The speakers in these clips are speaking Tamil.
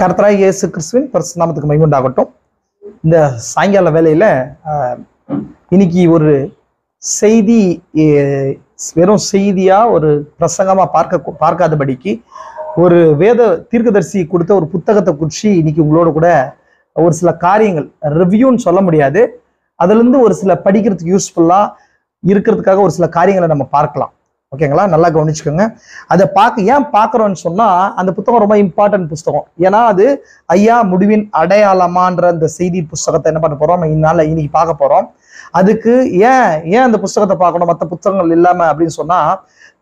கர்த்தராகிய இயேசு கிறிஸ்துவின் பரிசுத்த நாமத்துக்கு மகிமை உண்டாகட்டும். இந்த சாயங்கால வேளையில இன்னைக்கு ஒரு செய்தி, வெறும் செய்தியா ஒரு பிரசங்கமா பார்க்காதபடிக்கு ஒரு வேத தீர்க்கதரிசி கொடுத்த ஒரு புத்தகத்தை குறித்து இன்னைக்கு உங்களோட கூட ஒரு சில காரியங்கள் ரிவ்யூன்னு சொல்ல முடியாது, அதுல இருந்து ஒரு சில படிக்கிறதுக்கு யூஸ்ஃபுல்லா இருக்கிறதுக்காக ஒரு சில காரியங்களை நம்ம பார்க்கலாம். ஓகேங்களா? நல்லா கவனிச்சுக்கோங்க. அதை ஏன் பார்க்குறோன்னு சொன்னா, அந்த புத்தகம் ரொம்ப இம்பார்ட்டன்ட் புத்தகம். ஏன்னா அது ஐயா முடிவின் அடையாளமான்ற அந்த செய்தி புத்தகத்தை என்ன பண்ண போறோம், இன்னைக்கு பார்க்க போறோம். அதுக்கு ஏன் அந்த புத்தகத்தை பார்க்கணும் மற்ற புத்தகங்கள் இல்லாம அப்படின்னு சொன்னா,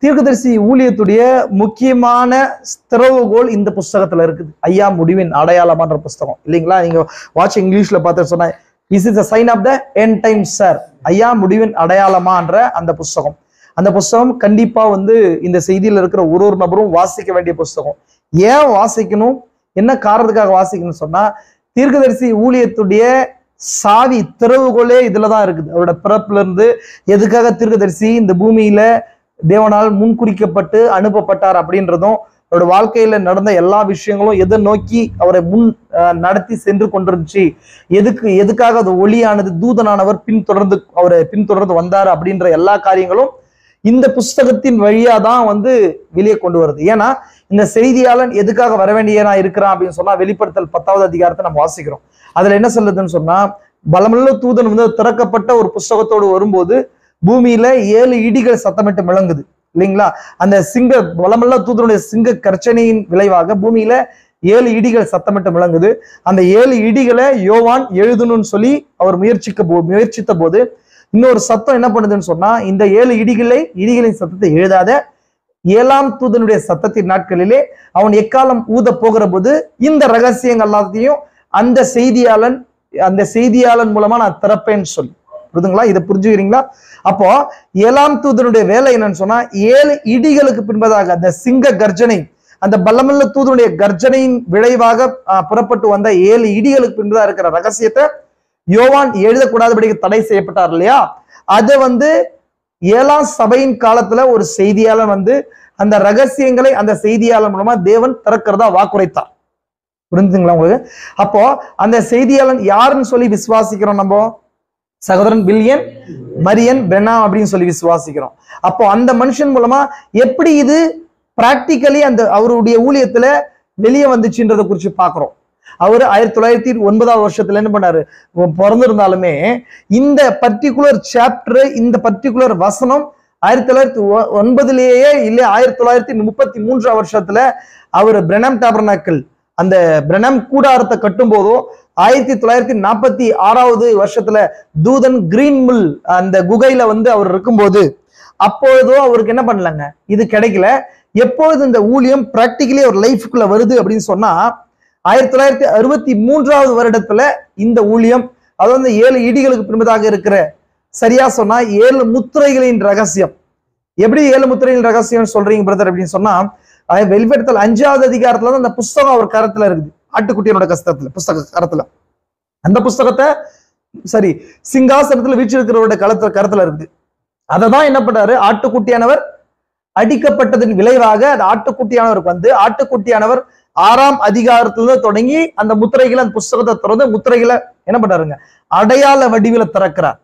தீர்க்கதரிசி ஊழியத்துடைய முக்கியமான திறவுகோல் இந்த புஸ்தகத்துல இருக்குது. ஐயா முடிவின் அடையாளமான்ற புஸ்தகம் இல்லைங்களா? நீங்க வாட்ச் இங்கிலீஷ்ல பார்த்து சொன்னா, is is a sign of the end time sir. ஐயா முடிவின் அடையாளமான்ற அந்த புஸ்தகம். அந்த புஸ்தகம் கண்டிப்பா இந்த செய்தியில இருக்கிற ஒரு நபரும் வாசிக்க வேண்டிய புஸ்தகம். ஏன் வாசிக்கணும், என்ன காரணத்துக்காக வாசிக்கணும்னு சொன்னா, தீர்க்கதரிசி ஊழியத்துடைய சாவி திறவுகோலே இதுலதான் இருக்குது. அவரோட பிறப்புல இருந்து எதுக்காக தீர்க்கதரிசி இந்த பூமியில தேவனால் முன்குறிக்கப்பட்டு அனுப்பப்பட்டார் அப்படின்றதும், அவரோட வாழ்க்கையில நடந்த எல்லா விஷயங்களும் எதை நோக்கி அவரை நடத்தி சென்று கொண்டிருந்துச்சு, எதுக்காக அது ஒளியானது, தூதனானவர் அவரை பின்தொடர்ந்து வந்தார் அப்படின்ற எல்லா காரியங்களும் இந்த புஸ்தகத்தின் வழியா தான் வெளியே கொண்டு வருது. ஏன்னா இந்த செய்தியாளன் எதுக்காக வர வேண்டியனா இருக்கிறான் அப்படின்னு சொன்னா, வெளிப்படுத்தல் 10வது அதிகாரத்தை நம்ம வாசிக்கிறோம். அதுல என்ன சொல்லுதுன்னு சொன்னா, பலமுள்ள தூதன் திறக்கப்பட்ட ஒரு புஸ்தகத்தோடு வரும்போது பூமியில 7 இடிகள் சத்தமிட்டு முழங்குது இல்லைங்களா? அந்த பலமுள்ள தூதனுடைய சிங்க கர்ச்சனையின் விளைவாக பூமியில 7 இடிகள் சத்தமிட்டு முழங்குது. அந்த 7 இடிகளை யோவான் எழுதணும்னு சொல்லி அவர் முயற்சித்த போது இன்னொரு சத்தம் என்ன பண்ணுதுன்னு சொன்னா, இந்த 7 இடிகளின் சத்தத்தை எழுதாத, 7ஆம் தூதனுடைய சத்தத்தின் நாட்களிலே அவன் எக்காலம் ஊத போகிற போது இந்த ரகசியங்கள் எல்லாத்தையும் அந்த செய்தியாளன் மூலமா நான் திறப்பேன்னு சொல்லி, புரியுதுங்களா? இதை புரிஞ்சுக்கிறீங்களா? அப்போ 7ஆம் தூதனுடைய வேலை என்னன்னு சொன்னா, 7 இடிகளுக்கு பின்பதாக அந்த சிங்க கர்ஜனை, அந்த பலமுள்ள தூதனுடைய கர்ஜனையின் விளைவாக புறப்பட்டு வந்த 7 இடிகளுக்கு பின்பதாக இருக்கிற ரகசியத்தை யோவான் எழுதக்கூடாதபடிக்கு தடை செய்யப்பட்டார் இல்லையா? அதை 7ஆம் சபையின் காலத்துல ஒரு செய்தியாளன் அந்த ரகசியங்களை அந்த செய்தியாளன் மூலமா தேவன் திறக்கிறதா வாக்குரைத்தார். புரிஞ்சுங்களா உங்களுக்கு? அப்போ அந்த செய்தியாளன் யாருன்னு சொல்லி விசுவாசிக்கிறோம் நம்ம? சகோதரன் வில்லியம் மரியன் பிரெனாம் அப்படின்னு சொல்லி விசுவாசிக்கிறோம். அப்போ அந்த மனுஷன் மூலமா எப்படி இது பிராக்டிக்கலி அவருடைய ஊழியத்துல வெளியே வந்துச்சுன்றதை குறிச்சு பாக்குறோம். அவர் 1909 வருஷத்துல என்ன பண்ணாரு, பிறந்திருந்தாலுமே இந்த பர்டிகுலர் சாப்டர், இந்த பர்டிகுலர் வசனம் 1909 இல்ல 1933 வருஷத்துல அவர் பிரெனம் டாபர்னாக்கிள், அந்த பிரெனம் கூடாரத்தை கட்டும் போதோ 1946 வருஷத்துல தூதன் கிரீன் மில் அந்த குகையில அவர் இருக்கும்போது, அப்பொழுதோ அவருக்கு என்ன பண்ணலங்க, இது கிடைக்கல. எப்பொழுது இந்த ஊழியம் பிராக்டிக்கலி ஒரு லைஃபுக்குள்ள வருது அப்படின்னு சொன்னா, 1963 வருடத்துல இந்த ஊழியம், அதாவது 7 இடிகளுக்கு பின்பதாக இருக்கிற, சரியா சொன்னா 7 முத்திரைகளின் ரகசியம். எப்படி 7 முத்திரைகளின் ரகசியம் சொல்றீங்க பிரதர் அப்படின்னு சொன்னா, வெளிப்படுத்தல் 5வது அதிகாரத்துல அந்த புஸ்தகம் அவர் கரத்துல இருக்குது, ஆட்டுக்குட்டியோட கரத்துல. அந்த புஸ்தகத்தை சிங்காசனத்துல வீற்றிருக்கிறவருடைய கரத்துல இருக்குது. அததான் என்ன பண்றாரு, ஆட்டுக்குட்டியானவர் அடிக்கப்பட்டதின் விளைவாக அந்த ஆட்டுக்குட்டியானவருக்கு ஆட்டுக்குட்டியானவர் 6ஆம் அதிகாரத்துல தொடங்கி அந்த முத்திரைகளை, அந்த புஸ்தகத்தை திறந்து முத்திரைகளை என்ன பண்றாருங்க, அடையாள வடிவில திறக்கிறார்.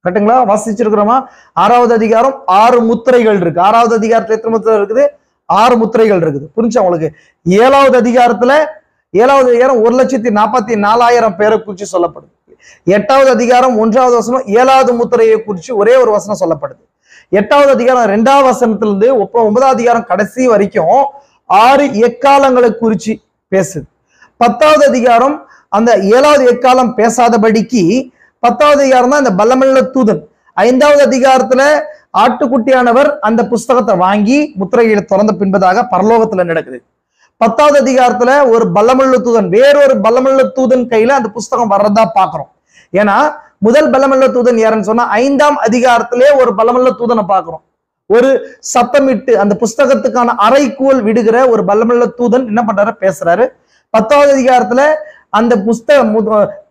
கரெக்டுங்களா? வாசிச்சிருக்கிறோமா? 6வது அதிகாரம் 6 முத்திரைகள் இருக்கு. 6வது அதிகாரத்துல எத்தனை முத்திரை இருக்குது? 6 முத்திரைகள் இருக்குது. புரிஞ்சா உங்களுக்கு? 7வது அதிகாரத்துல 7வது அதிகாரம் 1,44,000 பேரை குறிச்சு சொல்லப்படுது. 8வது அதிகாரம் 1வது வசனம் 7வது முத்திரையை குறிச்சு ஒரே ஒரு வசனம் சொல்லப்படுது. 8வது அதிகாரம் 2வது வசனத்துல இருந்து 9வது அதிகாரம் கடைசி வரைக்கும் 6 எக்காலங்களை குறிச்சு பேசுது. 10வது அதிகாரம் அந்த 7வது எக்காலம் பேசாதபடிக்கு 10வது அதிகாரம் தான் இந்த பலமுள்ள தூதன். 5வது அதிகாரத்துல ஆட்டுக்குட்டியானவர் அந்த புஸ்தகத்தை வாங்கி முத்திரையை திறந்த பின்பதாக பரலோகத்துல நடக்குது. 10வது அதிகாரத்துல ஒரு பலமுள்ள தூதன், வேறொரு பலமுள்ள தூதன் கையில அந்த புஸ்தகம் வர்றதா பாக்குறோம். ஏன்னா முதல் பலமுள்ள தூதன் யாருன்னு சொன்னா, 5ஆம் அதிகாரத்திலே ஒரு பலமுள்ள தூதனை பாக்குறோம். ஒரு சத்தமிட்டு அந்த புஸ்தகத்துக்கான அறைக்கூவல் விடுகிற ஒரு பலமுள்ள தூதன் என்ன பண்றாரு, பேசுறாரு. 10வது அதிகாரத்துல அந்த புஸ்தகம்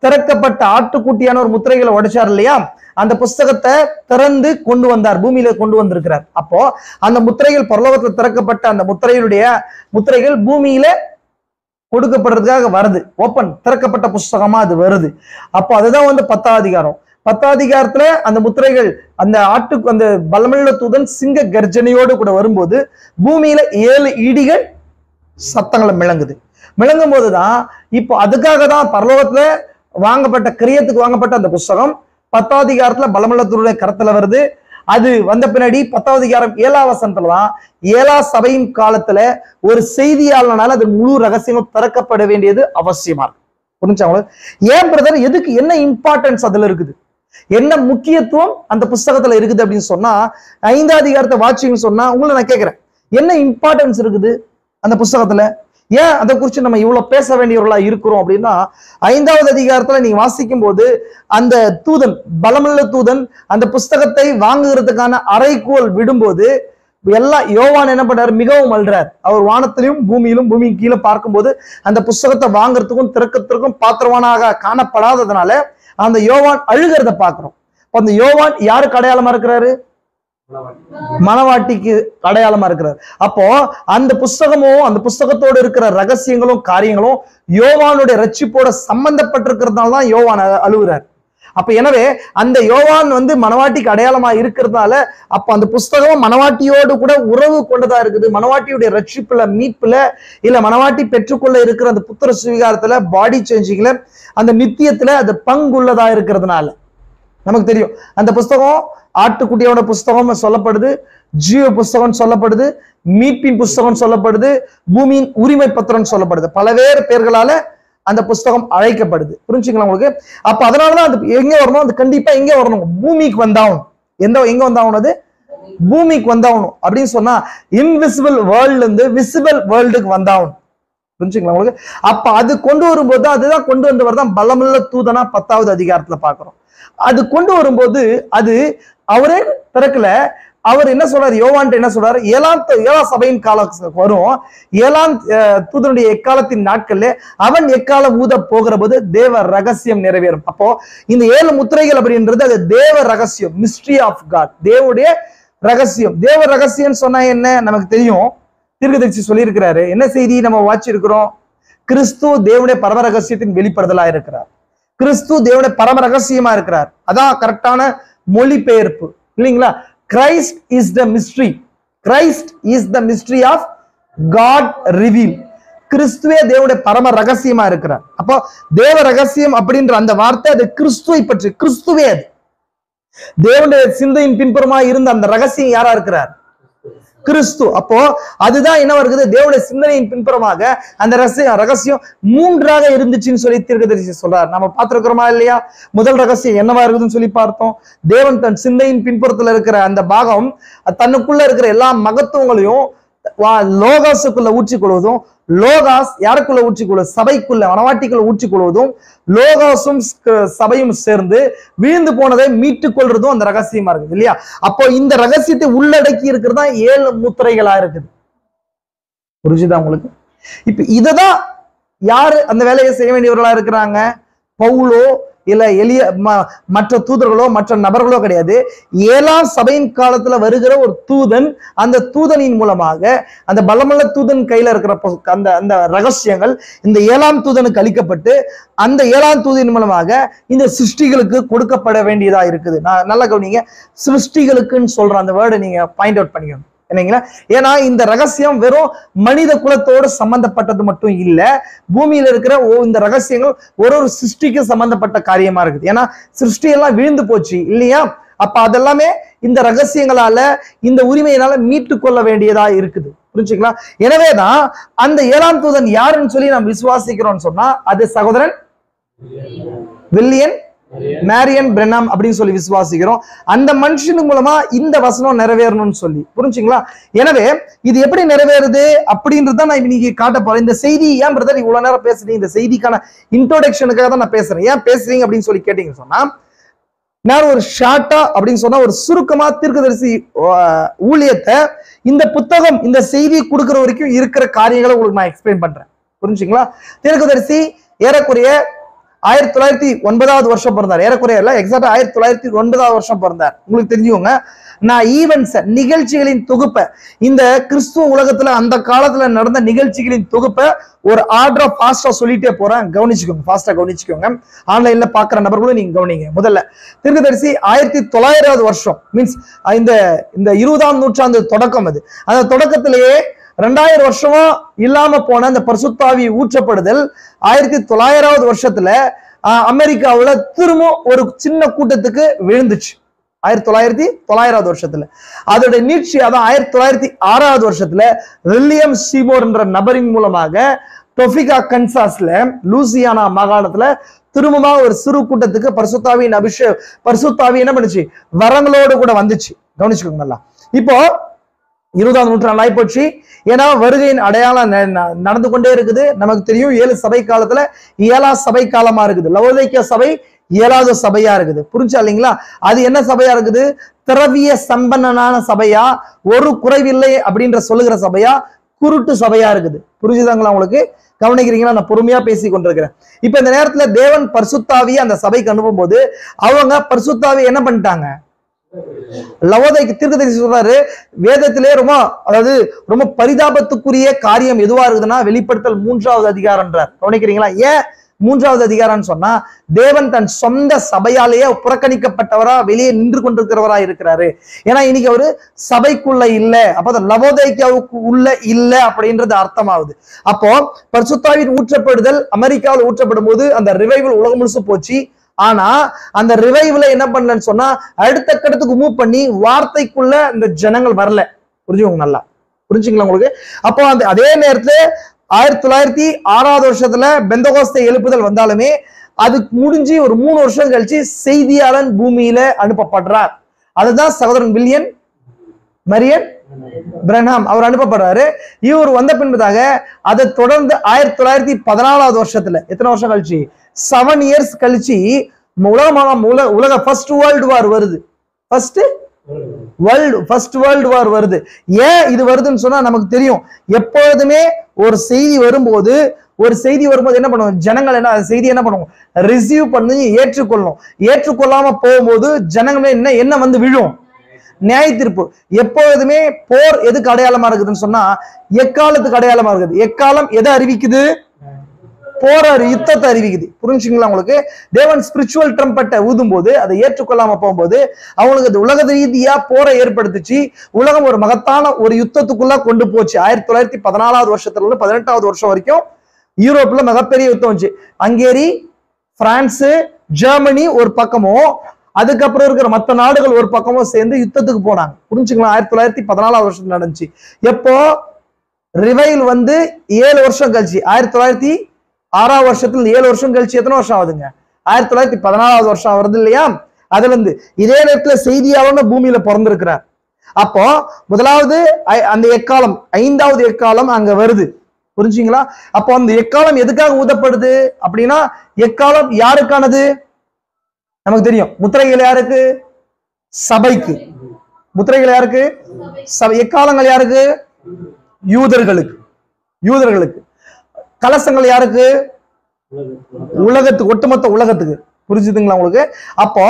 திறக்கப்பட்ட ஆட்டுக்குட்டியான ஒரு முத்திரைகளை உடைச்சார் இல்லையா, அந்த புஸ்தகத்தை திறந்து கொண்டு வந்தார், பூமியில கொண்டு வந்திருக்கிறார். அப்போ அந்த முத்திரைகள் பரலோகத்துல திறக்கப்பட்ட அந்த முத்திரைகள் பூமியில கொடுக்கப்படுறதுக்காக வருது. ஓப்பன் திறக்கப்பட்ட புஸ்தகமா அது வருது. அப்போ அதுதான் வந்து 10ஆம் அதிகாரம். 10ஆம் அதிகாரத்துல அந்த முத்திரைகள் அந்த அந்த பலமுள்ள தூதன் சிங்க கர்ஜனையோடு கூட வரும்போது பூமியில 7 இடிகள் சத்தங்களை மிளங்கும் போதுதான் இப்போ அதுக்காக தான் பரலோகத்துல வாங்கப்பட்ட கிரியத்துக்கு வாங்கப்பட்ட அந்த புஸ்தகம் 10ஆம் அதிகாரத்துல பலமுள்ள தூதனுடைய கரத்துல வருது. அது வந்த பின்னாடி 10ஆம் அதிகாரம் 7ஆம் வசனத்துலதான் 7ஆம் சபையின் காலத்துல ஒரு செய்தியாளனால அது முழு ரகசியங்கள் திறக்கப்பட வேண்டியது அவசியமா இருக்கு. புரிஞ்சாங்களா? ஏன் பிரதர், எதுக்கு, என்ன இம்பார்ட்டன்ஸ் அதுல இருக்குது, என்ன முக்கியத்துவம் அந்த புஸ்தகத்துல இருக்குது அப்படின்னு சொன்னா, 5ஆம் அதிகாரத்தை வாட்சிங்கன்னு சொன்னா உங்களை நான் கேட்கிறேன், என்ன இம்பார்ட்டன்ஸ் இருக்குது அந்த புஸ்தகத்துல? ஏன் அதை குறித்து நம்ம இவ்வளவு பேச வேண்டியவர்களா இருக்கிறோம் அப்படின்னா, 5ஆவது அதிகாரத்துல நீங்க வாசிக்கும் போது அந்த தூதன், பலமுள்ள தூதன் அந்த புஸ்தகத்தை வாங்குகிறதுக்கான அறைகோல் விடும்போது எல்லாம் யோவான் என்ன பண்றாரு, மிகவும் அழுறார். அவர் வானத்திலும் பூமியிலும் பூமிக்கு கீழே பார்க்கும்போது அந்த புஸ்தகத்தை வாங்குறதுக்கும் திறக்கிறதுக்கும் பாத்திரவானாக காணப்படாததுனால அந்த யோவான் அழுகிறத பாக்குறோம். அந்த யோவான் யாருக்கு அடையாளமா இருக்கிறாரு? மணவாட்டிக்கு அடையாளமா இருக்கிறார். அப்போ அந்த புஸ்தகமும் அந்த புஸ்தகத்தோடு இருக்கிற ரகசியங்களும் காரியங்களும் யோவானுடைய ரட்சிப்போட சம்பந்தப்பட்டிருக்கிறதுனால தான் யோவான் அழுகுறார். அப்ப எனவே அந்த யோவான் வந்து மணவாட்டிக்கு அடையாளமா இருக்கிறதுனால அப்ப அந்த புஸ்தகம் மணவாட்டியோடு கூட உறவு கொண்டதா இருக்குது. மணவாட்டியுடைய ரட்சிப்புல, மீட்புல, இல்ல மணவாட்டி பெற்றுக்கொள்ள இருக்கிற அந்த புத்திர சுவீகாரத்துல, பாடி சேஞ்சிங்ல, அந்த நித்தியத்துல அது பங்குள்ளதா இருக்கிறதுனால நமக்கு தெரியும். அந்த புஸ்தகம் ஆட்டுக்குட்டியோட புஸ்தகம் சொல்லப்படுது, ஜீவ புஸ்தகம் சொல்லப்படுது, மீட்பின் புஸ்தகம் சொல்லப்படுது, பூமியின் உரிமை பத்திரம் சொல்லப்படுது. பலவேறு பேர்களால அந்த புஸ்தகம் அழைக்கப்படுது. புரிஞ்சுங்களா உங்களுக்கு? அப்ப அதனாலதான் அது எங்க வரணும், அது கண்டிப்பா எங்க வரணும், பூமிக்கு வந்தாகணும். எங்க வந்தாகணும்? அது பூமிக்கு வந்தாகணும். அப்படின்னு சொன்னா இன்விசிபிள் வேர்ல்ட்ல இருந்து விசிபிள் வேர்ல்டுக்கு வந்தாகணும். புரிஞ்சுங்களா உங்களுக்கு? அப்ப அது கொண்டு வரும்போது, அதுதான் கொண்டு வந்தவர் பலமுள்ள தூதனா 10ஆவது அதிகாரத்துல பாக்குறோம். அது கொண்டு வரும்போது அது அவரே திறக்கல. அவர் என்ன சொல்றாரு, யோவான் என்ன சொல்றாரு, 7ஆம் சபையின் காலம் வரும், 7ஆம் தூதனுடைய எக்காலத்தின் நாட்கள்ல அவன் எக்காலம் ஊத போகிற போது தேவ ரகசியம் நிறைவேறும். அப்போ இந்த 7 முத்திரைகள் அப்படின்றது அது தேவ ரகசியம், மிஸ்ட்ரி ஆஃப் காட், தேவனுடைய ரகசியம். தேவ ரகசியம் சொன்னா என்ன நமக்கு தெரியும், தீர்க்கதரிசி சொல்லி இருக்கிறாரு. என்ன செய்தி நம்ம வாசிச்சிருக்கிறோம்? கிறிஸ்து தேவனுடைய பரம ரகசியத்தின் வெளிப்படுதலா இருக்கிறார். கிறிஸ்து தேவனுடைய பரம ரகசியமா இருக்கிறார். அதான் கரெக்டான மொழிபெயர்ப்பு இல்லைங்களா? Christ is the mystery, Christ is the mystery of God reveal. கிறிஸ்துவே தேவனுடைய பரம ரகசியமா இருக்கிறார். அப்போ தேவ ரகசியம் அப்படின்ற அந்த வார்த்தை அது கிறிஸ்துவை பற்றி, கிறிஸ்துவே அது தேவனுடைய சிந்தையின் பின்புறமா இருந்த அந்த ரகசியம் யாரா இருக்கிறார்? கிறிஸ்து. அப்போ அதுதான் என்ன வருகிறது, தேவனுடைய சிந்தனையின் பின்புறமாக அந்த ரகசியம் 3ஆக இருந்துச்சுன்னு சொல்லி தீர்க்கதரிசி சொல்றார். நம்ம பார்த்திருக்கிறோமா இல்லையா? முதல் ரகசியம் என்னவா இருக்குதுன்னு சொல்லி பார்த்தோம். தேவன் தன் சிந்தையின் பின்புறத்துல இருக்கிற அந்த பாகம் தன்னுக்குள்ள இருக்கிற எல்லா மகத்துவங்களையும் லோகாசுக்குள்ள ஊற்றிக்கொள்வதும், லோகாஸ் யாருக்குள்ள ஊற்றிக்கொள்வது, சபைக்குள்ள மணவாட்டிக்குள்ள ஊற்றிக்கொள்வதும், லோகாசும் சபையும் சேர்ந்து வீழ்ந்து போனதை மீட்டுக் கொள்றதும் அந்த ரகசியமா இருக்குது இல்லையா? அப்போ இந்த ரகசியத்தை உள்ளடக்கி இருக்கிறதா 7 முத்திரைகளா இருக்குது. புரிஞ்சுதா உங்களுக்கு? இப்ப இததான் யாரு அந்த வேலையை செய்ய வேண்டியவர்களா இருக்கிறாங்க? பவுலோ இல்ல எளிய மற்ற தூதர்களோ மற்ற நபர்களோ கிடையாது. 7ஆம் சபையின் காலத்துல வருகிற ஒரு தூதன், அந்த தூதனின் மூலமாக அந்த பலமுள்ள தூதன் கையில இருக்கிற அந்த அந்த ரகசியங்கள் இந்த 7ஆம் தூதனுக்கு அளிக்கப்பட்டு அந்த 7ஆம் தூதனின் மூலமாக இந்த சிருஷ்டிகளுக்கு கொடுக்கப்பட வேண்டியதா இருக்குது. நான் நல்லா கவனிங்க, சிருஷ்டிகளுக்குன்னு சொல்ற அந்த வேர்டை நீங்க பாயிண்ட் அவுட் பண்ணிக்கணும் இல்லைங்களா? ஏன்னா இந்த ரகசியம் வெறும் மனித குலத்தோடு சம்பந்தப்பட்டது மட்டும் இல்ல, பூமியில இருக்கிற இந்த ரகசியங்கள் ஒரு சிருஷ்டிக்கு சம்பந்தப்பட்ட காரியமா இருக்குது. ஏன்னா சிருஷ்டி எல்லாம் விழுந்து போச்சு இல்லையா? அப்ப அதெல்லாமே இந்த ரகசியங்களால, இந்த உரிமையினால மீட்டு கொள்ள வேண்டியதா இருக்குது. புரிஞ்சுக்கலாம்? எனவேதான் அந்த 7ஆம் தூதன் யாருன்னு சொல்லி நாம் விசுவாசிக்கிறோம்னு சொன்னா அது சகோதரன் வில்லியம் மேரியன் பிரெனாம் அப்படின்னு சொல்லி விசுவாசிக்கிறோம். அந்த மனுஷனுக்கு மூலமா இந்த வசனம் நிறைவேறணும்னு சொல்லி. புரிஞ்சுங்களா? எனவே இது எப்படி நிறைவேறுது அப்படின்றத நான் இன்னைக்கு காட்ட போறேன். இந்த செய்தி ஏன் பிரதர் இவ்வளவு நேரம் பேசுறீங்க, இந்த செய்திக்கான இன்ட்ரோடக்ஷனுக்காக தான் நான் பேசுறேன். ஏன் பேசுறீங்க அப்படின்னு சொல்லி கேட்டீங்கன்னு சொன்னா, நான் ஒரு ஷார்ட்டா அப்படின்னு சொன்னா ஒரு சுருக்கமா தீர்க்கதரிசி ஊழியத்தை இந்த புத்தகம் இந்த செய்தி கொடுக்கிற வரைக்கும் இருக்கிற காரியங்களை உங்களுக்கு நான் எக்ஸ்பிளைன் பண்றேன். புரிஞ்சுங்களா? தீர்க்கதரிசி ஏறக்குறைய 1909 வருஷம் பிறந்தார். ஏறக்குறைய இல்ல, எக்ஸாக்டா 1909 வருஷம் பிறந்தார். உங்களுக்கு தெரிஞ்சுக்கோங்க, நான் ஈவென்ட்ஸ் நிகழ்ச்சிகளின் தொகுப்பை, இந்த கிறிஸ்துவ உலகத்துல அந்த காலத்துல நடந்த நிகழ்ச்சிகளின் தொகுப்பை ஒரு ஆர்டர் ஃபாஸ்டா சொல்லிட்டே போறேன், கவனிச்சுக்கோங்க, ஃபாஸ்டா கவனிச்சுக்கோங்க. ஆன்லைன்ல பாக்குற நபர்களும் நீங்க கவனிங்க. முதல்ல தீர்க்கதரிசி 1900 வருஷம் மீன்ஸ் இந்த 20ஆம் நூற்றாண்டு தொடக்கம். அது அந்த தொடக்கத்திலேயே 2000 வருஷமா இல்லாம போன அந்த பரிசுத்தாவி ஊற்றப்படுதல் 1900வது வருஷத்துல அமெரிக்காவுல திரும்ப ஒரு சின்ன கூட்டத்துக்கு விழுந்துச்சு. 1900வது வருஷத்துல அதோட நீட்சி அதான் 1906வது வருஷத்துல வில்லியம் சீமோர் என்ற நபரின் மூலமாக டொபிகா கன்சாஸ்ல லூசியானா மாகாணத்துல திரும்பமா ஒரு சிறு கூட்டத்துக்கு பரிசுத்தாவியின் பரிசுத்தாவி என்ன பண்ணுச்சு, வரங்களோடு கூட வந்துச்சு. கவனிச்சுக்கோங்க நல்லா. இப்போ 20ஆம் நூற்றாண்டு ஆயிப்போச்சு. ஏன்னா வருகையின் அடையாளம் நடந்து கொண்டே இருக்குது. நமக்கு தெரியும் 7 சபை காலத்துல 7ஆம் சபை காலமா இருக்குது. லவோதிக்கேயா சபை 7வது சபையா இருக்குது. புரிஞ்சா இல்லைங்களா? அது என்ன சபையா இருக்குது? திரவிய சம்பன்னனான சபையா, ஒரு குறைவில்லை அப்படின்ற சொல்லுகிற சபையா, குருட்டு சபையா இருக்குது. புரிஞ்சுதாங்களா உங்களுக்கு? கவனிக்கிறீங்களா? நான் பொறுமையா பேசி கொண்டிருக்கிறேன். இப்ப இந்த நேரத்துல தேவன் பரிசுத்தாவியை அந்த சபைக்கு அனுப்பும் போது அவங்க பரிசுத்தாவியை என்ன பண்ணிட்டாங்க? லவோதிக்கேயா தீர்க்கதரிசி சொல்றாரு, வேதத்திலே ரொம்ப பரிதாபத்துக்குரிய காரியம் எதுவா இருக்குதுன்னா வெளிப்படுத்தல் 3வது அதிகாரம்ன்றார். கவனிக்கிறீங்களா? ஏன் 3வது அதிகாரம்னு சொன்னா, தேவன் தன் சொந்த சபையாலேயே புறக்கணிக்கப்பட்டவரா வெளியே நின்று கொண்டிருக்கிறவரா இருக்கிறாரு. ஏன்னா இன்னைக்கு அவரு சபைக்குள்ள இல்ல, அப்ப லவோதிக்கேயாவுக்கு உள்ள இல்ல அப்படின்றது அர்த்தமாகுது. அப்போ பரிசுத்தாவின் ஊற்றப்படுதல் அமெரிக்காவில் ஊற்றப்படும் போது அந்த ரிவைவல் உலகம் முழுசு போச்சு. ஆனா அந்த ரிவைவ்ல என்ன பண்ணலன்னு சொன்னா அடுத்த கட்டத்துக்கு மூவ் பண்ணி வார்த்தைக்குள்ள இந்த ஜனங்கள் வரல. புரிஞ்சுக்கோங்க நல்லா, புரிஞ்சுங்களா உங்களுக்கு? அப்போ அதே நேரத்துல 1906வது வருஷத்துல பெந்தகோஸ்தே எழுப்புதல் வந்தாலுமே அதுக்கு முடிஞ்சு ஒரு 3 வருஷம் கழிச்சு செய்தியாளன் பூமியில அனுப்பப்படுறார். அதுதான் சகோதரன் வில்லியம் மரியன் பிரன்ஹாம் அவர் அனுப்பப்படுறாரு. இவர் வந்த பின்பதாக அதை தொடர்ந்து 1914வது வருஷத்துல எத்தனை வருஷம் கழிச்சு 7 இயர்ஸ் கழிச்சு உலக ஃபர்ஸ்ட் வேர்ல்டு வார் வருது. ஃபர்ஸ்ட் வேர்ல்டு வார் வருது. ஏன் இது வருதுன்னு சொன்னா நமக்கு தெரியும். எப்பொழுதுமே ஒரு செய்தி வரும்போது என்ன பண்ணுவோம், ஜனங்கள் என்ன செய்தி என்ன பண்ணுவோம், ரிசீவ் பண்ணி ஏற்றுக்கொள்ளும். ஏற்றுக்கொள்ளாம போகும்போது ஜனங்கள் என்ன வந்து விழும், நியாய தீர்ப்பு. எப்பொழுதுமே போர் எதுக்கு அடையாளமா இருக்குதுன்னு சொன்னா எக்காலத்துக்கு அடையாளமா இருக்குது. எக்காலம் எதை அறிவிக்குது? போற யுத்தத்தை அறிவிக்குது. புரிஞ்சுங்களா உங்களுக்கு? தேவன் ஸ்பிரிச்சுவல் ட்ரம்பட்டை ஊதும் போது அதை ஏற்றுக்கொள்ளாம போகும்போது அவங்களுக்கு அது உலக ரீதியா போரை ஏற்படுத்துச்சு. உலகம் ஒரு மகத்தான ஒரு யுத்தத்துக்குள்ள கொண்டு போச்சு. 1914வது வருஷத்துல இருந்து 18வது வருஷம் வரைக்கும் யூரோப்ல மிகப்பெரிய யுத்தம் வந்துச்சு. ஹங்கேரி, பிரான்ஸ், ஜெர்மனி ஒரு பக்கமும் அதுக்கப்புறம் இருக்கிற மற்ற நாடுகள் ஒரு பக்கமும் சேர்ந்து யுத்தத்துக்கு போனாங்க. புரிஞ்சுங்களா? 1914வது வருஷம் நடந்துச்சு. எப்போ ரிவைல் வந்து 7 வருஷம் கழிச்சு 1906வது வருஷத்துல 7 வருஷம் கழிச்சு எத்தனை வருஷம் ஆகுதுங்க? 1914வது வருஷம் வருது இல்லையா? அதுல இருந்து இதே நேரத்துல செய்தியாளர் பூமியில பிறந்திருக்கிறார். அப்போ முதலாவது அந்த எக்காலம் 5வது எக்காலம் அங்க வருது. புரிஞ்சுங்களா? அப்போ அந்த எக்காலம் எதுக்காக ஊதப்படுது அப்படின்னா எக்காலம் யாருக்கானது நமக்கு தெரியும். முத்திரைகள் யாருக்கு? சபைக்கு. முத்திரைகள் யாருக்கு? எக்காலங்கள் யாருக்கு? யூதர்களுக்கு. கலசங்கள் யாருக்கு? உலகத்துக்கு, ஒட்டுமொத்த உலகத்துக்கு. புரிஞ்சுதுங்களா உங்களுக்கு? அப்போ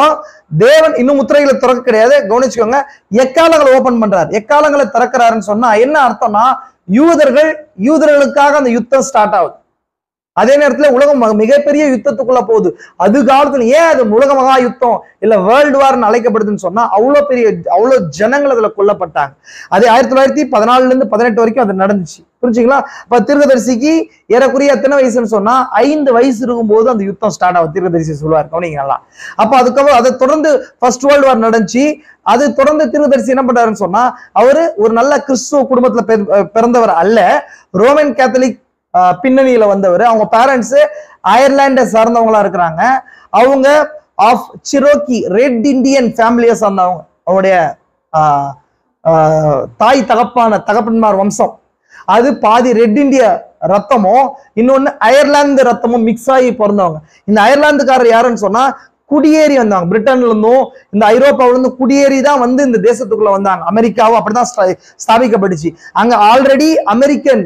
தேவன் இன்னும் முத்திரைகளை திறக்க கிடையாது. கவனிச்சுக்கோங்க, எக்காலங்களை ஓபன் பண்றாரு. எக்காலங்களை திறக்கிறாருன்னு சொன்னா என்ன அர்த்தம்னா யூதர்களுக்காக அந்த யுத்தம் ஸ்டார்ட் ஆகுது. அதே நேரத்துல உலகம் மிகப்பெரிய யுத்தத்துக்குள்ள போகுது. அது காலத்துல ஏன் அது உலக மகா யுத்தம் இல்ல வேர்ல்டு வார்னு அழைக்கப்படுதுன்னு சொன்னா அவ்வளவு ஜனங்கள் அதுல கொல்லப்பட்டாங்க. அது 1914ல இருந்து 18 வரைக்கும் அது நடந்துச்சு. புரிஞ்சுங்களா? இப்ப தீர்க்கதரிசிக்கு ஏறக்குறைய எத்தனை வயசுன்னு சொன்னா 5 வயசு இருக்கும்போது அந்த யுத்தம் ஸ்டார்ட் ஆகும். தீர்க்கதரிசி சொல்லுவார், கவனிங்களா? அப்ப அதுக்கப்புறம் அதை தொடர்ந்து ஃபர்ஸ்ட் வேர்ல்டு வார் நடந்துச்சு. அது தொடர்ந்து தீர்க்கதரிசி என்ன பண்றாருன்னு சொன்னா அவரு ஒரு நல்ல கிறிஸ்துவ குடும்பத்துல பிறந்தவர் அல்ல, ரோமன் கேத்தலிக் பின்னணியில வந்தவர். அவங்க பேரண்ட்ஸ் அயர்லாண்டை சார்ந்தவங்களா இருக்கிறாங்க. அவங்க ஆஃப் சிரோக்கி ரெட் இண்டியன் ஃபேமிலியை சார்ந்தவங்க. அவருடைய தாய் தகப்பன்மார் வம்சம் அது பாதி ரெட் இண்டியா ரத்தமும் இன்னொன்னு அயர்லாந்து ரத்தமும் மிக்ஸ் ஆகி பிறந்தவங்க. இந்த அயர்லாந்துக்காரர் யாருன்னு சொன்னா குடியேறி வந்தாங்க. பிரிட்டன்ல இருந்தும் இந்த ஐரோப்பாவில இருந்து குடியேறி தான் வந்து இந்த தேசத்துக்குள்ள வந்தாங்க. அமெரிக்காவும் அப்படிதான் ஸ்தாபிக்கப்பட்டுச்சு. அங்க ஆல்ரெடி அமெரிக்கன்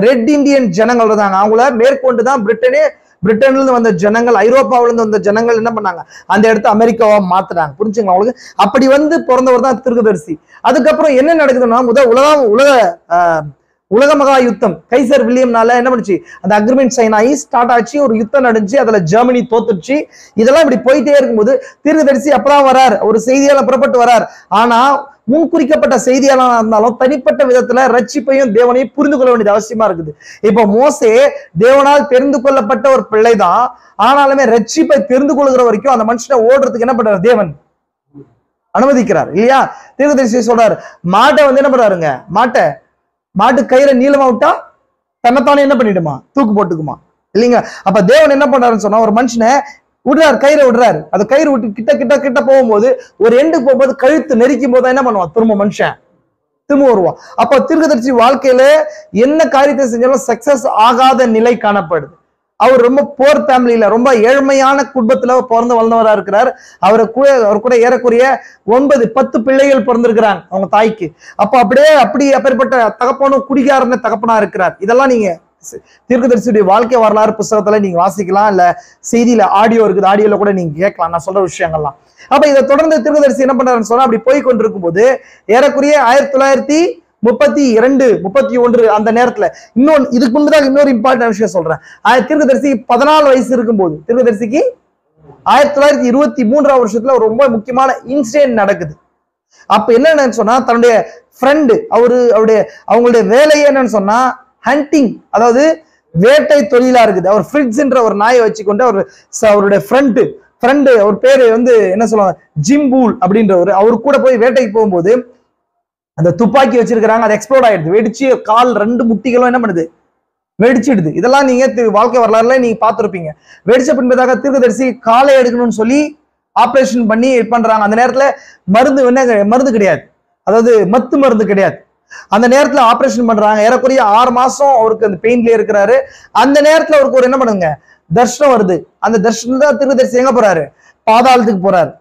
ரெட் இண்டியன் ஜனங்கள் இருந்தாங்க. அவங்கள மேற்கொண்டுதான் பிரிட்டனே பிரிட்டன்ல இருந்து வந்த ஜனங்கள், ஐரோப்பாவில இருந்து வந்த ஜனங்கள் என்ன பண்ணாங்க, அந்த இடத்த அமெரிக்காவா மாத்துறாங்க. புரிஞ்சுங்களா உங்களுக்கு? அப்படி வந்து பிறந்தவர் தான் தீர்க்கதரிசி. அதுக்கப்புறம் என்ன நடக்குதுன்னா, உலக மகா யுத்தம் கைசர் வில்லியம்னால என்ன பண்ணுச்சு, அந்த அக்ரிமெண்ட் சைன் ஆகி ஸ்டார்ட் ஆச்சு, ஒரு யுத்தம் நடந்துச்சு, அதுல ஜெர்மனி தோத்துச்சு. இதெல்லாம் இப்படி போயிட்டே இருக்கும்போது தீர்க்கதரிசி அப்பதான் வரார், ஒரு செய்தியால புறப்பட்டு வரார். ஆனா முன்குறிக்கப்பட்ட செய்தியாளனா இருந்தாலும் தனிப்பட்ட விதத்துல ரட்சிப்பையும் தேவனையும் புரிந்து கொள்ள வேண்டியது அவசியமா இருக்குது. இப்ப மோசே தேவனால் தெரிந்து கொள்ளப்பட்ட ஒரு பிள்ளைதான், ஆனாலுமே ரட்சிப்பை தெரிந்து கொள்கிற வரைக்கும் அந்த மனுஷனை ஓடுறதுக்கு என்ன பண்றாரு, தேவன் அனுமதிக்கிறார் இல்லையா? தீர்க்கதரிசி சொல்றாரு, மாட்டை வந்து என்ன பண்றாருங்க, மாட்டு கயிறை நீளமா விட்டா தன்னைத்தானே என்ன பண்ணிடுமா, தூக்கு போட்டுக்குமா இல்லைங்க? அப்ப தேவன் என்ன பண்றாருன்னு சொன்னா, ஒரு மனுஷனை விடுறாரு, கயிறை விடுறாரு. அது கயிறு விட்டு கிட்ட போகும்போது, ஒரு எண்டுக்கு போகும்போது கழுத்து நெரிக்கும் போது என்ன பண்ணுவான், திரும்ப வருவான். அப்ப தீர்க்கதரிசி வாழ்க்கையில என்ன காரியத்தை செஞ்சாலும் சக்சஸ் ஆகாத நிலை காணப்படுது. அவர் ரொம்ப போர் ஃபேமிலியில, ரொம்ப ஏழ்மையான குடும்பத்துல பிறந்து வளர்ந்தவரா இருக்கிறார். அவர் கூட ஏறக்குறைய 9-10 பிள்ளைகள் பிறந்திருக்கிறாங்க அவங்க தாய்க்கு. அப்ப அப்படிப்பட்ட தகப்பனும் குடிகாரன தகப்பனா இருக்கிறார். இதெல்லாம் நீங்க தீர்க்கதரிசியுடைய வாழ்க்கை வரலாறு புத்தகத்துல நீங்க வாசிக்கலாம், இல்ல செய்தியில ஆடியோ இருக்குது, ஆடியோல கூட நீங்க கேட்கலாம் நான் சொல்ற விஷயங்கள்லாம். அப்ப இதை தொடர்ந்து தீர்க்கதரிசி என்ன பண்றாருன்னு சொன்னா, அப்படி போய் கொண்டிருக்கும் போது ஏறக்குறைய 1932-31 அந்த நேரத்துல இதுக்கு முன்பதாக இன்னொரு இம்பார்ட்டன்ட் விஷயம் சொல்றேன். தீர்க்கதரிசி 14 வயசு இருக்கும்போது, தீர்க்கதரிசிக்கு 1923 வருஷத்துல ஒரு ரொம்ப முக்கியமான இன்சிடென்ட் நடக்குது. அப்ப என்னன்னு சொன்னா, தன்னுடைய ஃப்ரெண்டு அவங்களுடைய வேலையே என்னன்னு சொன்னா ஹண்டிங், அதாவது வேட்டை தொழிலா இருக்குது. அவர் ஃப்ரிட்ஜ்ன்ற ஒரு நாயை வச்சுக்கொண்டு அவருடைய ஃப்ரெண்டு அவர் பேரு வந்து என்ன சொல்லுவாங்க, ஜிம்பூல் அப்படின்றவர், அவரு கூட போய் வேட்டைக்கு போகும்போது அந்த துப்பாக்கி வச்சிருக்கிறாங்க, அது எக்ஸ்ப்ளோட் ஆயிடுது, வெடிச்சு கால் 2 முட்டிகளும் என்ன பண்ணுது, வெடிச்சிடுது. இதெல்லாம் நீங்க வாழ்க்கை வரலாறுல நீங்க பார்த்திருப்பீங்க. வெடிச்ச பின்பதாக தீர்க்கதரிசி காலை எடுக்கணும்னு சொல்லி ஆபரேஷன் பண்ணி பண்றாங்க. அந்த நேரத்துல மருந்து கிடையாது, அதாவது மத்து மருந்து கிடையாது. அந்த நேரத்துல ஆபரேஷன் பண்றாங்க. ஏறக்குறைய 6 மாசம் அவருக்கு அந்த பெயின்ல இருக்கிறாரு. அந்த நேரத்துல அவருக்கு ஒரு என்ன பண்ணுங்க, தர்ஷனம் வருது. அந்த தர்ஷனம் தான் தீர்க்கதரிசி எங்க போறாரு, பாதாளத்துக்கு போறாரு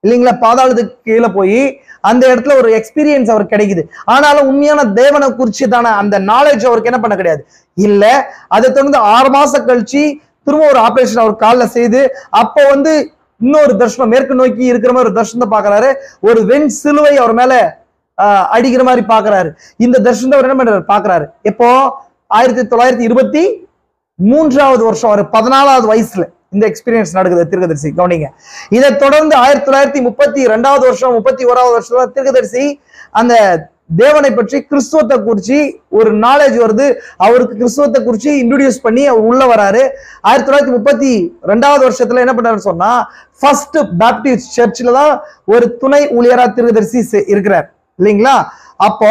இல்லைங்களா? பாதாளத்துக்கு கீழே போய் அந்த இடத்துல ஒரு எக்ஸ்பீரியன்ஸ் அவருக்கு கிடைக்குது. ஆனாலும் உண்மையான தேவனை குறிச்சுதான அந்த நாலேஜ் அவருக்கு என்ன பண்ண கிடையாது இல்ல. அதை தொடர்ந்து 6 மாசம் கழிச்சு திரும்ப ஒரு ஆபரேஷன் அவர் காலில் செய்து, அப்ப வந்து இன்னொரு தர்ஷனம், மேற்கு நோக்கி இருக்கிற மாதிரி ஒரு தர்ஷனத்தை பாக்குறாரு. ஒரு வெண் சிலுவை அவர் மேல அடிக்கிற மாதிரி பாக்குறாரு. இந்த தர்ஷனத்தை அவர் என்ன பண்றாரு பாக்குறாரு. எப்போ 1923 வருஷம், அவர் 14வது வயசுல இந்த எக்ஸ்பீரியன்ஸ் நடக்குது தீர்க்கதரிசி. கவனிங்க. இதை தொடர்ந்து 1932 வருஷம் 31வது வருஷம் தீர்க்கதரிசி அந்த தேவனை பற்றி, கிறிஸ்துவத்தை குறிச்சு ஒரு நாலேஜ் வருது. அவருக்கு கிறிஸ்துவத்தை குறிச்சு இன்ட்ரோடியூஸ் பண்ணி அவர் உள்ள வராரு. 1932 வருஷத்துல என்ன பண்ணாருன்னு சொன்னா, ஃபர்ஸ்ட் பேப்டிஸ்ட் சர்ச்சில் தான் ஒரு துணை ஊழியரா தீர்க்கதரிசி இருக்கிறார் இல்லைங்களா? அப்போ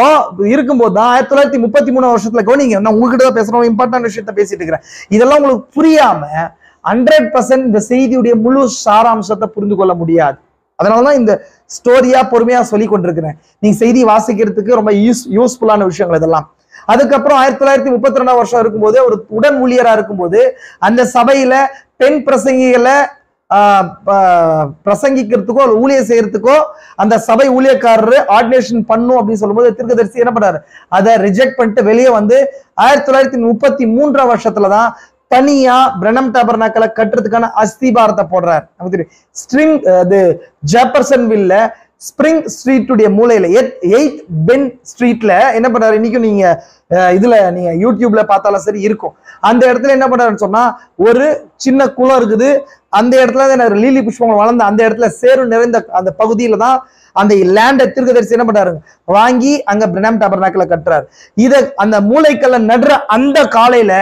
இருக்கும்போது தான் 1933 வருஷத்துல, கவனிங்க, நான் உங்ககிட்ட தான் பேசுறோம், இம்பார்ட்டன்ட் விஷயத்த பேசிட்டு இருக்கிறேன். இதெல்லாம் உங்களுக்கு புரியாம 100% இந்த செய்தியுடைய முழு சாராம்சத்தை புரிந்து கொள்ள முடியாது. அதனாலதான் இந்த ஸ்டோரியா பொறுமையா சொல்லி கொண்டிருக்கிறேன். நீங்க செய்தி வாசிக்கிறதுக்கு ரொம்ப யூஸ்ஃபுல்லான விஷயங்கள் இதெல்லாம். அதுக்கப்புறம் 1932 வருஷம் இருக்கும்போது ஒரு உடன் ஊழியரா இருக்கும்போது அந்த சபையில பெண் பிரசங்கிகளை பிரசங்கிக்கிறதுக்கோ ஊழியர் செய்யறதுக்கோ அந்த சபை ஊழியக்காரரு ஆர்டினேஷன் பண்ணும் அப்படின்னு சொல்லும்போது தீர்க்கதரிசி என்ன பண்றாரு, அதை ரிஜெக்ட் பண்ணிட்டு வெளியே வந்து 1933 வருஷத்துலதான் தனியா பிரணம் டாபர்னாக்கலை கட்டுறதுக்கான அஸ்திபாரத்தை போடுறாரு. நமக்கு தெரியும், ஜெப்பர்சன் வில்ல ஸ்பிரிங் ஸ்ட்ரீட்டுடைய மூலையில 8th பென் ஸ்ட்ரீட்ல என்ன பண்றாரு, இன்னைக்கும் நீங்க இதுல நீங்க யூடியூப்ல பார்த்தாலும் சரி இருக்கும். அந்த இடத்துல என்ன பண்றாருன்னு சொன்னா, ஒரு சின்ன குளம் இருக்குது. அந்த இடத்துல லீலி புஷ்பங்கள் வளர்ந்த அந்த இடத்துல சேரு நிறைந்த அந்த பகுதியில தான் அந்த லேண்டை தீர்க்கதரிசி என்ன பண்றாரு, வாங்கி அங்க பிரணம் டாபர்னாக்கலை கட்டுறாரு. இத அந்த மூளைக்கல்ல நடுற அந்த காலையில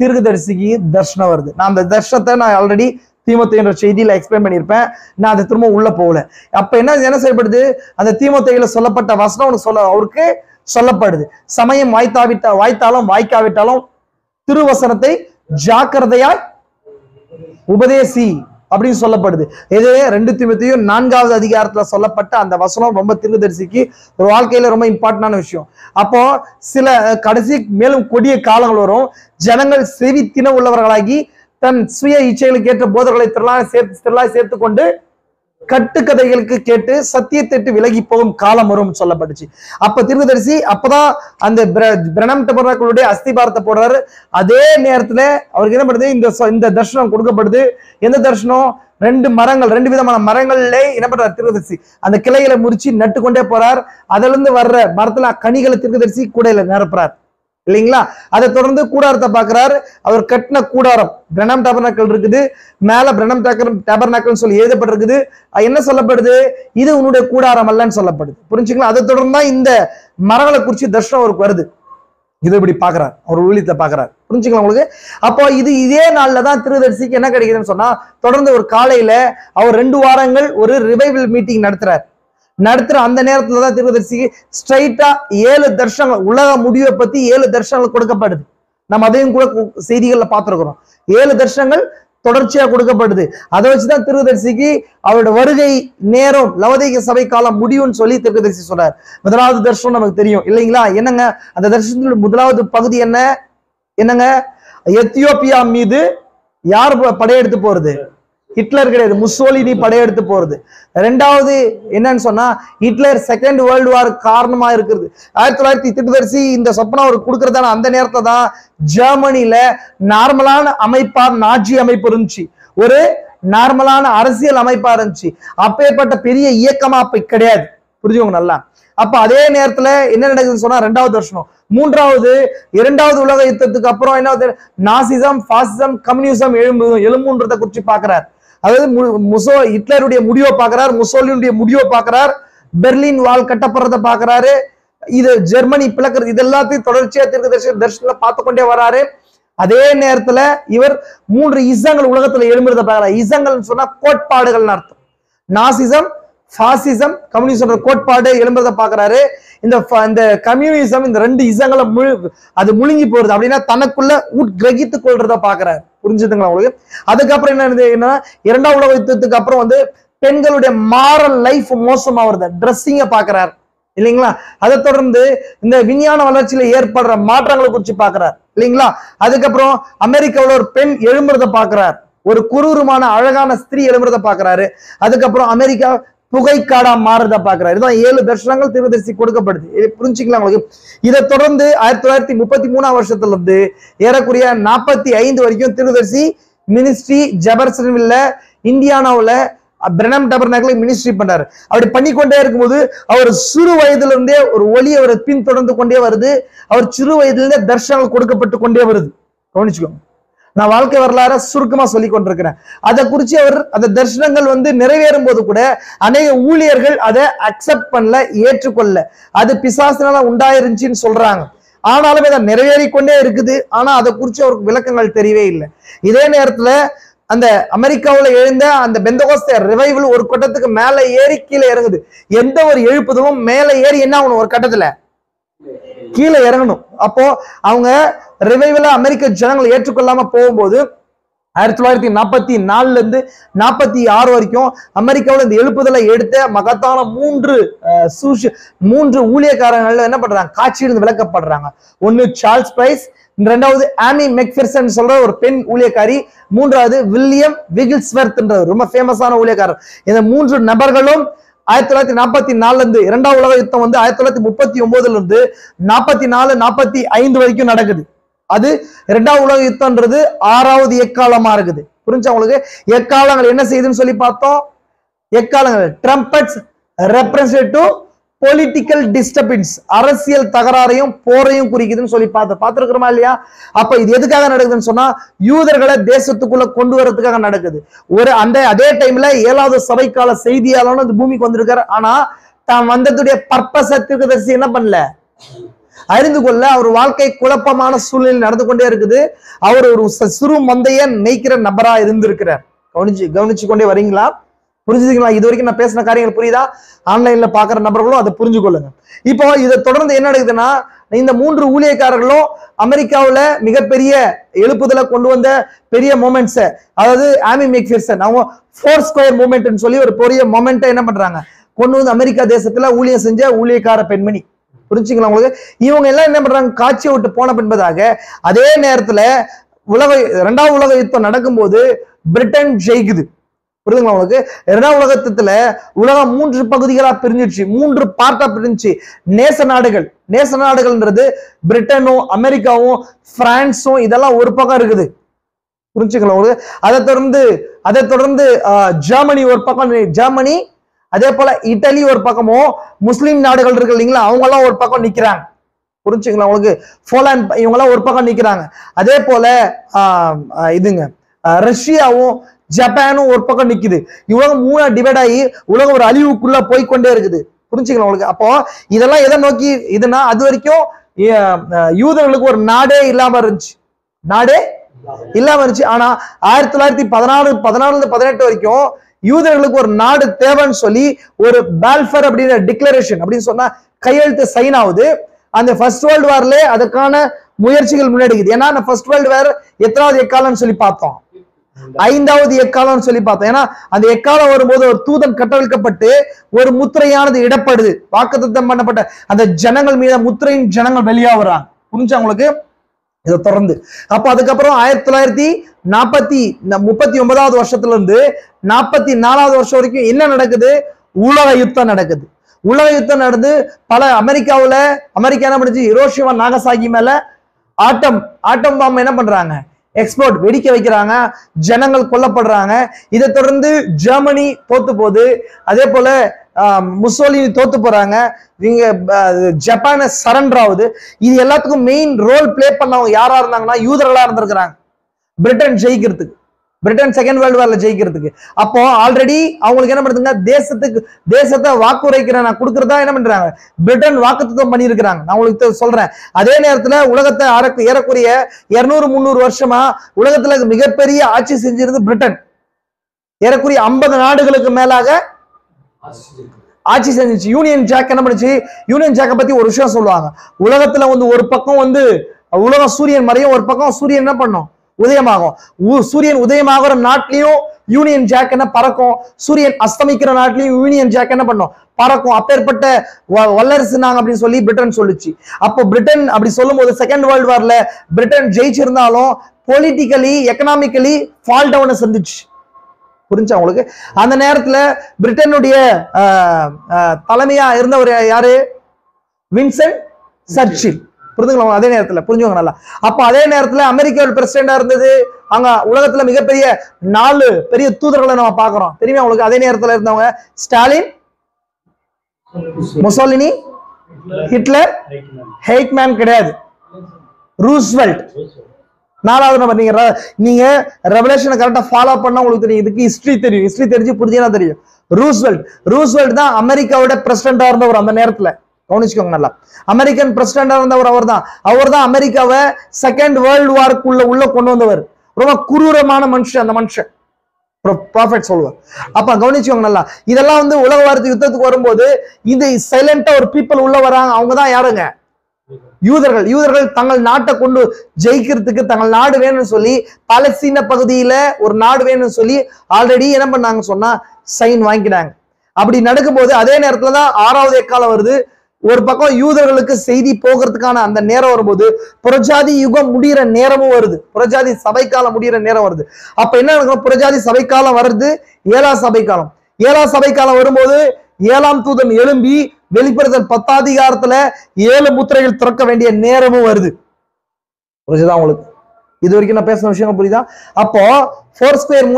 தீர்க்கதரிசிக்கு தர்ஷனம் வருது. நான் அந்த தர்ஷனத்தை நான் ஆல்ரெடி தீமோத்தேயுன்ற செய்தியில எக்ஸ்பிளைன் பண்ணியிருப்பேன். நான் அதை திரும்ப உள்ள போகல. அப்ப என்ன செய்யப்படுது, அந்த தீமோத்தேயுல சொல்லப்பட்ட வசனம் அவருக்கு சொல்லப்படுது. சமயம் வாய்த்தாலும் வாய்க்காவிட்டாலும் திருவசனத்தை ஜாக்கிரதையாய் உபதேசி அப்படின்னு சொல்லப்படுது. இது 2 தீமோத்தேயு 4வது அதிகாரத்துல சொல்லப்பட்ட அந்த வசனம் ரொம்ப தீர்க்கதரிசிக்கு ஒரு வாழ்க்கையில ரொம்ப இம்பார்ட்டன்டான விஷயம். அப்போ சில கடைசி மேலும் கொடிய காலங்கள் வரும். ஜனங்கள் செவி தின உள்ளவர்களாகி தன் சுய இச்சைகளுக்கு ஏற்ற போதர்களை திரளாய் சேர்த்து கொண்டு கட்டுக்கதைகளுக்கு கேட்டு சத்தியத்திட்டு விலகி போகும் காலம் வரும் சொல்லப்பட்டுச்சு. அப்ப தீர்க்கதரிசி அப்பதான் அந்த பிரணம் டபர்னாக்களுடைய அஸ்திபாரத்தை போடுறாரு. அதே நேரத்துல அவருக்கு என்ன பண்ணுது, இந்த தர்ஷனம் கொடுக்கப்படுது. எந்த தர்ஷனம்? ரெண்டு விதமான மரங்கள்ல என்ன பண்றாரு தீர்க்கதரிசி, அந்த கிளைகளை முறிச்சு நட்டு கொண்டே போறார். அதுல இருந்து வர்ற மரத்துல கனிகளை தீர்க்கதரிசி கூடையில நிரப்புறார் இல்லைங்களா. அதை தொடர்ந்து கூடாரத்தை பாக்குறாரு. அவர் கட்டின கூடாரம் பிரணம் டபர்னாக்கல் இருக்குது, மேல பிரணம் டபர்னாக்கல் சொல்லி எழுதப்பட்டிருக்குது. என்ன சொல்லப்படுது? இது உன்னுடைய கூடாரம் அல்லன்னு சொல்லப்படுது. புரிஞ்சுங்களா? அதை தொடர்ந்து தான் இந்த மரங்களை குறிச்சு தர்ஷனம் அவருக்கு வருது. இது இப்படி பாக்குறாரு, அவர் ஊழியத்தை பாக்குறாரு. புரிஞ்சுக்கலாம் உங்களுக்கு? அப்போ இதே நாள்ல தான் தீர்க்கதரிசிக்கு என்ன கிடைக்குதுன்னு சொன்னா, தொடர்ந்து ஒரு காலையில அவர் 2 வாரங்கள் ஒரு ரிவைவல் மீட்டிங் நடத்துற அந்த நேரத்துல தான் தீர்க்கதரிசிக்கு ஸ்ட்ரைட்டா 7 தர்ஷனங்கள், உலக முடிவை பத்தி 7 தர்ஷனங்கள் கொடுக்கப்படுது. நம்ம அதையும் கூட செய்திகள்ல பார்த்திருக்கிறோம். 7 தர்ஷனங்கள் தொடர்ச்சியா கொடுக்கப்படுது. அதை வச்சுதான் தீர்க்கதரிசிக்கு அவரோட வருகை நேரம் லவோதிகேய சபை காலம் முடிவுன்னு சொல்லி தீர்க்கதரிசி சொல்றாரு. முதலாவது தர்ஷனம் நமக்கு தெரியும் இல்லைங்களா? என்னங்க அந்த தர்ஷனத்துல முதலாவது பகுதி என்னங்க? எத்தியோப்பியா மீது யார் படையெடுத்து போறது? ஹிட்லர் கிடையாது, முசோலினி படையெடுத்து போறது. 2வது என்னன்னு சொன்னா, ஹிட்லர் செகண்ட் வேர்ல்டு வார் காரணமா இருக்கிறது. 1900 தீர்க்கதரிசி இந்த சொப்பனம் அவருக்கு கொடுக்கறதான அந்த நேரத்துல தான் ஜெர்மனில நார்மலான அமைப்பா நாஜி அமைப்பு இருந்துச்சு, ஒரு நார்மலான அரசியல் அமைப்பா இருந்துச்சு. அப்பேற்பட்ட பெரிய இயக்கமா அப்ப கிடையாது. புரிஞ்சுக்கோங்க நல்லா. அப்ப அதே நேரத்துல என்ன நடக்குதுன்னு சொன்னா 2வது தர்ஷனம். 2வது உலக யுத்தத்துக்கு அப்புறம் என்ன, நாசிசம், பாசிசம், கம்யூனிசம் எழும்புன்றதை குறிச்சு பாக்குறாரு. அதாவது ஹிட்லருடைய முடிவை பாக்குறார், முசோலினுடைய முடிவை பாக்குறார், பெர்லின் வால் கட்டப்படுறதை பாக்குறாரு, இது ஜெர்மனி பிளக்கிறது, இது எல்லாத்தையும் தொடர்ச்சியா தரிசனத்துல பார்த்து கொண்டே வராரு. அதே நேரத்துல இவர் 3 இசங்கள் உலகத்துல எழும்புறத பாக்குறாரு. இசங்கள் சொன்னா கோட்பாடுகள் அர்த்தம். நாசிசம், பாசிசம், கம்யூனிசம் கோட்பாடு எழும்புறத பாக்குறாரு. இந்த கம்யூனிசம் இந்த 2 இசங்களை அது முழுங்கி போறது, அப்படின்னா தனக்குள்ள உட்கிரகித்து கொள்றத பாக்குறாரு. புரிஞ்சுதுங்களா உங்களுக்கு? அதுக்கப்புறம் என்னன்னா 2வது உலக யுத்தத்துக்கு அப்புறம் பெண்களுடைய மாரல் லைஃப் மோசமா வருது, ட்ரெஸ்ஸிங்க பாக்குறாரு இல்லைங்களா. அதை தொடர்ந்து இந்த விஞ்ஞான வளர்ச்சியில ஏற்படுற மாற்றங்களை குறிச்சு பாக்குறாரு இல்லைங்களா. அதுக்கப்புறம் அமெரிக்காவில் ஒரு பெண் எழும்புறத பாக்குறாரு, ஒரு குரூரமான அழகான ஸ்திரீ எழும்புறத பாக்குறாரு. அதுக்கப்புறம் அமெரிக்கா புகைக்காடா மாறுறத பாக்குறாரு. இதுதான் 7 தர்ஷனங்கள் தீர்க்கதரிசி கொடுக்கப்படுது. புரிஞ்சுக்கலாம் உங்களுக்கு? இதை தொடர்ந்து 1933 வருஷத்துல இருந்து ஏறக்குறைய 45 வரைக்கும் தீர்க்கதரிசி மினிஸ்ட்ரி ஜெபர்சன்வில்ல இந்தியானாவுல பிரணம் டபர்னாக்கல் மினிஸ்ட்ரி பண்றாரு. அப்படி பண்ணிக்கொண்டே இருக்கும்போது அவர் சிறு வயதுல இருந்தே ஒரு ஒளி அவரை பின்தொடர்ந்து கொண்டே வருது. அவர் சிறு வயதுல இருந்தே தர்ஷனங்கள் கொடுக்கப்பட்டு கொண்டே வருது. கவனிச்சுக்கோங்க, நான் வாழ்க்கை வரலாறு சுருக்கமா சொல்லி கொண்டிருக்கிறேன். அதை குறிச்சு அவர் அந்த தர்ஷனங்கள் நிறைவேறும் போது கூட அநேக ஊழியர்கள் அதை அக்செப்ட் பண்ணல, ஏற்றுக்கொள்ள. அது பிசாசினால உண்டாயிருந்துச்சின்னு சொல்றாங்க. ஆனாலுமே அதை நிறைவேறிக்கொண்டே இருக்குது. ஆனா அதை குறிச்சு அவருக்கு விளக்கங்கள் தெரியவே இல்லை. இதே நேரத்துல அந்த அமெரிக்காவில் எழுந்த அந்த பெந்தகோஸ்தே ரிவைவல் ஒரு கட்டத்துக்கு மேல ஏறி கீழே இறங்குது. எந்த ஒரு எழுப்புதலும் மேல ஏறி என்ன ஆகணும், ஒரு கட்டத்துல கீழே இறங்கணும். அப்போ அவங்க ரிவைவல அமெரிக்க ஜனங்களை ஏற்றுக்கொள்ளாம போகும்போது 1944 இருந்து 46 வரைக்கும் அமெரிக்காவில் இந்த எழுப்புதலை எடுத்த மகத்தான 3 ஊழியக்காரர்கள் என்ன பண்றாங்க, காட்சியிலிருந்து விளக்கப்படுறாங்க. ஒன்னு சார்ல்ஸ் பிரைஸ், 2வது ஆமி மெக்பெர்சன் சொல்ற ஒரு பெண் ஊழியக்காரி, 3வது வில்லியம் விகில்ஸ்வர்த் ரொம்ப ஃபேமஸான ஊழியக்காரர். இந்த 3 நபர்களும் 1944 இருந்து 2வது உலக யுத்தம் 1939 இருந்து 44-45 வரைக்கும் நடக்குது. அது 2வது உலக யுத்தம்ன்றது 6வது எக்காலமா இருக்குது. புரிஞ்சா உங்களுக்கு? எக்காலங்கள் என்ன செய்யுதுன்னு சொல்லி பார்த்தோம். எக்காலங்கள் ட்ரம்பட்ஸ் ரெப்ரசன்டேட்டிவ் பொலிட்டிக்கல் டிஸ்டர்பன்ஸ், அரசியல் தகராறையும் போரையும் குறிக்குதுன்னு சொல்லி பார்த்திருக்கிறோமா இல்லையா? அப்ப இது எதுக்காக நடக்குதுன்னு சொன்னா, யூதர்களை தேசத்துக்குள்ள கொண்டு வரதுக்காக நடக்குது. அதே டைம்ல 7வது சபைக்கால செய்தியாளர் இந்த பூமிக்கு வந்திருக்காரு. ஆனா தான் வந்ததுடைய பர்பஸ தீர்க்கதரிசி என்ன பண்ணல, அறிந்து கொள்ள. அவர் வாழ்க்கை குழப்பமான சூழ்நிலை நடந்து கொண்டே இருக்குது. அவர் ஒரு சிறு மந்தைய மேய்க்கிற நபரா இருந்திருக்கிறார். கவனிச்சு கொண்டே வரீங்களா? புரிஞ்சுதுங்களா? இது வரைக்கும் நான் பேசின காரியங்கள் புரியுதா? ஆன்லைன்ல பாக்குற நபர்களும் அதை புரிஞ்சு கொள்ளுங்க. இப்போ இதை தொடர்ந்து என்ன நடக்குதுன்னா, இந்த 3 ஊழியக்காரர்களும் அமெரிக்காவுல மிகப்பெரிய எழுப்புதலை கொண்டு வந்த பெரிய மூமெண்ட்ஸ், அதாவது ஆமி மெக்பெர்சன் அவங்க 4 ஸ்கொயர் மூமெண்ட் சொல்லி ஒரு பெரிய மொமெண்ட்டை என்ன பண்றாங்க, கொண்டு வந்து அமெரிக்கா தேசத்துல ஊழியம் செஞ்ச ஊழியக்கார பெண்மணி. புரிஞ்சுங்களா உங்களுக்கு? இவங்க எல்லாம் என்ன பண்றாங்க, காட்சியை விட்டு போன பின்பதாக அதே நேரத்துல 2வது உலக யுத்தம் நடக்கும்போது பிரிட்டன் ஜெயிக்குது. புரியுதுங்களா உங்களுக்கு? 2ஆம் உலகத்துல உலகம் 3 பகுதிகளா பிரிஞ்சிருச்சு, 3 பார்ட்டா பிரிஞ்சிச்சு. நேச நாடுகள்ன்றது பிரிட்டனும் அமெரிக்காவும் பிரான்ஸும் இதெல்லாம் ஒரு பக்கம் இருக்குது, புரிஞ்சுக்கலாம் உங்களுக்கு? அதை தொடர்ந்து ஜெர்மனி ஒரு பக்கம், ஜெர்மனி அதே போல இட்டலி ஒரு பக்கமும், முஸ்லிம் நாடுகள் இருக்கு இல்லைங்களா, அவங்க எல்லாம் ஒரு பக்கம் நிக்கிறாங்க, புரிஞ்சுங்களா உங்களுக்கு? போலாந்து இவங்க எல்லாம் ஒரு பக்கம் நிக்கிறாங்க. அதே போல ரஷ்யாவும் ஜப்பானும் ஒரு பக்கம் நிக்குது. உலகம் 3 டிவைட் ஆகி உலகம் ஒரு அழிவுக்குள்ள போய்கொண்டே இருக்குது, புரிஞ்சுக்கலாம் உங்களுக்கு? அப்போ இதெல்லாம் எதை நோக்கி இதுனா, அது வரைக்கும் யூதர்களுக்கு ஒரு நாடே இல்லாம இருந்துச்சு, ஆனா 1914-18 வரைக்கும் யூதர்களுக்கு ஒரு நாடு தேவைன்னு சொல்லி ஒரு பால்ஃபர் அப்படின்ற டிக்ளரேஷன் அப்படின்னு சொன்னா கையெழுத்து சைன் ஆகுது. அந்த ஃபர்ஸ்ட் வேர்ல்டு வார்ல அதுக்கான முயற்சிகள் முன்னெடுக்குது. ஏன்னா அந்த ஃபர்ஸ்ட் வேர்ல்டு வார் எத்தனாவது எக்காலம்னு சொல்லி பார்த்தோம், 5வது எக்காலம்னு சொல்லி பார்த்தோம். ஏன்னா அந்த எக்காலம் வரும்போது ஒரு தூதன் கட்டவிழ்க்கப்பட்டு ஒரு முத்திரையானது இடப்படுது, வாக்குத்தத்தம் பண்ணப்பட்ட அந்த ஜனங்கள் மீது முத்திரையின் ஜனங்கள் வெளியாகிறாங்க, புரிஞ்சா உங்களுக்கு? இதை தொடர்ந்து அப்ப அதுக்கப்புறம் 1939வது வருஷத்துல இருந்து 44வது வருஷம் வரைக்கும் என்ன நடக்குது? உலக யுத்தம் நடக்குது. உலக யுத்தம் நடந்து பல அமெரிக்கா என்ன பண்ணுச்சு, ஹிரோஷிமா நாகசாகி மேல ஆட்டம் பாம்பு என்ன பண்றாங்க, எக்ஸ்ப்ளோட் வெடிக்க வைக்கிறாங்க, ஜனங்கள் கொல்லப்படுறாங்க. இதை தொடர்ந்து ஜெர்மனி தோத்து போகுது, அதே போல முசோலினி தோத்து போறாங்க, இவங்க ஜப்பான சரண்டர் ஆகுது. இது எல்லாத்துக்கும் மெயின் ரோல் பிளே பண்ணவங்க யாரா இருந்தாங்கன்னா யூதர்களா இருந்திருக்கிறாங்க, பிரிட்டன் ஜெயிக்கிறதுக்கு, பிரிட்டன் செகண்ட் வேர்ல்டு வார்ல ஜெயிக்கிறதுக்கு. அப்போ ஆல்ரெடி அவங்களுக்கு என்ன பண்ணுதுங்க, தேசத்தை வாக்குரைக்கிற நான் கொடுக்கறதா என்ன பண்றாங்க, பிரிட்டன் வாக்குத்தத்தம் பண்ணியிருக்கிறாங்க. நான் உங்களுக்கு சொல்றேன். அதே நேரத்துல உலகத்தை ஏறக்குறைய 200-300 வருஷமா உலகத்துல மிகப்பெரிய ஆட்சி செஞ்சிருந்து பிரிட்டன். ஏறக்குறைய 50 நாடுகளுக்கு மேலாக ஆட்சி செஞ்சிச்சு. யூனியன் ஜாக் என்ன பண்ணுச்சு, யூனியன் ஜாக்கை பத்தி ஒரு விஷயம் சொல்லுவாங்க. உலகத்துல ஒரு பக்கம் உலகம் சூரியன் மறையும், ஒரு பக்கம் சூரியன் என்ன பண்ணும், உதயமாகும். சூரியன் உதயமாகிற நாட்டிலையும் யூனியன் ஜாக் என்ன பறக்கும், சூரியன் அஸ்தமிக்கிற நாட்டிலையும் யூனியன் ஜாக் என்ன பண்ணும், பறக்கும். அப்பேற்பட்ட வல்லரசு நாங்க அப்படின்னு சொல்லி பிரிட்டன் சொல்லுச்சு. அப்போ பிரிட்டன் அப்படி சொல்லும் போது செகண்ட் வேர்ல்டு வார்ல பிரிட்டன் ஜெயிச்சிருந்தாலும் பொலிட்டிக்கலி எக்கனாமிக்கலி ஃபால் டவுன் சந்திச்சு, புரிஞ்சா உங்களுக்கு? அந்த நேரத்துல பிரிட்டனுடைய தலைமையா இருந்தவர் யாரு, வின்சென்ட் சர்ச்சில், புரிஞ்சுங்களா? அதே நேரத்துல புரிஞ்சுவாங்க நல்லா. அப்ப அதே நேரத்துல அமெரிக்கா பிரசிடண்டா இருந்தது. அங்க உலகத்துல மிகப்பெரிய 4 பெரிய தூதர்களை நம்ம பாக்குறோம், தெரியுமா உங்களுக்கு? அதே நேரத்துல இருந்தவங்க ஸ்டாலின், முசோலினி, ஹிட்லர், ஹெய்ட்மேன் கிடையாது, ரூஸ்வெல்ட். 4வது நம்பர். நீங்க ரெவலேஷனை கரெக்டா ஃபாலோ பண்ணா உங்களுக்கு தெரியும், இதுக்கு ஹிஸ்டரி தெரியும், ஹிஸ்டரி தெரிஞ்சு புரிஞ்சா தெரியும். ரூஸ்வெல்ட் தான் அமெரிக்காவோட பிரசிடண்டா இருந்தவர் அந்த நேரத்துல, கவனிச்சுக்கோங்க நல்லா. அமெரிக்கன் பிரசிடண்டா இருந்தவர் அவர் தான் அமெரிக்காவை செகண்ட் வேர்ல்டு வார்க்குள்ள கொண்டு வந்தவர். ரொம்ப குரூரமான மனுஷன் அந்த மனுஷன், ப்ராஃபெட் சொல்லுவார். அப்ப கவனிச்சுக்கோங்க நல்லா. இதெல்லாம் உலக வாரத்து யுத்தத்துக்கு வரும்போது இந்த சைலண்டா ஒரு பீப்புள் உள்ள வராங்க. அவங்கதான் யாருங்க, யூதர்கள் தங்கள் நாட்டை கொண்டு ஜெயிக்கிறதுக்கு தங்கள் நாடு வேணும்னு சொல்லி பாலஸ்தீன பகுதியில ஒரு நாடு வேணும்னு சொல்லி ஆல்ரெடி என்ன பண்ணாங்க சொன்னா சைன் வாங்கினாங்க. அப்படி நடக்கும்போது அதே நேரத்துலதான் 6வது எக்காலம் வருது. ஒரு பக்கம் யூதர்களுக்கு செய்தி போகிறதுக்கான அந்த நேரம் வரும்போது புறஜாதி யுகம் முடிகிற நேரமும் வருது, புறஜாதி சபைக்காலம் முடிகிற நேரம் வருது. அப்ப என்ன நடக்கும், புறஜாதி சபைக்காலம் வருது, 7ஆம் சபைக்காலம். 7ஆம் சபைக்காலம் வரும்போது 7ஆம் தூதன் எழும்பி வெளிப்படுத்தல் 10ஆம் அதிகாரத்துல 7 முத்திரைகள் திறக்க வேண்டிய நேரமும் வருது. புரிஞ்சுதா உங்களுக்கு? இது வரைக்கும் நான் பேசின விஷயம் புரியுதா? அப்போ 4 ஸ்கொயர்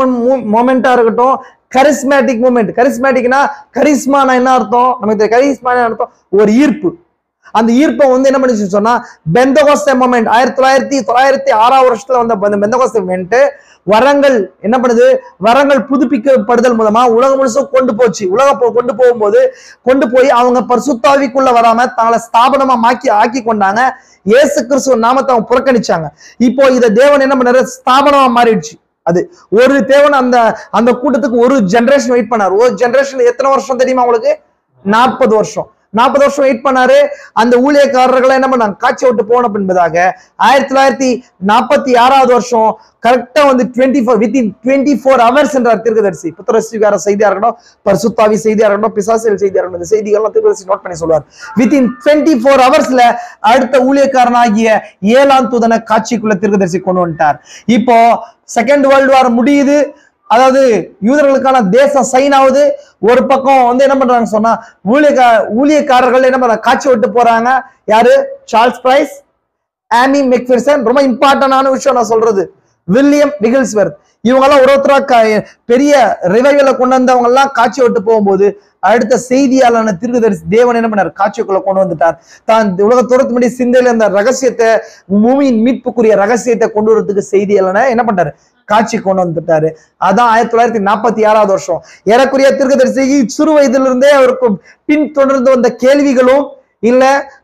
மொமெண்டா இருக்கட்டும், கரிஸ்மேட்டிக் மூமெண்ட். கரிஸ்மேட்டிக்னா கரிஸ்மானா என்ன அர்த்தம், நமக்கு கரிஸ்மானா அர்த்தம் ஒரு ஈர்ப்பு. அந்த ஈர்ப்பை என்ன பண்ணிச்சு சொன்னா பெந்தகோஸ்தே மொமெண்ட் 1906ஆம் வருஷத்துல வந்த பெந்தகோஸ்தே மொமெண்ட் வரங்கள் என்ன பண்ணுது, வரங்கள் புதுப்பிக்கப்படுதல் மூலமா உலகம் முழுசும் கொண்டு போய் அவங்க பரிசுத்தாவிக்குள்ள வராம தங்களை ஸ்தாபனமா ஆக்கி கொண்டாங்க. இயேசு கிறிஸ்துவ நாமத்தை அவங்க புறக்கணிச்சாங்க. இப்போ இதை தேவன் என்ன பண்ணாரு, ஸ்தாபனமா மாறிடுச்சு. அது ஒரு தேவன் அந்த கூட்டத்துக்கு ஒரு ஜெனரேஷன் வெயிட் பண்ணாரு. ஒரு ஜெனரேஷன் எத்தனை வருஷம் தெரியுமா உங்களுக்கு, 40 வருஷம். 40 வருஷம் வெயிட் பண்ணாரு. அந்த ஊழியக்காரர்களை என்ன பண்ணாங்க, காட்சி விட்டு போன பின்பதாக 1946ஆவது வருஷம் கரெக்டா 24 hours என்றார் தீர்க்கதரிசி. புத்திரஸ்வீகார செய்தியா இருக்கட்டும், பரிசுத்தாவி செய்தியா இருக்கட்டும், பிசாசியல் செய்தியா இருக்கட்டும், இந்த செய்திகள்லாம் தீர்க்கதரிசி நோட் பண்ணி சொல்வார். வித்தின் 24 hours அடுத்த ஊழியக்காரனாகிய 7ஆம் தூதனை காட்சிக்குள்ள தீர்க்கதரிசி கொண்டு வந்துட்டார். இப்போ செகண்ட் வேர்ல்டு வார் முடியுது. அதாவது யூதர்களுக்கான தேசம் சைன் ஆகுது. ஒரு பக்கம் வந்து என்ன பண்றாங்க சொன்னா ஊழியக்காரர்கள் என்ன பண்றாங்க, காட்சி விட்டு போறாங்க. யாரு? சார்ல்ஸ் பிரைஸ், ஆமி மெக்ஃபெர்சன். ரொம்ப இம்பார்ட்டன்டான விஷயம் நான் சொல்றது, வில்லியம் விகில்ஸ்வர்த். இவங்க எல்லாம் ஒருத்தரா பெரிய ரிவைவலை கொண்டு வந்தவங்க எல்லாம் காட்சி விட்டு போகும்போது அடுத்த செய்தியாளன தீர்க்கதரிசி தேவன் என்ன பண்ணார், காட்சிக்குள்ள கொண்டு வந்துட்டார். தான் உலகத்தோரத்து முன்னாடி சிந்தையில அந்த ரகசியத்தை, பூமியின் மீட்புக்குரிய ரகசியத்தை கொண்டு வரதுக்கு செய்தியாளன என்ன பண்றாரு, காட்சி கொண்டு வந்துட்டாரு. அதான் 1946 வருஷம். ஏறக்குறைய தீர்க்கதரிசி சிறு வயதிலிருந்தே அவருக்கு பின் தொடர்ந்து வந்த கேள்விகளும் இல்ல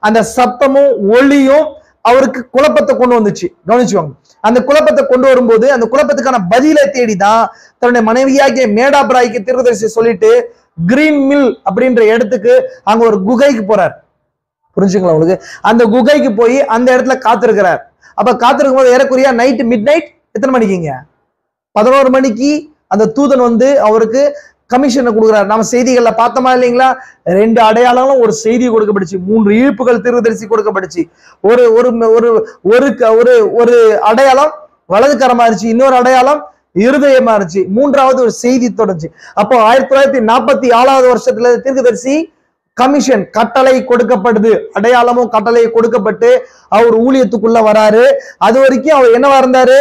அந்த சத்தமும் ஒளியும் அவருக்கு குழப்பத்தை கொண்டு வந்துச்சு. கவனிச்சுவாங்க. அந்த குழப்பத்தை கொண்டு வரும்போது அந்த குழப்பத்துக்கான பதிலை தேடிதான் தன்னுடைய மனைவியாகிய மேடாபராய்க்கு தீர்க்கதரிசி சொல்லிட்டு கிரீன் மில் அப்படின்ற இடத்துக்கு அங்க ஒரு குகைக்கு போறார். புரிஞ்சுங்களா உங்களுக்கு? அந்த குகைக்கு போய் அந்த இடத்துல காத்திருக்கிறார். அப்ப காத்திருக்கும் போது ஏறக்குறைய நைட் மிட் நைட் எத்தனை மணிக்குங்க, 11 மணிக்கு அந்த தூதன் வந்து அவருக்கு கமிஷனை கொடுக்குறாரு. நம்ம செய்திகள்ல பார்த்தோமா இல்லைங்களா? 2 அடையாளங்களும் ஒரு செய்தி கொடுக்கப்பட்டுச்சு, 3 இழுப்புகள் தீர்க்கதரிசி கொடுக்கப்பட்டுச்சு. ஒரு ஒரு ஒரு ஒரு ஒரு அடையாளம் வலதுகரமா இருந்துச்சு, இன்னொரு அடையாளம் இருதயமா இருந்துச்சு, 3வது ஒரு செய்தி தொடர்ச்சி. அப்போ 1947 வருஷத்துல தீர்க்கதரிசி கமிஷன் கட்டளை கொடுக்கப்படுது, அடையாளமும் கட்டளை கொடுக்கப்பட்டு அவர் ஊழியத்துக்குள்ள வராரு. அது வரைக்கும் அவர் என்னவா இருந்தாரு,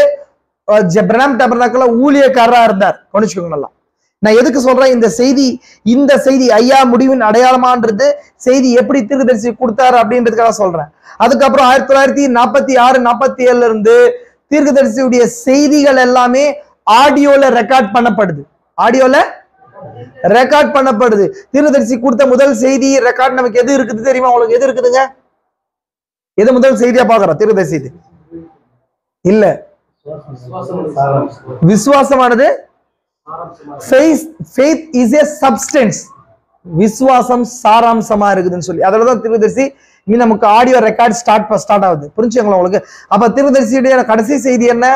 பிரணாம் டபர்னாக்கல்ல ஊழியக்காரரா இருந்தார். கவனிச்சுக்கோங்க நல்லா. நான் எதுக்கு சொல்றேன், இந்த செய்தி ஐயா முடிவின் அடையாளமான்றது செய்தி எப்படி தீர்க்கதரிசி கொடுத்தாரு அப்படின்றதுக்காக சொல்றேன். அதுக்கப்புறம் 1946-47 இருந்து தீர்க்கதரிசியுடைய செய்திகள் எல்லாமே ஆடியோல ரெக்கார்ட் பண்ணப்படுது. ஆடியோல ரெக்கார்ட் பண்ணப்படுது. தீர்க்கதரிசி கொடுத்த முதல் செய்தி ரெக்கார்ட் நமக்கு எது இருக்குது தெரியுமா உங்களுக்கு? எது இருக்குதுங்க? எது முதல் செய்தியா பாக்குறோம்? தீர்க்கதரிசி இல்ல, விசுவாசமானது. Faith is a substance. விசுவாசம் சாராம்சமா இருக்குதுன்னு சொல்லி அதனாலதான் தீர்க்கதரிசி இனி நமக்கு ஆடியோ ரெக்கார்ட் ஸ்டார்ட் ஆகுது. புரிஞ்சுங்களா உங்களுக்கு? அப்ப தீர்க்கதரிசியுடைய கடைசி செய்தி என்ன?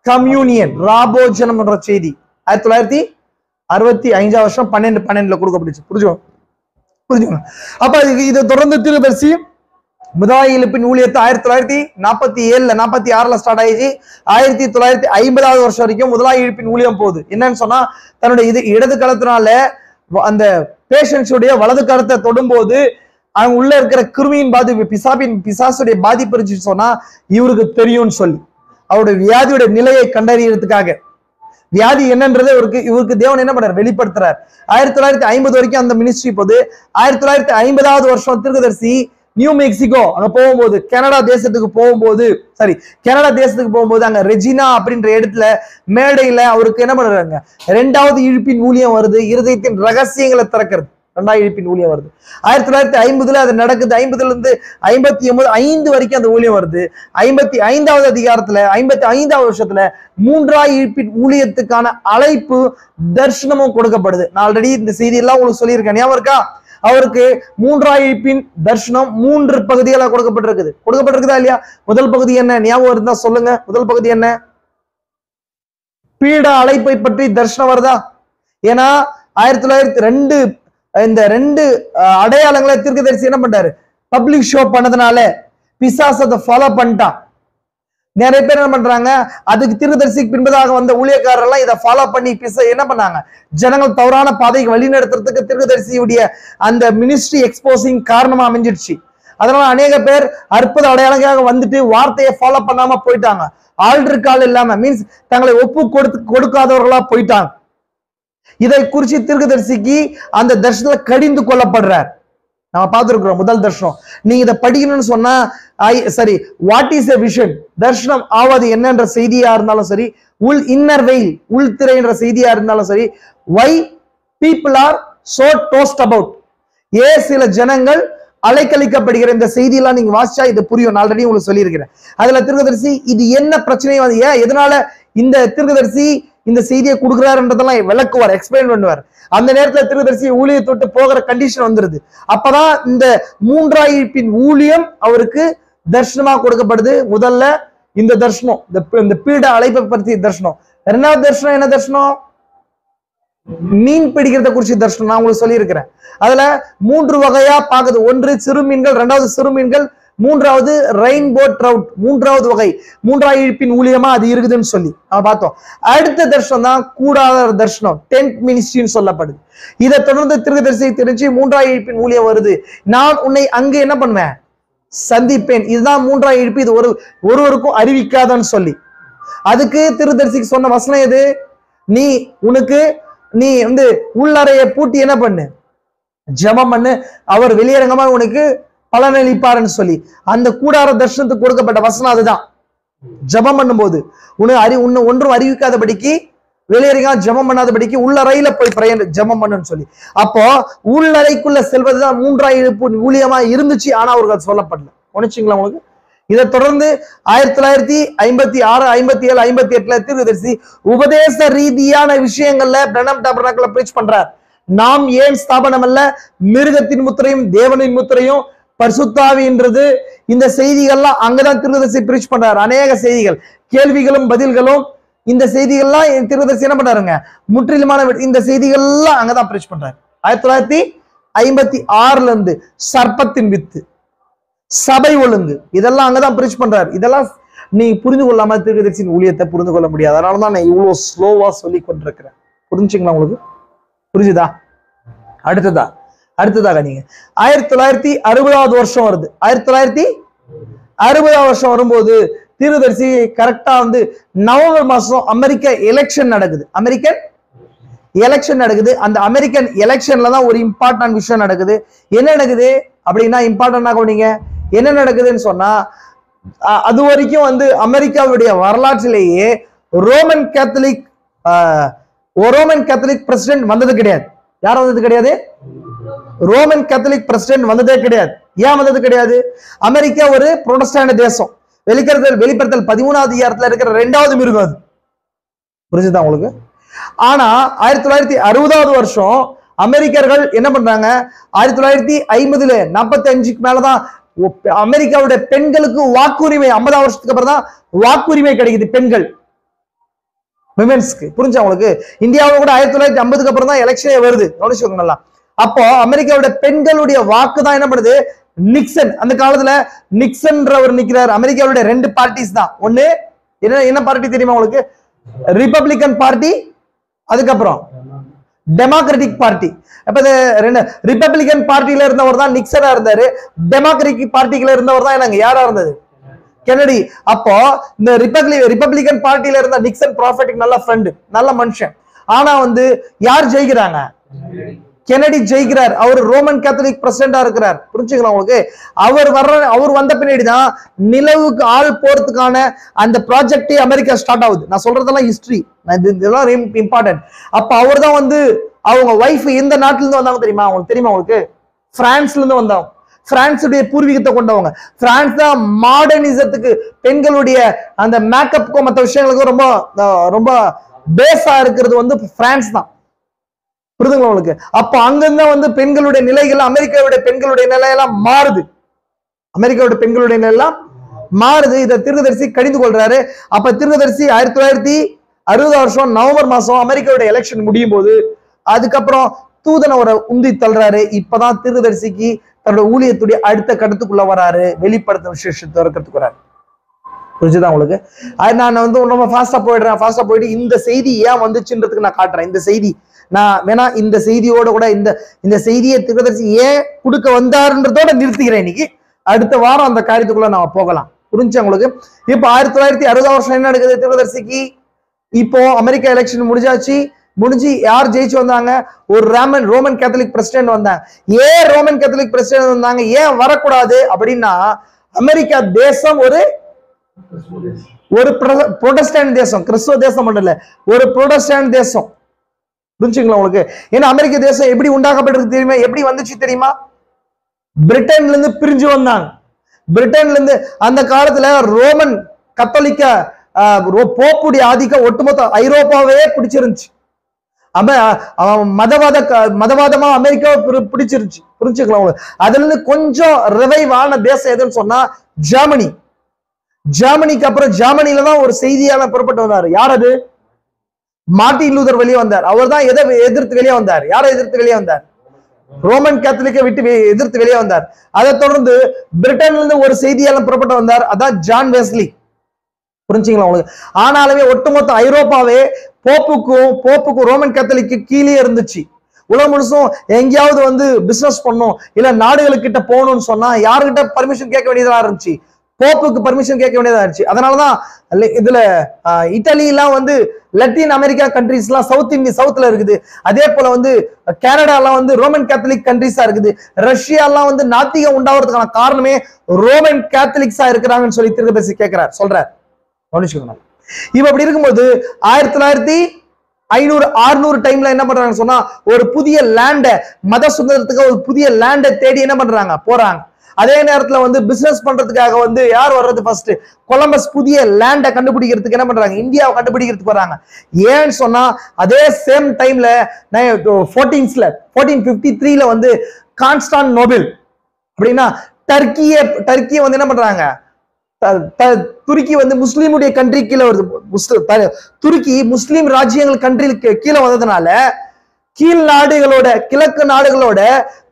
கம்யூனியன், ராபோஜனம் என்ற செய்தி 1965 வருஷம் 12/12 கொடுக்கப்பட்டுச்சு. புரிஞ்சுக்கோங்க. அப்ப இதை தொடர்ந்து தீர்க்கதரிசி முதல் இழுப்பின் ஊழியத்தை 1947-46 ஸ்டார்ட் ஆயிடுச்சு. 1950 வருஷம் வரைக்கும் முதலாம் இழுப்பின் ஊழியம் போகுது. என்னன்னு சொன்னா, தன்னுடைய இடது கரத்தினால அந்த பேஷன்ஸுடைய வலது கரத்தை தொடும்போது அவங்க உள்ள இருக்கிற கிருமியின் பாதிப்பு, பிசாசுடைய பாதிப்பு இருந்துச்சு சொன்னா இவருக்கு தெரியும்னு சொல்லி அவருடைய வியாதியுடைய நிலையை கண்டறியறதுக்காக, வியாதி என்னன்றது இவருக்கு தேவன் என்ன பண்றாரு, வெளிப்படுத்துறார். 1950 வரைக்கும் அந்த மினிஸ்ட்ரி போது 1950 வருஷம் தீர்க்கதரிசி நியூ மெக்சிகோ அங்க போகும்போது, கனடா தேசத்துக்கு போகும்போது அங்க ரெஜினா அப்படின்ற இடத்துல மேடையில அவருக்கு என்ன பண்றாங்க, 2வது இழுப்பின் ஊழியம் வருது. இருதயத்தின் ரகசியங்களை திறக்கிறது 2வது இழுப்பின் ஊழியம் வருது. 1950 அது நடக்குது. 50 இருந்து 59 5 வரைக்கும் அந்த ஊழியம் வருது. 55வது அதிகாரத்துல 55வது வருஷத்துல 3வது இழுப்பின் ஊழியத்துக்கான அழைப்பு தரிசனமும் கொடுக்கப்படுது. நான் ஆல்ரெடி இந்த செய்தி எல்லாம் உங்களுக்கு சொல்லியிருக்கேன், ஞாபகம் இருக்கா? அவருக்கு 3வது இழுப்பின் தரிசனம் 3 பகுதிகளா கொடுக்கப்பட்டிருக்குதா இல்லையா? முதல் பகுதி என்ன ஞாபகம் இருந்தா சொல்லுங்க. முதல் பகுதி என்ன? பீட அழைப்பை பற்றி தரிசனம் வருதா? ஏன்னா 1902 இந்த 2 அடையாளங்களை தீர்க்கதரிசி என்ன பண்றாரு, பப்ளிக் ஷோ பண்ணதுனால பிசாசத்தை ஃபாலோ பண்ணிட்டான். நிறைய பேர் என்ன பண்றாங்க, அதுக்கு தீர்க்கதரிசிக்கு பின்பதாக வந்த ஊழியக்காரர் எல்லாம் இதை ஃபாலோ பண்ணி என்ன பண்ணாங்க, ஜனங்கள் தவறான பாதைக்கு வழி நடத்துறதுக்கு தீர்க்கதரிசியுடைய அந்த மினிஸ்ட்ரி எக்ஸ்போசிங் காரணமா அமைஞ்சிடுச்சு. அதனால அநேக பேர் அற்புத அடையாளங்களாக வந்துட்டு வார்த்தையை ஃபாலோ பண்ணாம போயிட்டாங்க. ஆல்டர் கால் இல்லாம மீன்ஸ் தங்களை ஒப்பு கொடுக்காதவர்களா போயிட்டாங்க. இதை குறிச்சு தீர்க்கதரிசிக்கு அந்த தர்ஷனத்துல கடிந்து கொள்ளப்படுறார். நம்ம பார்த்திருக்கிறோம் முதல் தர்ஷனம். நீங்க இதை படிக்கணும்னு சொன்னா வாட் இஸ் எ விஷன், தர்ஷனம் ஆவது என்னன்ற செய்தியா இருந்தாலும் சரி, இன்னர் வெயில் உள்திரை என்ற செய்தியா இருந்தாலும் சரி, why people are so tossed about, சில ஜனங்கள் அலைக்கழிக்கப்படுகிற இந்த செய்தியெல்லாம் நீங்க வாசிச்சா இது புரியும். நான் ஆல்ரெடி உங்களுக்கு சொல்லியிருக்கிறேன். அதுல தீர்க்கதரிசி இது என்ன பிரச்சனை, எதனால இந்த தீர்க்கதரிசி இந்த செய்தியை கொடுக்குறாருன்றதெல்லாம் விளக்குவார், எக்ஸ்பிளைன் பண்ணுவார். அந்த நேரத்துல தீர்க்கதரிசி ஊழியத்தை விட்டு போகிற கண்டிஷன் வந்துருது. அப்பதான் இந்த 3வது இழுப்பின் ஊழியம் அவருக்கு தர்ஷனமா கொடுக்கப்படுது. முதல்ல இந்த தர்ஷனம், இந்த பீட அழைப்பை பற்றி தர்ஷனம். 2வது தர்ஷனம் என்ன தர்ஷனம்? மீன் பிடிக்கிறத குறிச்சு தர்ஷனம் நான் உங்களுக்கு சொல்லியிருக்கிறேன். அதுல 3 வகையா பாக்குது. 1 சிறு மீன்கள், 2வது சிறு மீன்கள், மூன்றாவது ரெயின்போ ட்ரவுட், மூன்றாவது வகை, மூன்றாவது இழுப்பின் ஊழியமா அது இருக்குதுன்னு சொல்லி நம்ம பார்த்தோம். அடுத்த தர்ஷனம் தான் கூடார தர்ஷனம், 10th மினிஸ்ட்ரின்னு சொல்லப்படுது. இதை தொடர்ந்து தீர்க்கதரிசி தெரிஞ்சு மூன்றாவது இழுப்பின் ஊழியம் வருது, நான் உன்னை அங்கு என்ன பண்ணுவேன், சந்திப்பேன். இதுதான் மூன்றாவது இழுப்பு, இது ஒருவருக்கும் அறிவிக்காதன்னு சொல்லி. அதுக்கு தீர்க்கதரிசிக்கு சொன்ன வசனம் எது, நீ வந்து உள்ளறைய பூட்டி என்ன பண்ணு, ஜெபம் பண்ணு, அவர் வெளியரங்கமா உனக்கு பலனளிப்பாருன்னு சொல்லி. அந்த கூடார தர்ஷனத்துக்கு கொடுக்கப்பட்ட வசனம் அதுதான். ஜெபம் பண்ணும்போது உன்னை ஒன்றும் அறிவிக்காதபடிக்கு, வெளியரங்கமா ஜெபம் பண்ணாதபடிக்கு உள்ளறையில போய் ஜெபம் பண்ணுன்னு சொல்லி. அப்போ உள்ளறைக்குள்ள செல்வதுதான் மூன்றாவது இழுப்பு ஊழியமா இருந்துச்சு. ஆனா அவர்கள் சொல்லப்படல. உணர்ச்சிங்களா உங்களுக்கு? இதை தொடர்ந்து 1956, 57, 58 தீர்க்கதரிசி உபதேச ரீதியான விஷயங்கள்ல பிரணம் டாபர்நாக்கிள்ல பிரீச் பண்றார். நாம் ஏன் ஸ்தாபனம் அல்ல, மிருகத்தின் முத்திரையும் தேவனின் முத்திரையும் பரிசுத்தாவின்றது, இந்த செய்திகள்லாம் அங்கதான் தீர்க்கதரிசி பிரீச் பண்றாரு. அநேக செய்திகள், கேள்விகளும் பதில்களும், இந்த செய்திகள்லாம் தீர்க்கதரிசி என்ன பண்றாருங்க, முற்றிலுமான இந்த செய்திகள்லாம் அங்கதான் பிரீச் பண்றாரு. 1956 இருந்து சர்ப்பத்தின் வித்து, சபை ஒழுங்கு, இதெல்லாம் அங்கதான் பிரீச் பண்றாரு. இதெல்லாம் நீ புரிந்து கொள்ளாம தீர்க்கதரிசியின் ஊழியத்தை புரிந்து கொள்ள முடியாது. அதனாலதான் நான் இவ்வளவு ஸ்லோவா சொல்லி கொண்டிருக்கிறேன். புரிஞ்சுங்களா உங்களுக்கு? புரிஞ்சுதா? அடுத்ததாக நீங்க 1960வது வருஷம் வருது. 1960வது வருஷம் வரும்போது தீர்க்கதரிசி கரெக்டா வந்து நவம்பர் மாசம் அமெரிக்க எலெக்ஷன் நடக்குது. அந்த அமெரிக்கன் எலெக்ஷன்ல தான் ஒரு இம்பார்ட்டன்ட் விஷயம் நடக்குது. என்ன நடக்குது அப்படின்னா, இம்பார்ட்டன்டா கவனிங்க, என்ன நடக்குதுன்னு சொன்னா, அது வரைக்கும் வந்து அமெரிக்காவுடைய வரலாற்றிலேயே ரோமன் கேத்தலிக் பிரசிடென்ட் வந்தது கிடையாது. யார் வந்தது கிடையாது? ரோமன் கேத்தலிக் பிரசிடென்ட் வந்ததே கிடையாது. ஏன் வந்தது கிடையாது? அமெரிக்கா ஒரு புரோட்டஸ்டாண்ட் தேசம். வெளிப்படுத்தல் 13வது அதிகாரத்துல இருக்கிற 2வது மிருகம் அது. புரிஞ்சுதா உங்களுக்கு? ஆனா 1960வது வருஷம் அமெரிக்கர்கள் என்ன பண்றாங்க, 1950 45க்கு மேலதான் அமெரிக்காவுடைய பெண்களுக்கு வாக்குரிமை, 50 வருஷத்துக்கு அப்புறம் தான் வாக்குரிமை கிடைக்குது பெண்கள், விமென்ஸ்க்கு. புரிஞ்சா உங்களுக்கு? இந்தியாவில் கூட 1950க்கு அப்புறம் தான் எலெக்ஷனே வருது. கவனிச்சுக்கோங்க. அப்போ அமெரிக்காவுடைய பெண்களுடைய வாக்கு தான் என்ன பண்ணுது, நிக்சன். அந்த காலத்துல நிக்சன்றவர் நிக்கிறார். அமெரிக்காவுடைய 2 பார்ட்டிஸ் தான். ஒண்ணு என்ன பார்ட்டி தெரியுமா உங்களுக்கு? ரிபப்ளிகன் பார்ட்டி, அதுக்கப்புறம் டெமோக்ராட்டிக் பார்ட்டி. அப்ப ரிபப்ளிகன் பார்ட்டியில இருந்தவர் தான் நிக்சனா இருந்தாரு. டெமோக்ராட்டிக் பார்ட்டியில இருந்தவர் தான் என்னங்க, யாரா இருந்தது, கென்னடி. அப்போ இந்த ரிபப்ளிகன் பார்ட்டியில இருந்த நிக்சன் ப்ராஃபட்டிக் நல்ல ஃப்ரெண்டு, நல்ல மனுஷன். ஆனா வந்து யார் ஜெயிக்கிறாங்க? கென்னடி ஜெயிக்கிறார். அவர் ரோமன் கேத்தலிக் பிரசிடென்டா இருக்கிறார். புரிஞ்சுக்கலாம் உங்களுக்கு? அவர் வந்த பின்னாடிதான் நிலவுக்கு ஆள் போறதுக்கான அந்த ப்ராஜெக்டே அமெரிக்கா ஸ்டார்ட் ஆகுது. நான் சொல்றதெல்லாம் ஹிஸ்டரி, இதெல்லாம் இம்பார்ட்டன்ட். அப்ப அவர் தான் வந்து அவங்க ஒய்ஃப் எந்த நாட்டுல இருந்து வந்தாங்க தெரியுமா உங்களுக்கு? பிரான்ஸ்ல இருந்து வந்தாங்க. பிரான்ஸுடைய பூர்வீகத்தை கொண்டவங்க. பிரான்ஸ் தான் மாடர்னிசத்துக்கு, பெண்களுடைய அந்த மேக்கப்புக்கும் மற்ற விஷயங்களுக்கும் ரொம்ப ரொம்ப பேஸா இருக்கிறது வந்து பிரான்ஸ் தான். புரியுதுங்களா உங்களுக்கு? அப்ப அங்கிருந்தா வந்து பெண்களுடைய நிலைகள், அமெரிக்காவுடைய பெண்களுடைய நிலையெல்லாம் மாறுது. இதை தீர்க்கதரிசி கடிந்து கொள்றாரு. அப்ப தீர்க்கதரிசி 1960 வருஷம் நவம்பர் மாசம் அமெரிக்காவுடைய எலெக்ஷன் முடியும் போது, அதுக்கப்புறம் தூதனை ஒரு உந்தி தள்ளுறாரு. இப்பதான் தீர்க்கதரிசிக்கு தன்னோட ஊழியத்துடைய அடுத்த கட்டத்துக்குள்ள வராரு, வெளிப்படுத்த விசேஷத்தை இருக்கிறதுக்கு வராரு. புரிஞ்சுதான் உங்களுக்கு? நான் வந்து ரொம்ப ஃபாஸ்டா போயிட்டு இந்த செய்தி ஏன் வந்துச்சுன்றதுக்கு நான் காட்டுறேன். இந்த செய்தி நான் வேணா இந்த செய்தியோட கூட இந்த செய்தியை தீர்க்கதரிசி ஏன் கொடுக்க வந்தாருன்றதோட நிறுத்திக்கிறேன். இன்னைக்கு அடுத்த வாரம் அந்த காரியத்துக்குள்ள நாம போகலாம். புரிஞ்சு உங்களுக்கு? இப்போ 1960 வருஷம் என்ன நடக்குது தீர்க்கதரிசிக்கு? இப்போ அமெரிக்கா எலெக்ஷன் முடிஞ்சு யார் ஜெயிச்சு வந்தாங்க? ஒரு ரோமன் கேத்தலிக் பிரசிடென்ட் வந்தாங்க. ஏன் ரோமன் கேத்தலிக் பிரசிடென்ட் வந்தாங்க? ஏன் வரக்கூடாது அப்படின்னா, அமெரிக்கா தேசம் ஒரு புரோட்டஸ்டாண்ட் தேசம், கிறிஸ்துவ தேசம் மட்டும் இல்ல, ஒரு புரோட்டஸ்டாண்ட் தேசம். புரிஞ்சுங்களா உங்களுக்கு? ஏன்னா அமெரிக்க தேசம் எப்படி உண்டாக்கப்பட்டிருக்கு தெரியுமா? எப்படி வந்துச்சு தெரியுமா? பிரிட்டன்ல இருந்து பிரிஞ்சு வந்தாங்க. பிரிட்டன்ல இருந்து அந்த காலத்துல ரோமன் கத்தோலிக்க போப்புடைய ஆதிக்கம் ஒட்டுமொத்த ஐரோப்பாவே பிடிச்சிருந்துச்சு. மதவாதமா அமெரிக்காவை பிடிச்சிருச்சு. புரிஞ்சுக்கலாம் உங்களுக்கு? அதுல இருந்து கொஞ்சம் ரிவைவ் ஆன தேசம் எதுன்னு சொன்னா ஜெர்மனி. ஜெர்மனிக்கு அப்புறம் ஜெர்மனில தான் ஒரு செய்தியாளர் புறப்பட்டு வந்தாரு. யார் அது? மார்ட்டின் லூதர் வெளியே வந்தார். அவர் தான் எதை எதிர்த்து வெளியே வந்தார்? யாரை எதிர்த்து வெளியே வந்தார்? ரோமன் கேத்தலிக்கை விட்டு எதிர்த்து வெளியே வந்தார். அதை தொடர்ந்து பிரிட்டன்ல இருந்து ஒரு செய்தியாளர் புறப்பட்டு வந்தார், அதான் ஜான் வெஸ்லி. புரிஞ்சுங்களா உங்களுக்கு? ஆனாலுமே ஒட்டுமொத்த ஐரோப்பாவே போப்புக்கும் ரோமன் கேத்தலிக்கு கீழே இருந்துச்சு. உலகம் முழுசும் எங்கேயாவது வந்து பிசினஸ் பண்ணும் இல்ல நாடுகளுக்கு கிட்ட போகணும்னு சொன்னா யாருக்கிட்ட பர்மிஷன் கேட்க வேண்டியதா இருந்துச்சு? போப்புக்கு பர்மிஷன் கேட்க வேண்டியதா இருந்துச்சு. அதனாலதான் இதுல இட்டலி எல்லாம் வந்து லத்தீன் அமெரிக்கா கண்ட்ரிஸ் எல்லாம் சவுத்ல இருக்குது. அதே போல வந்து கனடா எல்லாம் வந்து ரோமன் கேத்தலிக் கண்ட்ரிஸா இருக்குது. ரஷ்யா எல்லாம் வந்து நாத்திகம் உண்டாவதுக்கான காரணமே ரோமன் கேத்தலிக்ஸா இருக்கிறாங்கன்னு சொல்லி திருப்பதி கேட்கிறார், சொல்றார். கவனிச்சுக்கணும். இப்ப அப்படி இருக்கும்போது 1900-600 டைம்ல என்ன பண்றாங்க சொன்னா ஒரு புதிய லேண்ட, மத சுதந்திரத்துக்கு ஒரு புதிய லேண்ட தேடி என்ன பண்றாங்க, போறாங்க. அதே நேரத்துல வந்து பிசினஸ் பண்றதுக்காக வந்து யார் வர்றது, ஃபர்ஸ்ட் கொலம்பஸ் புதிய லேண்ட கண்டுபிடிக்கிறதுக்கு என்ன பண்றாங்க, இந்தியாவை கண்டுபிடிக்கிறதுக்கு வராங்க. ஏன்னு சொன்னா அதே சேம் டைம்ல 1453ல வந்து கான்ஸ்டான்டினோபிள் அப்படின்னா டர்க்கிய வந்து என்ன பண்றாங்க, துருக்கி வந்து முஸ்லீமுடைய கண்ட்ரி கீழே வருது. துருக்கி முஸ்லீம் ராஜ்யங்கள் கண்ட்ரி கீழே வந்ததுனால கீழ் நாடுகளோட, கிழக்கு நாடுகளோட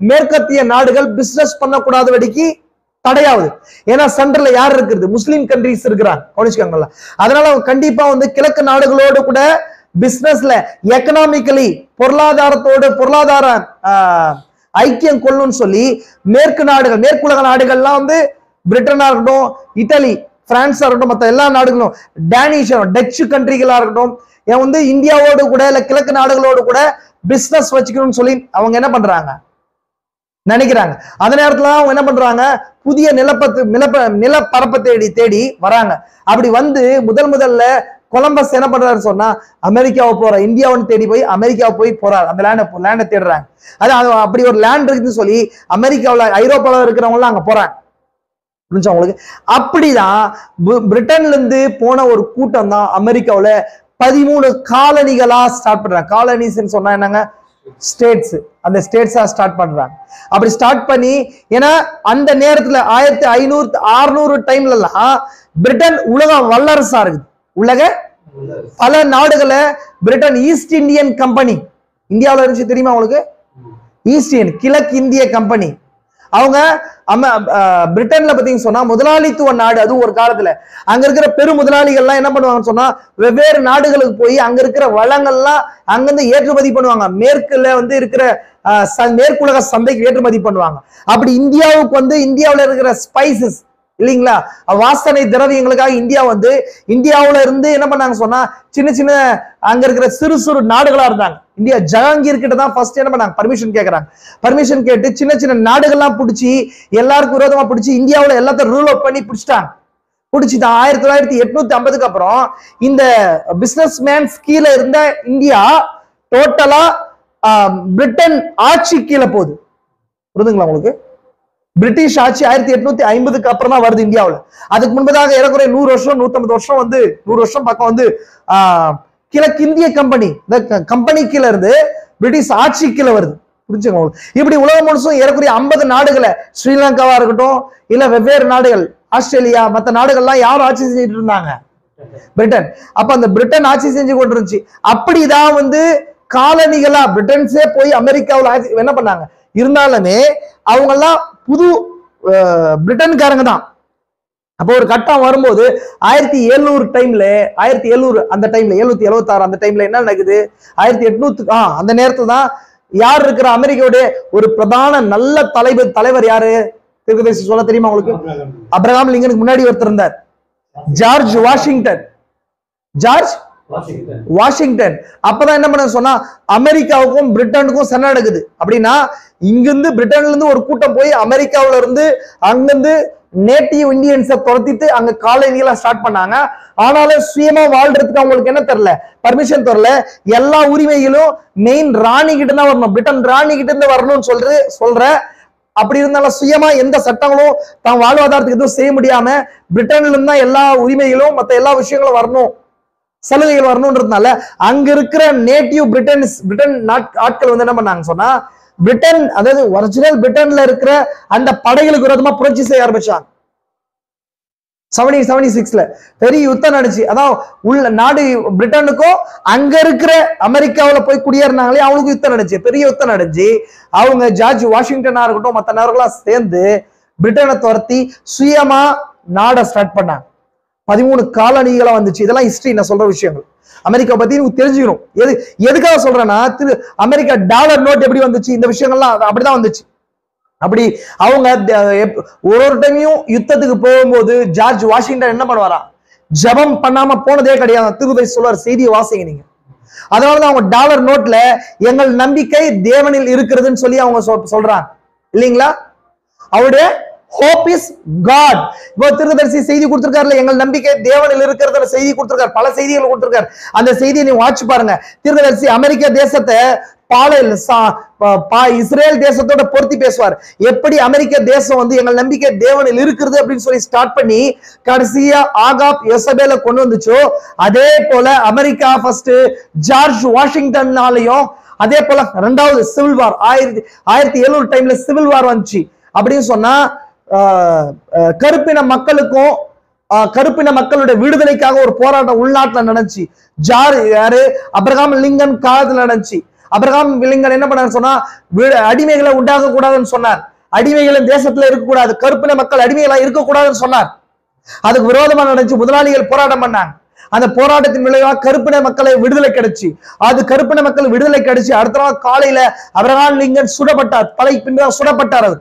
மேற்கத்திய நாடுகள் பிசினஸ் பண்ணக்கூடாதபடிக்கு தடையாகுது. ஏன்னா சென்டர்ல யார் இருக்கிறது, முஸ்லீம் கண்ட்ரிஸ் இருக்கிறாங்க. கவனிச்சுக்காங்கல்ல. அதனால கண்டிப்பா வந்து கிழக்கு நாடுகளோடு கூட பிசினஸ்ல எக்கனாமிக்கலி பொருளாதார ஐக்கியம் கொள்ளும்னு சொல்லி மேற்கு நாடுகள், மேற்குலக நாடுகள்லாம் வந்து பிரிட்டனா இருக்கட்டும், இட்டலி, பிரான்ஸா இருக்கட்டும், மற்ற எல்லா நாடுகளும், டேனிஷ், டச்சு கண்ட்ரிகளா இருக்கட்டும், வந்து இந்தியாவோடு கூட இல்ல கிழக்கு நாடுகளோடு கூட பிசினஸ் வச்சுக்கணும்னு சொல்லி அவங்க என்ன பண்றாங்க, நினைக்கிறாங்க. அந்த நேரத்துல அவங்க என்ன பண்றாங்க, புதிய நிலப்பரப்பை தேடி வராங்க. அப்படி வந்து முதல்ல கொலம்பஸ் என்ன பண்றாரு சொன்னா அமெரிக்காவை போற, இந்தியாவை தேடி போய் அமெரிக்காவை போய் போறாரு. அந்த லேண்ட தேடுறாங்க. அது அப்படி ஒரு லேண்ட் இருக்குன்னு சொல்லி அமெரிக்காவில், ஐரோப்பாவில் இருக்கிறவங்க அங்க போறாங்க. புரிஞ்சா உங்களுக்கு? அப்படிதான் பிரிட்டன்ல இருந்து போன ஒரு கூட்டம் தான் அமெரிக்காவில் 13 காலனிகளா ஸ்டார்ட் பண்றாங்க. காலனிஸ் சொன்னா என்னங்க, ஸ்டேட்ஸ். அந்த ஸ்டேட்ஸா ஸ்டார்ட் பண்றாங்க. அப்படி ஸ்டார்ட் பண்ணி, ஏன்னா அந்த நேரத்துல 1500-600 டைம்ல எல்லாம் பிரிட்டன் உலக வல்லரசா இருக்குது. பல நாடுகளை பிரிட்டன் ஈஸ்ட் இந்தியன் கம்பெனி இந்தியாவில் இருந்துச்சு, தெரியுமா உங்களுக்கு? ஈஸ்ட் இந்தியன், கிழக்கு இந்திய கம்பெனி. அவங்க பிரிட்டன்ல பாத்தீங்கன்னு சொன்னா முதலாளித்துவ நாடு. அதுவும் ஒரு காலத்துல அங்க இருக்கிற பெரு முதலாளிகள்லாம் என்ன பண்ணுவாங்கன்னு சொன்னா வெவ்வேறு நாடுகளுக்கு போய் அங்க இருக்கிற வளங்கள்லாம் அங்கிருந்து ஏற்றுமதி பண்ணுவாங்க. மேற்குல வந்து இருக்கிற மேற்குலக சந்தைக்கு ஏற்றுமதி பண்ணுவாங்க. அப்படி இந்தியாவுக்கு வந்து இந்தியாவில இருக்கிற ஸ்பைசஸ் இல்லைங்களா, வாசனை திரவியங்களுக்காக இந்தியாவுல இருந்து என்ன பண்ணாங்க சொன்னா சின்ன அங்க இருக்கிற சிறு நாடுகளா இருந்தாங்க. இந்தியா ஜஹாங்கீர் கிட்ட தான் ஃபர்ஸ்ட் என்ன பண்ணாங்க, பர்மிஷன் கேட்கறாங்க. பர்மிஷன் கேட்டு சின்ன நாடுகள்லாம் பிடிச்சி எல்லாருக்கும் விரோதமா பிடிச்சி இந்தியாவுல எல்லாத்தையும் ரூல் அவுட் பண்ணி பிடிச்சிட்டாங்க. பிடிச்சிதான் 1850க்கு அப்புறம் இந்த பிசினஸ் மேன்ஸ் கீழே இருந்த இந்தியா டோட்டலா பிரிட்டன் ஆட்சி கீழே போகுது. புரியுதுங்களா உங்களுக்கு? பிரிட்டிஷ் ஆட்சி 1850க்கு அப்புறம் தான் வருது இந்தியாவில். அதுக்கு முன்பதாக ஏறக்குறைய 100 வருஷம் 150 வருஷம் வந்து 100 வருஷம் பக்கம் வந்து கிழக்கு இந்திய கம்பெனி, இந்த கம்பெனி கீழே இருந்து பிரிட்டிஷ் ஆட்சி கீழே வருது. புரிஞ்சுங்க? இப்படி உலகம் முழுசும் ஏறக்குறைய 50 நாடுகளை, ஸ்ரீலங்காவா இருக்கட்டும் இல்ல வெவ்வேறு நாடுகள், ஆஸ்திரேலியா, மற்ற நாடுகள்லாம் யாரும் ஆட்சி செஞ்சுட்டு இருந்தாங்க, பிரிட்டன். அப்ப அந்த பிரிட்டன் ஆட்சி செஞ்சு கொண்டு இருந்துச்சு. அப்படிதான் வந்து காலனிகளா பிரிட்டன்ஸே போய் அமெரிக்காவில் என்ன பண்ணாங்க. இருந்தாலுமே அவங்க எல்லாம் புது பிரிட்டன்காரங்க தான். அப்போ ஒரு கட்டம் வரும்போது 1700 டைம்ல 1700 அந்த டைம்ல 776 அந்த டைம்ல என்ன நடக்குது, 1800 அந்த நேரத்துல தான் யார் இருக்கிற அமெரிக்காவுடைய ஒரு பிரதான நல்ல தலைவர் யாரு தீர்க்கதரிசி சொல்ல தெரியுமா உங்களுக்கு? அப்ரஹாம் லிங்கனுக்கு முன்னாடி ஒருத்தர் இருந்தார், ஜார்ஜ் வாஷிங்டன். அப்பதான் என்ன பண்ண சொன்னா அமெரிக்காவுக்கும் பிரிட்டனுக்கும் சண்டை நடக்குது. அப்படின்னா இங்கிருந்து பிரிட்டன்ல இருந்து ஒரு கூட்டம் போய் அமெரிக்காவில இருந்து அங்கிருந்து நேட்டிவ் இந்தியன்ஸை துரத்திட்டு அங்க காலனிகளா ஸ்டார்ட் பண்ணாங்க. ஆனாலும் சுயமா வாழ்றதுக்கு அவங்களுக்கு என்ன தெரியல, பர்மிஷன் தரல. எல்லா உரிமைகளும் மெயின் ராணி கிட்ட தான் வரணும், பிரிட்டன் ராணி கிட்ட இருந்து வரணும்னு சொல்ற. அப்படி இருந்தாலும் சுயமா எந்த சட்டங்களும் தான் வாழ்வாதாரத்துக்கு எதுவும் செய்ய முடியாம பிரிட்டன்ல இருந்தா எல்லா உரிமைகளும் மற்ற எல்லா விஷயங்களும் வரணும், சலுகைகள் வரணும்ன்றதுனால அங்க இருக்கிற நேட்டிவ் பிரிட்டன் ஆட்கள் வந்து என்ன பண்ணாங்க சொன்னா பிரிட்டன், அதாவது ஒரிஜினல் பிரிட்டன்ல இருக்கிற அந்த படைகளுக்கு விரோதமா புரட்சி செய்ய ஆரம்பிச்சாங்க. 1776 பெரிய யுத்தம் நடந்துச்சு. அதான் உள்ள நாடு பிரிட்டனுக்கும் அங்க இருக்கிற அமெரிக்காவில போய் குடியேறினாங்களே அவங்களுக்கு யுத்தம் நடந்துச்சு, பெரிய யுத்தம் நடந்துச்சு. அவங்க ஜார்ஜ் வாஷிங்டனா இருக்கட்டும் மற்ற நபர்களாம் சேர்ந்து பிரிட்டனை துரத்தி சுயமா நாடை ஸ்டார்ட் பண்ணாங்க. 13 காலனிகளா வந்துச்சு. இதெல்லாம் ஹிஸ்டரி நான் சொல்ற விஷயங்கள். அமெரிக்கா பத்தி தெரிஞ்சுக்கணும். எதுக்காக சொல்றேன்னா, அமெரிக்கா டாலர் நோட் எப்படி வந்துச்சு, இந்த விஷயங்கள்லாம் அப்படிதான் வந்துச்சு. அப்படி அவங்க ஒரு டைமையும் யுத்தத்துக்கு போகும்போது ஜார்ஜ் வாஷிங்டன் என்ன பண்ணுவாரா, ஜபம் பண்ணாம போனதே கிடையாது. திருப்பதி சொல்வார், செய்தியை வாசிங்க நீங்க. அதனாலதான் அவங்க டாலர் நோட்ல எங்கள் நம்பிக்கை தேவனில் இருக்கிறதுன்னு சொல்லி அவங்க சொல்றாங்க இல்லைங்களா. அவருடைய hope is God. இப்போ திருதரிசி செய்தி கொடுத்திருக்காருல, எங்கள் நம்பிக்கை தேவனில் இருக்கிறத செய்தி கொடுத்திருக்காரு, பல செய்திகள் கொடுத்திருக்காரு. அந்த செய்தியை நீங்க வாட்ச் பாருங்க. திருதரிசி அமெரிக்க தேசத்தை இஸ்ரேல் தேசத்தோட பொருத்தி பேசுவார். எப்படி அமெரிக்க தேசம் வந்து எங்கள் நம்பிக்கை தேவனில் இருக்கிறது அப்படின்னு சொல்லி ஸ்டார்ட் பண்ணி கடைசியா ஆகாப் யேசபேல கொண்டு வந்துச்சோ, அதே போல அமெரிக்கா ஃபர்ஸ்ட் ஜார்ஜ் வாஷிங்டன்னாலையும் அதே போல ரெண்டாவது சிவில் வார் 1700 டைம்ல சிவில் வார் வந்துச்சு. அப்படின்னு சொன்னா கருப்பின மக்களுக்கும் கருப்பின மக்களுடைய விடுதலைக்காக ஒரு போராட்டம் உள்நாட்டுல நடந்துச்சு. யாரு அப்ரஹாம் லிங்கன் காலத்துல நடந்துச்சு. அப்ரஹாம் லிங்கன் என்ன பண்ணாரு சொன்னா, அடிமைகளை உண்டாக்க கூடாதுன்னு சொன்னார். அடிமைகளின் தேசத்துல இருக்கக்கூடாது, கருப்பின மக்கள் அடிமைகளா இருக்கக்கூடாதுன்னு சொன்னார். அதுக்கு விரோதமா நடந்துச்சு. முதலாளிகள் போராட்டம் பண்ணாங்க. அந்த போராட்டத்தின் விளைவா கருப்பின மக்களை விடுதலை கிடைச்சு. அது கருப்பின மக்கள் விடுதலை கிடைச்சு அடுத்த நாள் காலையில அப்ரஹாம் லிங்கன் சுடப்பட்டார். தலை பின்னால் சுடப்பட்டார். அவர்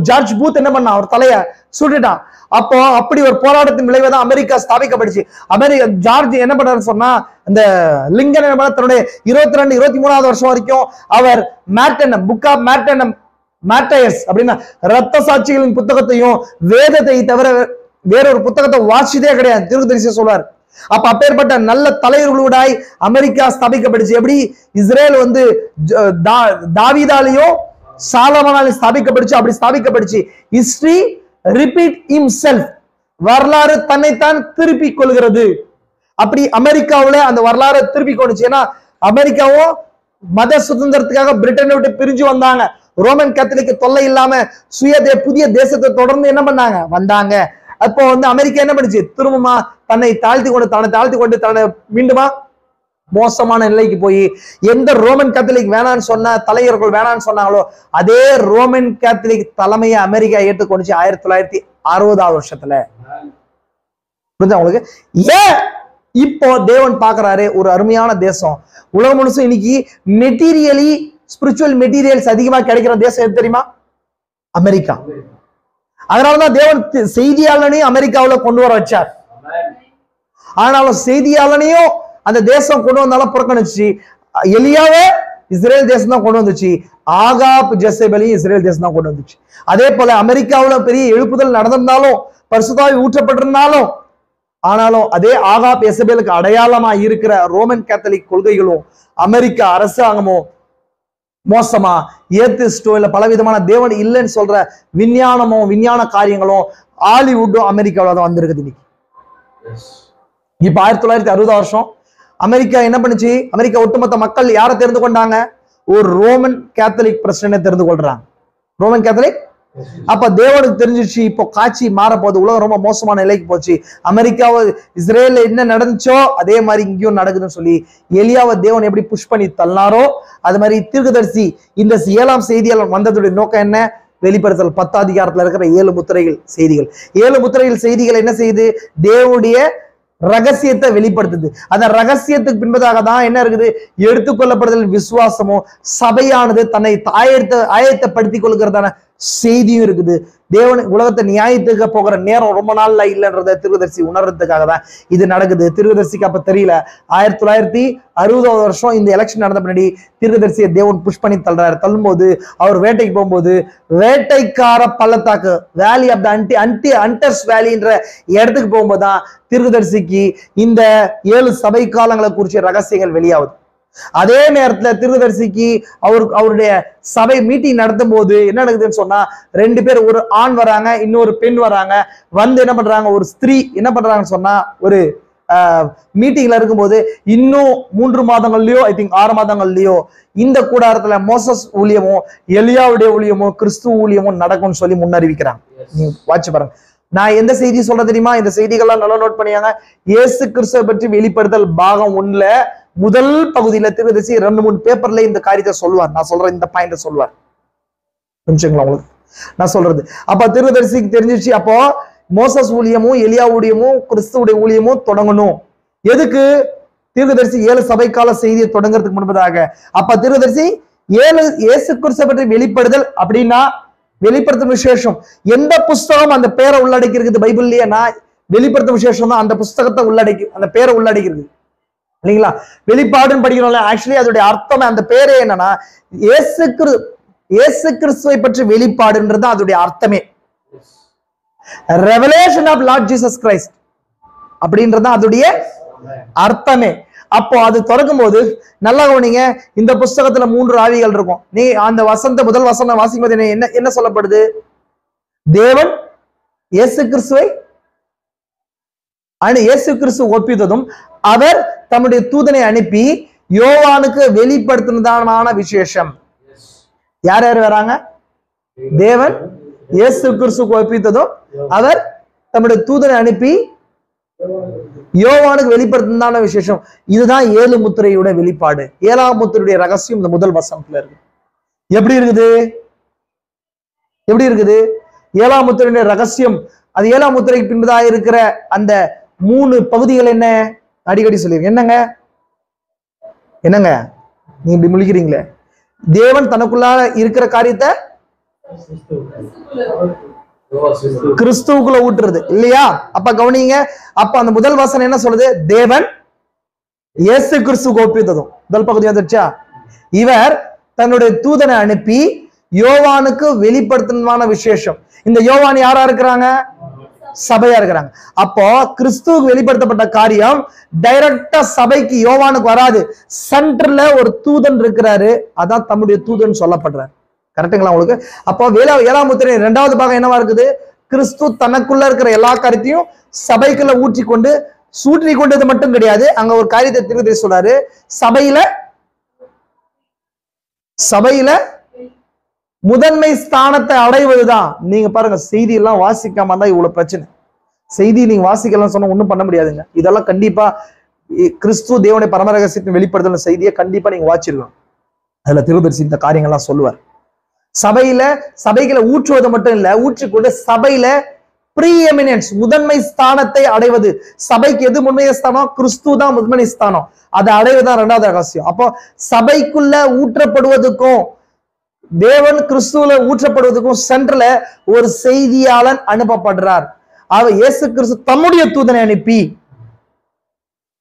ஜார்ஜ் பூத் என்ன பண்ணா, அவர் தலைய சுட்டுட்டான். அப்போ அப்படி ஒரு போராட்டத்தின் விளைவுதான் அமெரிக்கா ஸ்தாபிக்கப்பட்டுச்சு. ஜார்ஜ் என்ன பண்ணாரு சொன்னா, அந்த லிங்கன் தன்னுடைய 22, 23வது வருஷம் வரைக்கும் அவர் மேர்டனம், புக் ஆஃப் மேர்டையர்ஸ் அப்படின்னா ரத்த சாட்சிகளின் புத்தகத்தையும் வேதத்தை தவிர வேறொரு புத்தகத்தை வாசிச்சதே கிடையாது. தீர்க்கதரிசி சொல்வார். அப்ப அப்பேற்பட்ட நல்ல தலைவர்களோடாய் அமெரிக்கா ஸ்தாபிக்கப்பட்டுச்சு. எப்படி இஸ்ரேல் வந்து தாவீதாலையும் சாலமோனாலையும் ஸ்தாபிக்கப்பட்டுச்சு, அப்படி ஸ்தாபிக்கப்பட்டுச்சு. ஹிஸ்டரி ரிப்பீட் ஹிம்செல்ஃப், வரலாறு தன்னைத்தான் திருப்பி கொள்கிறது. அப்படி அமெரிக்காவுல அந்த வரலாறு திருப்பி கொண்டுச்சு. ஏன்னா அமெரிக்காவும் மத சுதந்திரத்துக்காக பிரிட்டனை விட்டு பிரிஞ்சு வந்தாங்க. ரோமன் கேத்தலிக் தொல்லை இல்லாம புதிய தேசத்தை தொடர்ந்து என்ன பண்ணாங்க வந்தாங்க. அப்போ வந்து அமெரிக்கா என்ன பண்ணுச்சு, திரும்பமா தன்னை தாழ்த்தி கொண்டு தன்னை மீண்டுமா மோசமான நிலைக்கு போய் எந்த ரோமன் கேத்தலிக் வேணான்னு சொன்ன தலைவர்கள் வேணான்னு சொன்னாங்களோ அதே ரோமன் கேத்தலிக் தலைமையை அமெரிக்கா ஏற்றுக்கொண்டுச்சு 1960வது வருஷத்துல. புரிஞ்சா உங்களுக்கு? ஏன் இப்போ தேவன் பாக்குறாரு ஒரு அருமையான தேசம் உலகம் முழுசும் இன்னைக்கு மெட்டீரியலி ஸ்பிரிச்சுவல் மெட்டீரியல்ஸ் அதிகமா கிடைக்கிற தேசம் எது தெரியுமா? அமெரிக்கா. அதனாலதான் தேவன் செய்தியாளனையும் அமெரிக்காவில கொண்டு வர வச்சார். ஆனாலும் செய்தியாளனையும் அந்த தேசம் கொண்டு வந்தாலும் புறக்கணிச்சு. எலியாவே இஸ்ரேல் தேசம் தான் கொண்டு வந்துச்சு, ஆகாப் ஜெசபேலையும் இஸ்ரேல் தேசம் தான் கொண்டு வந்துச்சு. அதே போல அமெரிக்காவுல பெரிய எழுப்புதல் நடந்திருந்தாலும் பரிசுத்தாவி ஊற்றப்பட்டிருந்தாலும் ஆனாலும் அதே ஆகாப் எசபேலுக்கு அடையாளமா இருக்கிற ரோமன் கேத்தலிக் கொள்கைகளும் அமெரிக்க அரசாங்கமும் மோசமா ஏத்திஸ்டோ இல்ல பலவிதமான தேவன் இல்லைன்னு சொல்ற விஞ்ஞான காரியங்களும் ஹாலிவுட்டும் அமெரிக்காவில தான் வந்திருக்குது இன்னைக்கு. இப்ப 1960 வருஷம் அமெரிக்கா என்ன பண்ணுச்சு? அமெரிக்கா ஒட்டுமொத்த மக்கள் யாரை தெரிந்து கொண்டாங்க? ஒரு ரோமன் கேத்தலிக் பிரசிடென்ட்டை தெரிந்து கொள்றாங்க. Roman Catholic. அப்ப தேவனுக்கு தெரிஞ்சிச்சு இப்போ காட்சி மாற போகுது, உலகம் ரொம்ப மோசமான நிலைக்கு போச்சு. அமெரிக்காவை இஸ்ரேல்ல என்ன நடந்துச்சோ அதே மாதிரி இங்கேயும் நடக்குதுன்னு சொல்லி எலியாவை தேவன் எப்படி புஷ் பண்ணி தள்ளாரோ அது மாதிரி தீர்க்கதரிசி இந்த 7ஆம் செய்தியாளர் வந்ததுடைய நோக்கம் என்ன? வெளிப்படுத்தல் 10 அதிகாரத்துல இருக்கிற 7 முத்திரைகள் செய்திகள். 7 முத்திரைகள் செய்திகள் என்ன செய்யுது? தேவனுடைய ரகசியத்தை வெளிப்படுத்துது. அந்த ரகசியத்துக்கு பின்பதாக தான் என்ன இருக்குது? எடுத்துக்கொள்ளப்படுதல் விசுவாசமும் சபையானது தன்னை ஆயத்தப்படுத்திக் கொள்கிறதான செய்தியும் இருக்குது. தேவன் உலகத்தை நியாயத்துக்கு போகிற நேரம் ரொம்ப நாள்ல இல்லைன்றத தீர்க்கதரிசி உணர்றதுக்காக தான் இது நடக்குது. தீர்க்கதரிசிக்கு அப்ப தெரியல. 1960வது வருஷம் இந்த எலெக்ஷன் நடந்த பின்னாடி தீர்க்கதரிசியை தேவன் புஷ் பண்ணி தள்ளுறாரு. தள்ளும்போது அவர் வேட்டைக்கு போகும்போது வேட்டைக்கார பள்ளத்தாக்கு வேலி ஆஃப் த அண்டர்ஸ் வேலின்ற இடத்துக்கு போகும்போது தான் தீர்க்கதரிசிக்கு இந்த 7 சபை காலங்களை குறிச்ச ரகசியங்கள் வெளியாகுது. அதே நேரத்துல தீர்க்கதரிசிக்கு அவருடைய சபை மீட்டிங் நடத்தும் போது என்ன நடக்குதுன்னு சொன்னா 2 பேர், ஒரு ஆண் வராங்க, இன்னொரு பெண் வராங்க. வந்து என்ன பண்றாங்க? ஒரு ஸ்திரீ என்ன பண்றாங்கன்னு சொன்னா ஒரு மீட்டிங்ல இருக்கும்போது இன்னும் 3 மாதங்கள்லயோ ஐ திங்க் 6 மாதங்கள்லயோ இந்த கூடாரத்துல மோசஸ் ஊழியமும் எலியாவுடைய ஊழியமும் கிறிஸ்துவ ஊழியமும் நடக்கும்னு சொல்லி முன்னறிவிக்கிறாங்க. நீங்க வாட்ச் பாருங்க. நான் எந்த செய்தி சொல்ல தெரியுமா? இந்த செய்திகள்லாம் நல்லா நோட் பண்ணியாங்க. இயேசு கிறிஸ்துவை பற்றி வெளிப்படுத்தல் பாகம் 1ல முதல் பகுதியில தீர்க்கதரிசி 2-3 பேப்பர்ல இந்த காரியத்தை சொல்லுவார். நான் சொல்ற இந்த பாயிண்ட சொல்லுவார். புரிஞ்சுங்களா உங்களுக்கு நான் சொல்றது? அப்ப தீர்க்கதரிசிக்கு தெரிஞ்சிச்சு, அப்போ மோசஸ் ஊழியமும் எலியா ஊழியமும் கிறிஸ்துவுடைய ஊழியமும் தொடங்கணும். எதுக்கு? தீர்க்கதரிசி 7 சபைக்கால செய்தியை தொடங்குறதுக்கு முன்பதாக. அப்ப தீர்க்கதரிசி 7 இயேசு கிறிஸ்துவை பற்றி வெளிப்படுதல் அப்படின்னா வெளிப்படுத்தும் விசேஷம் எந்த புஸ்தகம் அந்த பேரை உள்ளடக்கி இருக்குது பைபிள்லயே? நான் வெளிப்படுத்தும் விசேஷம் தான் அந்த புஸ்தகத்தை உள்ளடக்கி, அந்த பேரை உள்ளடக்கிறது இல்லைங்களா? வெளிப்பாடுன்னு படிக்கிறோம்ல, ஆக்சுவலி அதோடைய அர்த்தம் அந்த பேரே என்னன்னா இயேசு கிறிஸ்துவை பற்றி வெளிப்பாடுன்றது அதோடைய அர்த்தமே. Revelation of Lord Jesus Christ அப்படின்றது அதோடைய அர்த்தமே. அப்போ அது தொடங்கும் போது நல்லா கவனிங்க, இந்த புஸ்தகத்துல 3 ஆவிகள் இருக்கும். நீ அந்த முதல் வசனம் வாசிக்கும் போது என்ன சொல்லப்படுது? தேவன் இயேசு கிறிஸ்துவை இயேசு கிறிஸ்து ஒப்பித்ததும் அவர் தம்முடைய தூதனை அனுப்பி யோவானுக்கு வெளிப்படுத்தினதான விசேஷம். யார் யார் வராங்க? தேவன் இயேசு கிறிஸ்துக்கு ஒப்பித்ததும் அவர் தம்முடைய தூதனை அனுப்பி யோவானுக்கு வெளிப்படுத்தினதான விசேஷம். இதுதான் 7 முத்திரையோட வெளிப்பாடு. 7ஆம் முத்திரையுடைய ரகசியம் இந்த முதல் வசனத்துல இருக்கு. எப்படி இருக்குது? எப்படி இருக்குது 7ஆம் முத்திரையுடைய ரகசியம்? அது 7ஆம் முத்திரைக்கு பின்பதாக இருக்கிற அந்த 3 பகுதிகள் என்ன? அடிக்கடி சொல்லிருங்க. என்னங்க என்னங்க நீ இப்படி முழிக்கிறீங்களே? தேவன் தனக்குள்ளார இருக்கிற காரியத்தை கிறிஸ்துவுக்குள்ள ஊற்றுறது இல்லையா? அப்ப கவனிங்க, அப்ப அந்த முதல் வசனம் என்ன சொல்லுது? தேவன் இயேசு கிறிஸ்துவுக்கு ஒப்பித்ததும். முதல் பகுதி வந்துச்சா? இவர் தன்னுடைய தூதனை அனுப்பி யோவானுக்கு வெளிப்படுத்தினதான விசேஷம். இந்த யோவான் யாரா இருக்கிறாங்க? சபையா இருக்கிறாங்க. அப்போ கிறிஸ்துவுக்கு வெளிப்படுத்தப்பட்ட காரியம் டைரக்டா சபைக்கு யோவானுக்கு வராது. சென்டர்ல ஒரு தூதன் இருக்கிறாரு, அதான் தம்முடைய தூதன் சொல்லப்படுறாரு. கரெக்டுங்களா உங்களுக்கு? அப்போ 7ஆம் முத்திரை 2வது பாகம் என்னவா இருக்குது? கிறிஸ்து தனக்குள்ள இருக்கிற எல்லா காரியத்தையும் சபைக்குள்ள ஊற்றி கொண்டது மட்டும் கிடையாது. அங்க ஒரு காரியத்தை திருப்பி சொல்றாரு. சபையில முதன்மை ஸ்தானத்தை அடைவதுதான். நீங்க பாருங்க, செய்தி எல்லாம் வாசிக்காம தான் இவ்வளவு பிரச்சனை. செய்தி நீங்க வாசிக்கலாம் சொன்னா ஒண்ணும் பண்ண முடியாதுங்க. இதெல்லாம் கண்டிப்பா கிறிஸ்து தேவனுடைய பரமரகசியத்தின் வெளிப்படுத்தல் செய்தியை கண்டிப்பா நீங்க வாசிச்சிருக்கணும். அதுல தீர்க்கதரிசி இந்த காரியங்கள்லாம் சொல்லுவார். சபைகளை ஊற்றுவது மட்டும் இல்ல, ஊற்றிக்கொண்டு சபையில ப்ரீஎமினன்ஸ் முதன்மை ஸ்தானத்தை அடைவது. சபைக்கு எது முன்மைய ஸ்தானம்? கிறிஸ்து தான் முதன்மை ஸ்தானம். அதை அடைவதுதான் 2வது ரகசியம். அப்போ சபைக்குள்ள ஊற்றப்படுவதுக்கும் தேவன் கிறிஸ்துவுல ஊற்றப்படுவதற்கும் சென்டர்ல ஒரு செய்தியாளன் அனுப்பப்படுறார். அவர் இயேசு கிறிஸ்து தம்முடைய தூதனை அனுப்பி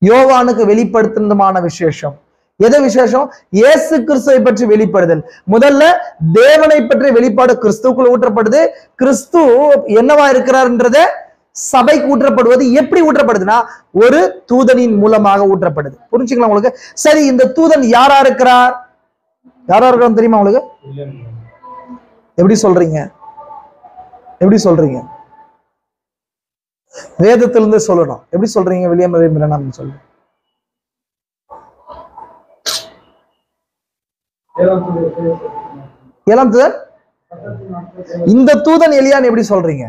யோவானுக்கு வெளிப்படுத்தினதுமான விசேஷம். எது விசேஷம்? இயேசு கிறிஸ்துவை பற்றி வெளிப்படுதல். முதல்ல தேவனை பற்றி வெளிப்பாடு கிறிஸ்துவுக்குள்ள ஊற்றப்படுது. கிறிஸ்து என்னவா இருக்கிறார்ன்றத சபைக்கு ஊற்றப்படுவது. எப்படி ஊற்றப்படுதுன்னா ஒரு தூதனின் மூலமாக ஊற்றப்படுது. புரிஞ்சுங்களா உங்களுக்கு? சரி, இந்த தூதன் யாரா இருக்கிறார்? யாரா இருக்கிறான்னு தெரியுமா உங்களுக்கு? எப்படி சொல்றீங்க? எப்படி சொல்றீங்க? வேதத்திலிருந்து சொல்லணும். எப்படி சொல்றீங்க? வில்லியம் பிரனாம் சொல்லுங்க. ஏழாம் தூதன். இந்த தூதன் எலியான் எப்படி சொல்றீங்க?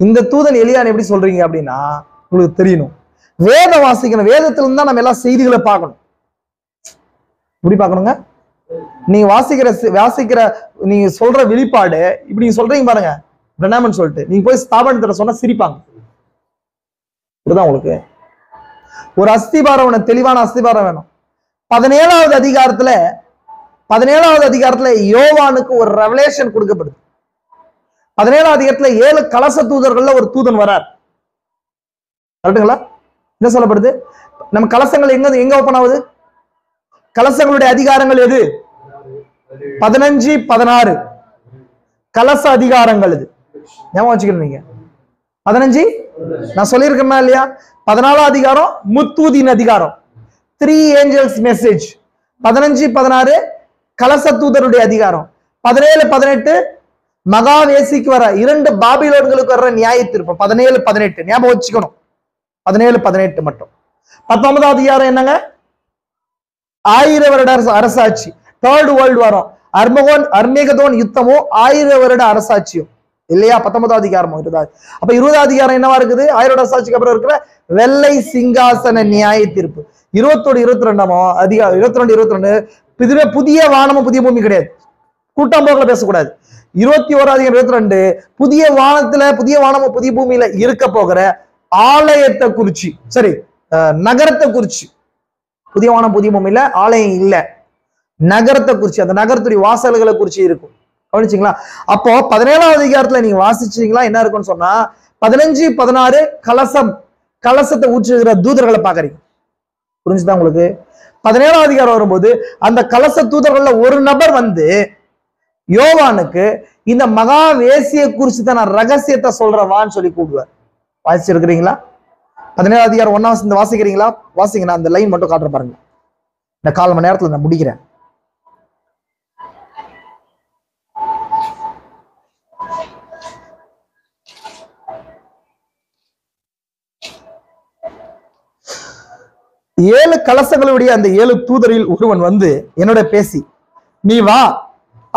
இந்த தூதன் எலியான் எப்படி சொல்றீங்க அப்படின்னா உங்களுக்கு தெரியணும். வேதம் வாசிக்கணும். வேதத்திலிருந்து தான் நம்ம எல்லா செய்திகளை பார்க்கணும். எப்படி பார்க்கணுங்க? நீங்க வாசிக்கிற நீங்க சொல்ற வெளிப்பாடு இப்படி நீங்க சொல்றீங்க பாருங்க, பிரணாமன் சொல்லிட்டு நீங்க போய் ஸ்தாபனத்துல சொன்னா சிரிப்பாங்க. இதுதான் உங்களுக்கு ஒரு அஸ்திபாரம் வேணும், தெளிவான அஸ்திபாரம் வேணும். 17வது அதிகாரத்துல யோவானுக்கு ஒரு ரெவலேஷன் கொடுக்கப்படுது. 17வது அதிகாரத்துல 7 கலச தூதர்கள்ல ஒரு தூதன் வரார். கரெக்டுங்களா? என்ன சொல்லப்படுது? நம்ம கலசங்கள் எங்க ஓபன் ஆகுது? கலசங்களுடைய அதிகாரங்கள் எது? 15, 16 கலச அதிகாரங்கள். இது ஞாபகம் வச்சுக்கிறீங்க. 15 நான் சொல்லியிருக்கேன்னா இல்லையா? 14வது அதிகாரம் முத்தூதின் அதிகாரம், 3 ஏஞ்சல்ஸ் மெசேஜ். 15, 16 கலச தூதருடைய அதிகாரம். 17, 18 மகாவேசிக்கு வர 2 பாபிலோன்களுக்கு வர்ற நியாய தீர்ப்பு. 17, 18 ஞாபகம் வச்சுக்கணும். 17, 18 மட்டும். 19வது அதிகாரம் என்னங்க? 1000 வருட அரசாட்சி, 3rd வேர்ல்ட் வாரம், அர்மேகதோன் யுத்தமும் 1000 வருட அரசாட்சியும். இல்லையா? 19வது அதிகாரமும் 20வது. அப்ப 20வது அதிகாரம் என்னவா இருக்குது? 1000 வருட சாட்சிக்கு அப்புறம் இருக்கிற வெள்ளை சிங்காசன நியாய தீர்ப்பு. 22 அதிகாரம் 22 புதிய வானமும் புதிய பூமி கிடையாது. கூட்டம்போக்கில் பேசக்கூடாது. 21 அதிகாரம் 22 புதிய வானத்துல புதிய வானமும் புதிய பூமியில இருக்க போகிற ஆலயத்தை குறிச்சு, சரி நகரத்தை குறிச்சு. புதிய வானம் புதிய பூமியில ஆலயம் இல்ல, நகரத்தை குறிச்சு, அந்த நகரத்துடைய வாசல்களை குறிச்சு இருக்கும். கவனிச்சிங்களா? அப்போ 17வது அதிகாரத்துல நீங்க வாசிச்சீங்களா என்ன இருக்குன்னு சொன்னா 15, 16 கலசத்தை ஊற்றுகிற தூதர்களை பாக்குறீங்க. புரிஞ்சுதான் உங்களுக்கு? 17வது அதிகாரம் வரும்போது அந்த கலச தூதர்கள்ல ஒரு நபர் வந்து யோவானுக்கு இந்த மகா வேசிய குறிச்சு தான் நான் ரகசியத்தை சொல்றவான்னு சொல்லி கூப்பிடுவார். வாசிச்சிருக்கிறீங்களா? 17வது அதிகாரம் 1ஆம் வசனத்தை வாசிக்கிறீங்களா? வாசிங்க, நான் அந்த லைன் மட்டும் காட்டுற பாருங்க. இந்த 1/4 மணி நேரத்துல நான் முடிக்கிறேன். ஏழு கலசங்களுடைய அந்த 7 தூதரில் ஒருவன் வந்து என்னோட பேசி, நீ வா.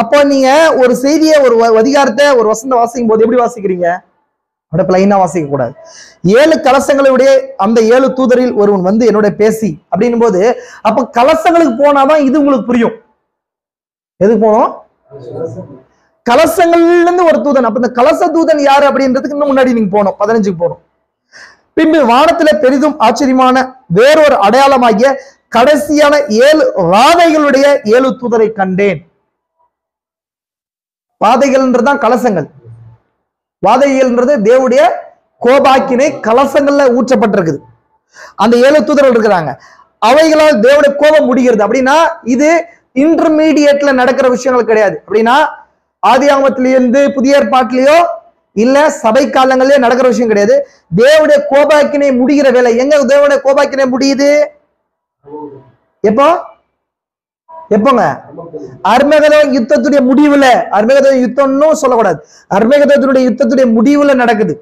அப்போ நீங்க ஒரு செய்தியை, ஒரு அதிகாரத்தை, ஒரு வசந்த வாசிக்கும் போது எப்படி வாசிக்கிறீங்க? அப்படியே பிளைனா வாசிக்க கூடாது. 7 கலசங்களுடைய அந்த 7 தூதரில் ஒருவன் வந்து என்னோட பேசி அப்படின்னும் போது, அப்ப கலசங்களுக்கு போனாதான் இது உங்களுக்கு புரியும். எதுக்கு போனோம்? கலசங்கள்ல இருந்து ஒரு தூதன். அப்ப இந்த கலச தூதன் யாரு அப்படின்றதுக்கு இன்னும் முன்னாடி நீங்க போனோம். 15க்கு போனோம். பின்பு வானத்திலே பெரிதும் ஆச்சரியமான வேறொரு அடையாளமாகிய கடைசியான 7 வாதைகளுடைய 7 தூதரை கண்டேன். வாதைகள்ன்றதுதான் கலசங்கள். வாதைகள்ன்றது தேவனுடைய கோபாக்கினை கலசங்கள்ல ஊற்றப்பட்டிருக்குது. அந்த 7 தூதர்கள் இருக்கிறாங்க. அவைகளால் தேவனுடைய கோபம் முடிகிறது. அப்படின்னா இது இன்டர்மீடியேட்ல நடக்கிற விஷயங்கள் கிடையாது. அப்படின்னா ஆதியாகமத்திலிருந்து புதிய ஏற்பாட்டிலேயோ இல்ல சபை காலங்களிலே நடக்கிற விஷயம் கிடையாது. தேவனுடைய கோபாக்கினை முடிகிற வேலை. எங்க தேவனுடைய கோபாக்கினை முடியுது? எப்போங்க? அர்மகதோன் யுத்தத்துடைய முடிவுல. அர்மகதோன் யுத்தம்னு சொல்லக்கூடாது, அர்மகதோனுடைய யுத்தத்துடைய முடிவுல நடக்குது.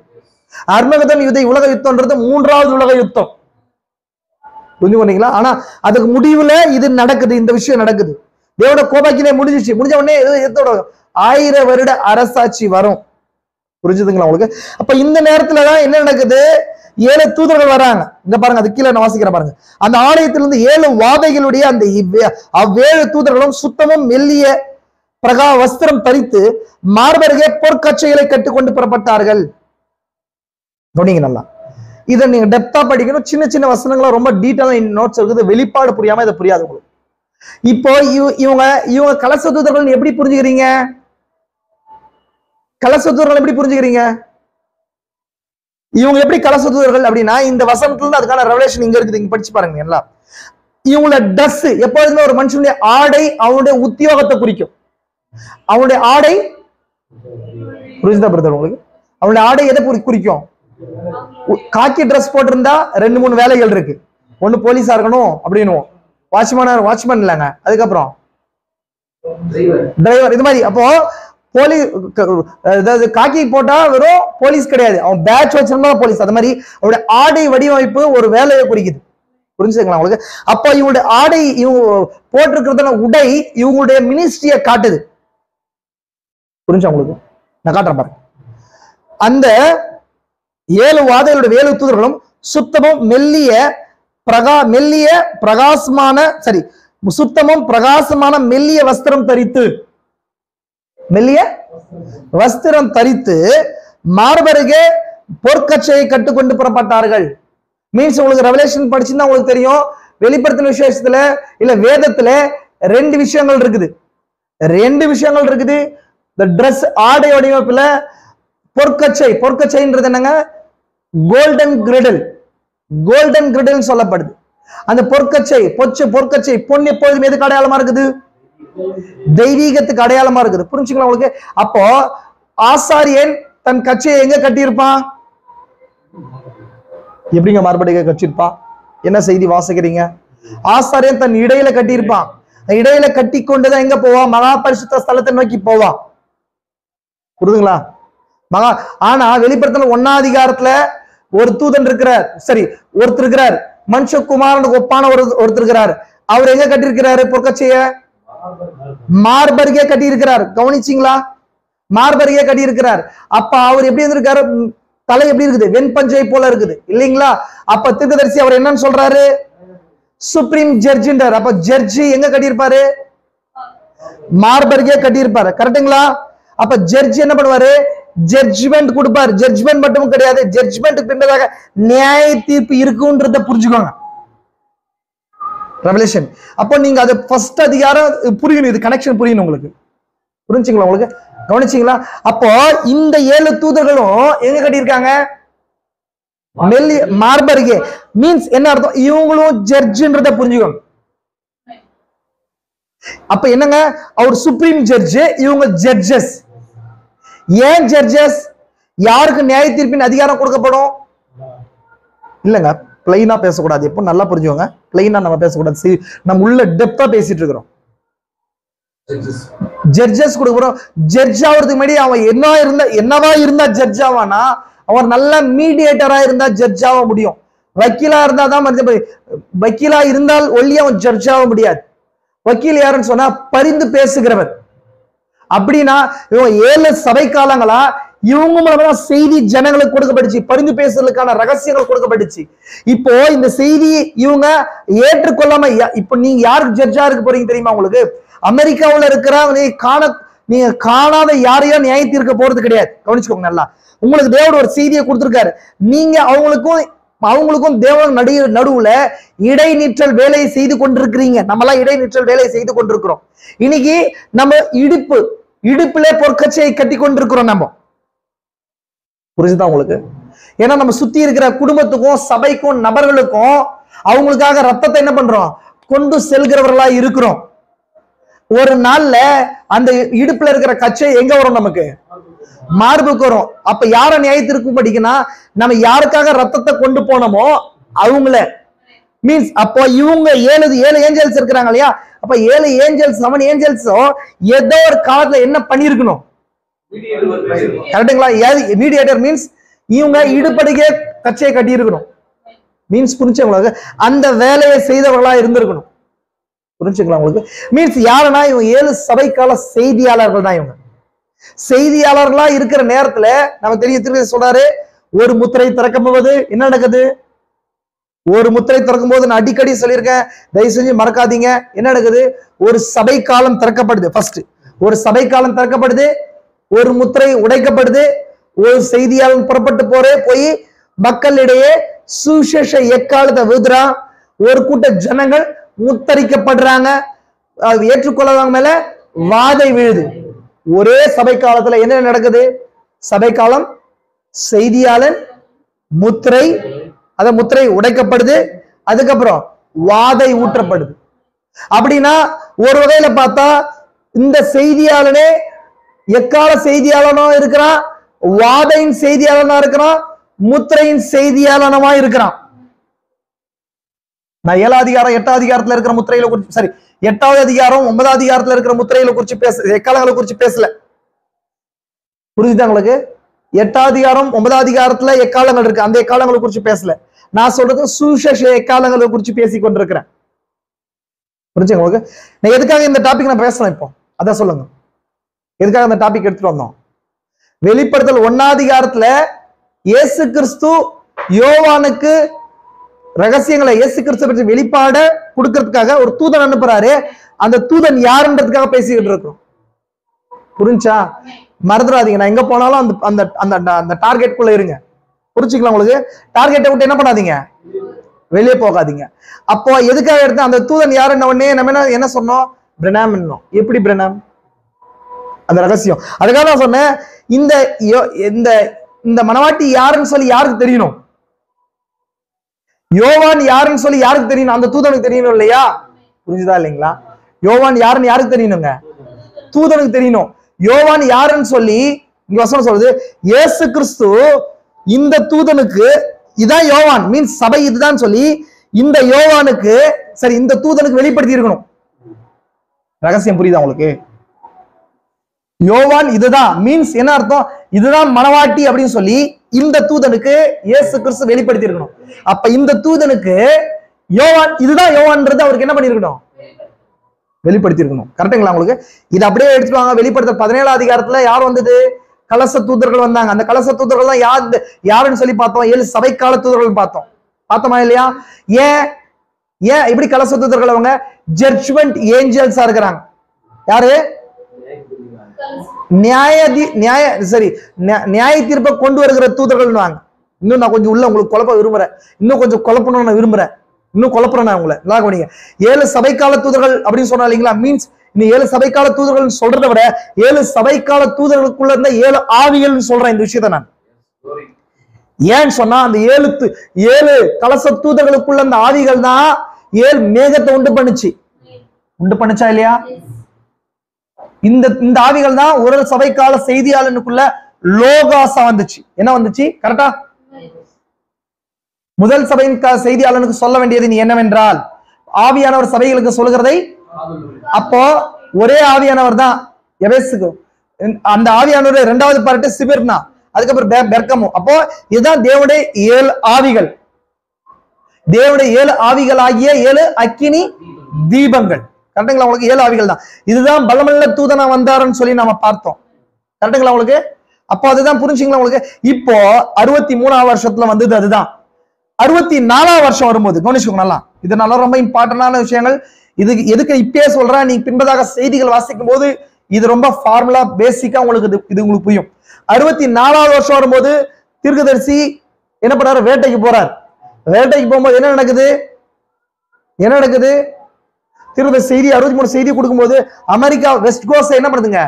அர்மகதோன் உலக யுத்தம்ன்றது 3வது உலக யுத்தம். புரிஞ்சு கொண்டீங்களா? ஆனா அதுக்கு முடிவுல இது நடக்குது, இந்த விஷயம் நடக்குது. தேவனுடைய கோபாக்கினை முடிஞ்சிச்சு. முடிஞ்ச உடனே 1000 வருட அரசாட்சி வரும். புரிஞ்சுதுங்களா உங்களுக்கு? அப்ப இந்த நேரத்துலதான் என்ன நடக்குது? 7 தூதர்கள் வராங்க. இங்க பாருங்க, அது கீழே நான் வாசிக்கிறேன் பாருங்க. அந்த ஆலயத்திலிருந்து 7 வாதைகளுடைய அந்த 7 தூதர்களும் சுத்தமும் மெல்லிய வஸ்திரம் தரித்து மார்பருகே பொற்கச்சைகளை கட்டுக்கொண்டு புறப்பட்டார்கள். கவனிங்க நல்லா, இதை நீங்க டெப்தா படிக்கணும். சின்ன சின்ன வசனங்களா ரொம்ப டீட்டெயிலா நோட்ஸ் இருக்குது. வெளிப்பாடு புரியாம இதை புரியாது உங்களுக்கு. இப்போ இவங்க கலச தூதர்கள் எப்படி புரிஞ்சுக்கிறீங்க? கலச தூதர்கள் எப்படி புரிஞ்சுக்கிறீங்க? இவங்க எப்படி கலச தூதர்கள் அப்படின்னா, இந்த வசனத்துல இருந்து அதுக்கான ரெவலேஷன் இங்க இருக்குது. இங்க படிச்சு பாருங்க எல்லாம். இவங்களோட ட்ரெஸ் எப்போதுமே ஒரு மனுஷனுடைய ஆடை அவனுடைய உத்தியோகத்தை குறிக்கும். அவனுடைய ஆடை புரிஞ்சுதா பிரதர் உங்களுக்கு? அவனுடைய ஆடை எதை குறிக்கும்? காக்கி ட்ரெஸ் போட்டிருந்தா 2-3 வேலைகள் இருக்கு. ஒண்ணு போலீஸா இருக்கணும் அப்படின்னு, வாட்ச்மேன் இல்லைங்க, அதுக்கப்புறம் டிரைவர், இது மாதிரி. அப்போ காக்கி போட்டா வெறும் போலீஸ் கிடையாது, அவன் பேட்ச் வச்சிருந்தா போலீஸ். அது மாதிரி அவருடைய ஆடை வடிவமைப்பு ஒரு வேலையை குறிக்குது. புரிஞ்சுங்களா உங்களுக்கு? அப்ப இவங்களுடைய ஆடை, இவங்க போட்டிருக்கிறதான உடை இவங்களுடைய மினிஸ்ட்ரியை காட்டுது. புரிஞ்சா உங்களுக்கு? நான் காட்டுறேன் பாருங்க. அந்த 7 வாதைகளுடைய 7 தூதர்களும் சுத்தமும் பிரகாசமான மெல்லிய வஸ்திரம் தரித்து மார்பருகே பொற்கச்சையை கட்டுக்கொண்டு புறப்பட்டார்கள். மீன்ஸ் உங்களுக்கு ரெவலேஷன் படிச்சுன்னா உங்களுக்கு தெரியும், வெளிப்படுத்தின விசேஷத்துல இல்ல வேதத்துல 2 விஷயங்கள் இருக்குது. இந்த ட்ரெஸ் ஆடை வடிவமைப்புல பொற்கச்சைன்றது என்னங்க? கோல்டன் கிரிடல் சொல்லப்படுது. அந்த பொற்கச்சை பொன் எப்பொழுதும் எதுக்கு அடையாளமா இருக்குது? தெய்வீகத்துக்கு அடையாளமா இருக்குது. புரிஞ்சுக்கலாம் உங்களுக்கு? அப்போ ஆசாரியன் தன் கச்சையை எங்க கட்டியிருப்பான்? எப்படிங்க மார்படிக கட்டியிருப்பான்? என்ன செய்தி வாசிக்கிறீங்க? ஆசாரியன் தன் இடையில கட்டியிருப்பான். இடையில கட்டி கொண்டுதான் எங்க போவான்? மகா பரிசுத்த ஸ்தலத்தை நோக்கி போவான். புரியுதுங்களா? ஆனா வெளிப்படுத்தின 1ஆம் அதிகாரத்துல ஒரு தூதன் இருக்கிறார், சரி ஒருத்தர் இருக்கிறார், மனுஷகுமாரனுக்கு ஒப்பான ஒருத்தர் இருக்கிறார். அவர் எங்க கட்டியிருக்கிறாரு? பொற்கச்சைய மார்பருகே கட்டி இருக்கிறார். கவனிச்சீங்களா? மார்பருகே கட்டி இருக்கிறார். அப்ப அவர் எப்படி இருந்திருக்காரு? தலை எப்படி இருக்குது? வெண்பஞ்சை போல இருக்குது இல்லைங்களா? அப்ப தீர்க்கதரிசி அவர் என்னன்னு சொல்றாரு? சுப்ரீம் ஜட்ஜின்றார். அப்ப ஜட்ஜி எங்க கட்டியிருப்பாரு? மார்பருகே கட்டியிருப்பாரு. கரெக்டுங்களா? அப்ப ஜட்ஜி என்ன பண்ணுவாரு? ஜட்ஜ்மெண்ட் கொடுப்பாரு. ஜட்ஜ்மெண்ட் மட்டும் கிடையாது, ஜட்ஜ்மெண்ட்டுக்கு பின்னதாக நியாய தீர்ப்பு இருக்குன்றத புரிஞ்சுக்கோங்க. ரெவலேஷன். அப்போ நீங்க அது ஃபர்ஸ்ட் அதிகாரம் புரியணும், இது கனெக்ஷன் புரியணும் உங்களுக்கு. புரிஞ்சுங்களா? உங்களுக்கு கவனிச்சீங்களா? அப்போ இந்த 7 தூதர்களும் எங்க கட்டியிருக்காங்க? மார்பருகே. மீன்ஸ் என்ன அர்த்தம்? இவங்களும் ஜட்ஜ்ன்றத புரிஞ்சுக்கோங்க. அப்ப என்னங்க? அவர் சுப்ரீம் ஜட்ஜ், இவங்க ஜட்ஜஸ். ஏன் ஜட்ஜஸ்? யாருக்கு நியாய தீர்ப்பின் அதிகாரம் கொடுக்கப்படும்? இல்லங்க, பிளைனா பேசக்கூடாது. எப்போ நல்லா புரிஞ்சுக்கோங்க, பிளைனா நம்ம பேசக்கூடாது. நம்ம உள்ள டெப்தா பேசிட்டு இருக்கிறோம். ஜட்ஜஸ் கொடுக்கிறோம். ஜட்ஜ் ஆகிறதுக்கு முன்னாடி அவன் என்னவா இருந்தா ஜட்ஜ் ஆவானா? அவர் நல்ல மீடியேட்டரா இருந்தா ஜட்ஜ் ஆக முடியும். வக்கீலா இருந்தா தான், வக்கீலா இருந்தால் ஒல்லி அவன் ஜட்ஜ் ஆக முடியாது. வக்கீல் யாருன்னு சொன்னா பரிந்து பேசுகிறவர். அப்படின்னா இவங்க 7 சபை காலங்களா இவங்க மூலமா செய்தி ஜனங்களுக்கு கொடுக்கப்பட்டுச்சு, பரிந்து பேசுறதுக்கான ரகசியங்கள் கொடுக்கப்பட்டுச்சு. இப்போ இந்த செய்தி இவங்க ஏற்றுக்கொள்ளாம, இப்போ நீங்க யாருக்கு ஜட்ஜா இருக்க போறீங்க தெரியுமா? உங்களுக்கு அமெரிக்காவில் இருக்கிற நீங்க காணாத யாரையும் நியாய தீர்க்க போறது கிடையாது. கவனிச்சுக்கோங்க நல்லா. உங்களுக்கு தேவன் ஒரு செய்தியை கொடுத்திருக்காரு. நீங்க அவங்களுக்கும் தேவன் நடுவுல இடைநிற்றல் வேலையை செய்து கொண்டிருக்கிறீங்க. நம்மளாம் இடைநிற்றல் வேலையை செய்து கொண்டிருக்கிறோம். இன்னைக்கு நம்ம இடுப்புல பொற்கச்சையை கட்டி கொண்டிருக்கிறோம். நம்ம புரிஞ்சுதான் உங்களுக்கு? ஏன்னா நம்ம சுத்தி இருக்கிற குடும்பத்துக்கும் சபைக்கும் நபர்களுக்கும் அவங்களுக்காக ரத்தத்தை என்ன பண்றோம்? கொண்டு செல்கிறவர்களா இருக்கிறோம். ஒரு நாள்ல அந்த இடுப்புல இருக்கிற கச்சை எங்க வரும்? நமக்கு மார்புக்கு வரும். அப்ப யார நியாயத்திற்கும் படிக்கனா நம்ம யாருக்காக ரத்தத்தை கொண்டு போனோமோ அவங்கள மீன்ஸ், அப்போ இவங்க 7 ஏஞ்சல்ஸ் இருக்கிறாங்க இல்லையா? அப்ப 7 ஏஞ்சல்ஸ் 7 ஏஞ்சல்ஸும் ஏதோ ஒரு காலத்துல என்ன பண்ணிருக்கணும்? கரெக்டுங்களா? மீடியேட்டர் மீன்ஸ் இவங்க இடுப்படிக்கே கச்சையை கட்டி இருக்கணும். மீன்ஸ் புரிஞ்சுங்களா? அந்த வேலையை செய்தவர்களா இருந்திருக்கணும். புரிஞ்சுங்களா உங்களுக்கு? மீன்ஸ் யாருன்னா இவங்க 7 சபைக்கால செய்தியாளர்கள் தான். இவங்க செய்தியாளர்களா இருக்கிற நேரத்துல நம்ம திருப்பி சொல்றாரு, ஒரு முத்திரை திறக்கும் போது என்ன நடக்குது? ஒரு முத்திரை திறக்கும் போது நான் அடிக்கடி சொல்லியிருக்கேன், தயவு செஞ்சு மறக்காதீங்க. என்ன நடக்குது? ஒரு சபை காலம் திறக்கப்படுது. ஃபர்ஸ்ட் ஒரு சபை காலம் திறக்கப்படுது, ஒரு முத்திரை உடைக்கப்படுது, ஒரு செய்தியாளர் புறப்பட்டு போய் மக்களிடையே சுவிசேஷ எக்காலத்தை விழுதுறான். ஒரு கூட்ட ஜனங்கள் முத்தரிக்கப்படுறாங்க, ஏற்றுக்கொள்ளவங்க மேல வாதை விழுது. ஒரே சபை காலத்துல என்ன நடக்குது? சபை காலம், செய்தியாளன், முத்திரை, முத்திரை உடைக்கப்படுது, அதுக்கப்புறம் வாதை ஊற்றப்படுது. அப்படின்னா ஒரு வகையில பார்த்தா இந்த செய்தியாளனே எக்கால செய்தியாளனா இருக்கிறான், வாதையின் செய்தியாளனா இருக்கிறான், முத்திரையின் செய்தியாளனமா இருக்கிறான். நான் 7ஆம் அதிகாரம் 8ஆம் அதிகாரத்துல இருக்கிற முத்திரையில குறிச்சு, சரி 8வது அதிகாரம் 9ஆம் அதிகாரத்துல இருக்கிற முத்திரையில குறிச்சு எக்காலங்களை குறிச்சு பேசல. புரிஞ்சுதா உங்களுக்கு? 8ஆம் அதிகாரம் 9ஆம் அதிகாரத்துல எக்காலங்கள் இருக்கு, அந்த எக்காலங்களை குறிச்சு பேசல. நான் சொல்றது சுவிசேஷ எக்காலங்களை குறிச்சு பேசி கொண்டிருக்கிறேன். புரிஞ்சுங்க உங்களுக்கு? நான் எதுக்காக இந்த டாபிக் நான் பேசணும் இப்போ அதான் சொல்லுங்க. எதுக்காக இந்த டாபிக் எடுத்துட்டு வந்தோம்? வெளிப்படுத்தல் 1ஆம் அதிகாரத்துல இயேசு கிறிஸ்து யோவானுக்கு ரகசியங்களை, இயேசு கிறிஸ்து பற்றி வெளிப்பாட கொடுக்கறதுக்காக ஒரு தூதன் அனுப்புறாரு. அந்த தூதன் யாருன்றதுக்காக பேசிக்கிட்டு இருக்கோம். புரிஞ்சா? மறந்துடாதீங்க. நான் எங்க போனாலும் அந்த அந்த அந்த டார்கெட் குள்ள இருங்க. புரிஞ்சுக்கலாம் உங்களுக்கு? டார்கெட்டை விட்டு என்ன பண்ணாதீங்க, வெளியே போகாதீங்க. அப்போ எதுக்காக எடுத்த அந்த தூதன் யாருன்ன உடனே நம்ம என்ன சொன்னோம்? பிரணாம் என்னோம். எப்படி பிரணாம்? அந்த ரகசியம். அதுக்காக நான் சொன்னேன், இந்த இந்த மனவாட்டி யாருன்னு சொல்லி யாருக்கு தெரியணும்? யோவான் யாருன்னு சொல்லி யாருக்கு தெரியணும்? அந்த தூதனுக்கு தெரியணும் இல்லையா? புரிஞ்சுதா இல்லைங்களா? யோவான் யாருன்னு யாருக்கு தெரியணுங்க? தூதனுக்கு தெரியணும். யோவான் யாருன்னு சொல்லி இங்க வசனம் சொல்லுது, இயேசு கிறிஸ்து இந்த தூதனுக்கு, இதான் யோவான் மீன்ஸ் சபை இதுதான் சொல்லி இந்த யோவானுக்கு, சரி இந்த தூதனுக்கு வெளிப்படுத்தி இருக்கணும். ரகசியம் புரியுதா உங்களுக்கு? யோவான் இதுதான் மீன்ஸ் என்ன அர்த்தம்? இதுதான் மனவாட்டி அப்படின்னு சொல்லி இந்த தூதனுக்கு இயேசு கிறிஸ்து வெளிப்படுத்தி இருக்கணும். அப்ப இந்த தூதனுக்கு யோவான் இதுதான் யோவான்ன்றது அவருக்கு என்ன பண்ணிருக்கணும்? வெளிப்படுத்தி இருக்கணும். கரெக்டுங்களா உங்களுக்கு? இது அப்படியே எடுத்துவாங்க. வெளிப்படுத்தல் 17ஆம் அதிகாரத்துல யார் வந்தது? கலச தூதர்கள் வந்தாங்க. அந்த கலச தூதர்கள் தான் யாருன்னு சொல்லி பார்த்தோம். 7 சபைக்கால தூதர்கள் பார்த்தோமா இல்லையா? ஏன் இப்படி கலச தூதர்கள்? அவங்க ஜட்ஜ்மெண்ட் ஏஞ்சல்ஸா இருக்கிறாங்க. யாரு? நியாய தீர்ப்பை கொண்டு வருகிற தூதர்கள். இன்னும் நான் கொஞ்சம் உள்ள உங்களுக்கு குழப்ப விரும்புறேன். இன்னும் கொஞ்சம் குழப்பணும்னு நான் விரும்புறேன். இன்னும் குழப்பறேன் நான் உங்களை. நல்லா கவனிங்க. 7 சபைக்கால தூதர்கள் அப்படின்னு சொன்னா இல்லைங்களா? மீன்ஸ் இந்த 7 சபைக்கால தூதர்கள் சொல்றதை விட 7 சபைக்கால தூதர்களுக்குள்ள இருந்த 7 ஆவிகள் சொல்றேன் இந்த விஷயத்த நான். ஏன்னு சொன்னா அந்த 7 கலச தூதர்களுக்குள்ள அந்த ஆவிகள் தான் 7 மேகத்தை உண்டு பண்ணுச்சா இல்லையா? இந்த ஆவிகள் தான் ஒரு சபைக்கால செய்தியாளனுக்குள்ள லோகாசா வந்துச்சு. என்ன வந்துச்சு? கரெக்டா? முதல் சபையின் செய்தியாளனுக்கு சொல்ல வேண்டியது நீ என்னவென்றால், ஆவியானவர் சபைகளுக்கு சொல்லுகிறதை. அப்போ ஒரே ஆவியானவர் தான் எபேசுக்கு. அந்த ஆவியானவர் 2வது பார்ட் சிபிர்னா, அதுக்கப்புறம் பெர்கமோ. அப்போ இதுதான் தேவனுடைய 7 ஆவிகள். தேவனுடைய 7 ஆவிகள் ஆகிய 7 அக்கினி தீபங்கள். கரெக்டுங்களா உங்களுக்கு? 7 ஆவிகள் தான். இதுதான் பலமுள்ள தூதனா வந்தாருன்னு சொல்லி நாம பார்த்தோம். கரெக்டுங்களா உங்களுக்கு? அப்போ அதுதான் புரிஞ்சுங்களா உங்களுக்கு? இப்போ 63ஆம் வருஷத்துல வந்தது அதுதான். 64ஆம் வருஷம் வரும்போது கவனிச்சுக்கோங்க நல்லா. இது நல்லா ரொம்ப இம்பார்ட்டன்டான விஷயங்கள். இது எதுக்கு இப்பயே சொல்றேன், நீங்க பின்பதாக செய்திகள் வாசிக்கும் போது இது ரொம்ப ஃபார்முலா பேசிக்கா உங்களுக்கு இது உங்களுக்கு புரியும். 64ஆவது வருஷம் வரும்போது தீர்க்கதரிசி என்ன பண்றாரு? வேட்டைக்கு போறார். வேட்டைக்கு போகும்போது என்ன நடக்குது? தீர்க்கதரிசி செய்தி 63 செய்தி கொடுக்கும்போது அமெரிக்கா வெஸ்ட் கோஸ்ட் என்ன பண்ணுதுங்க?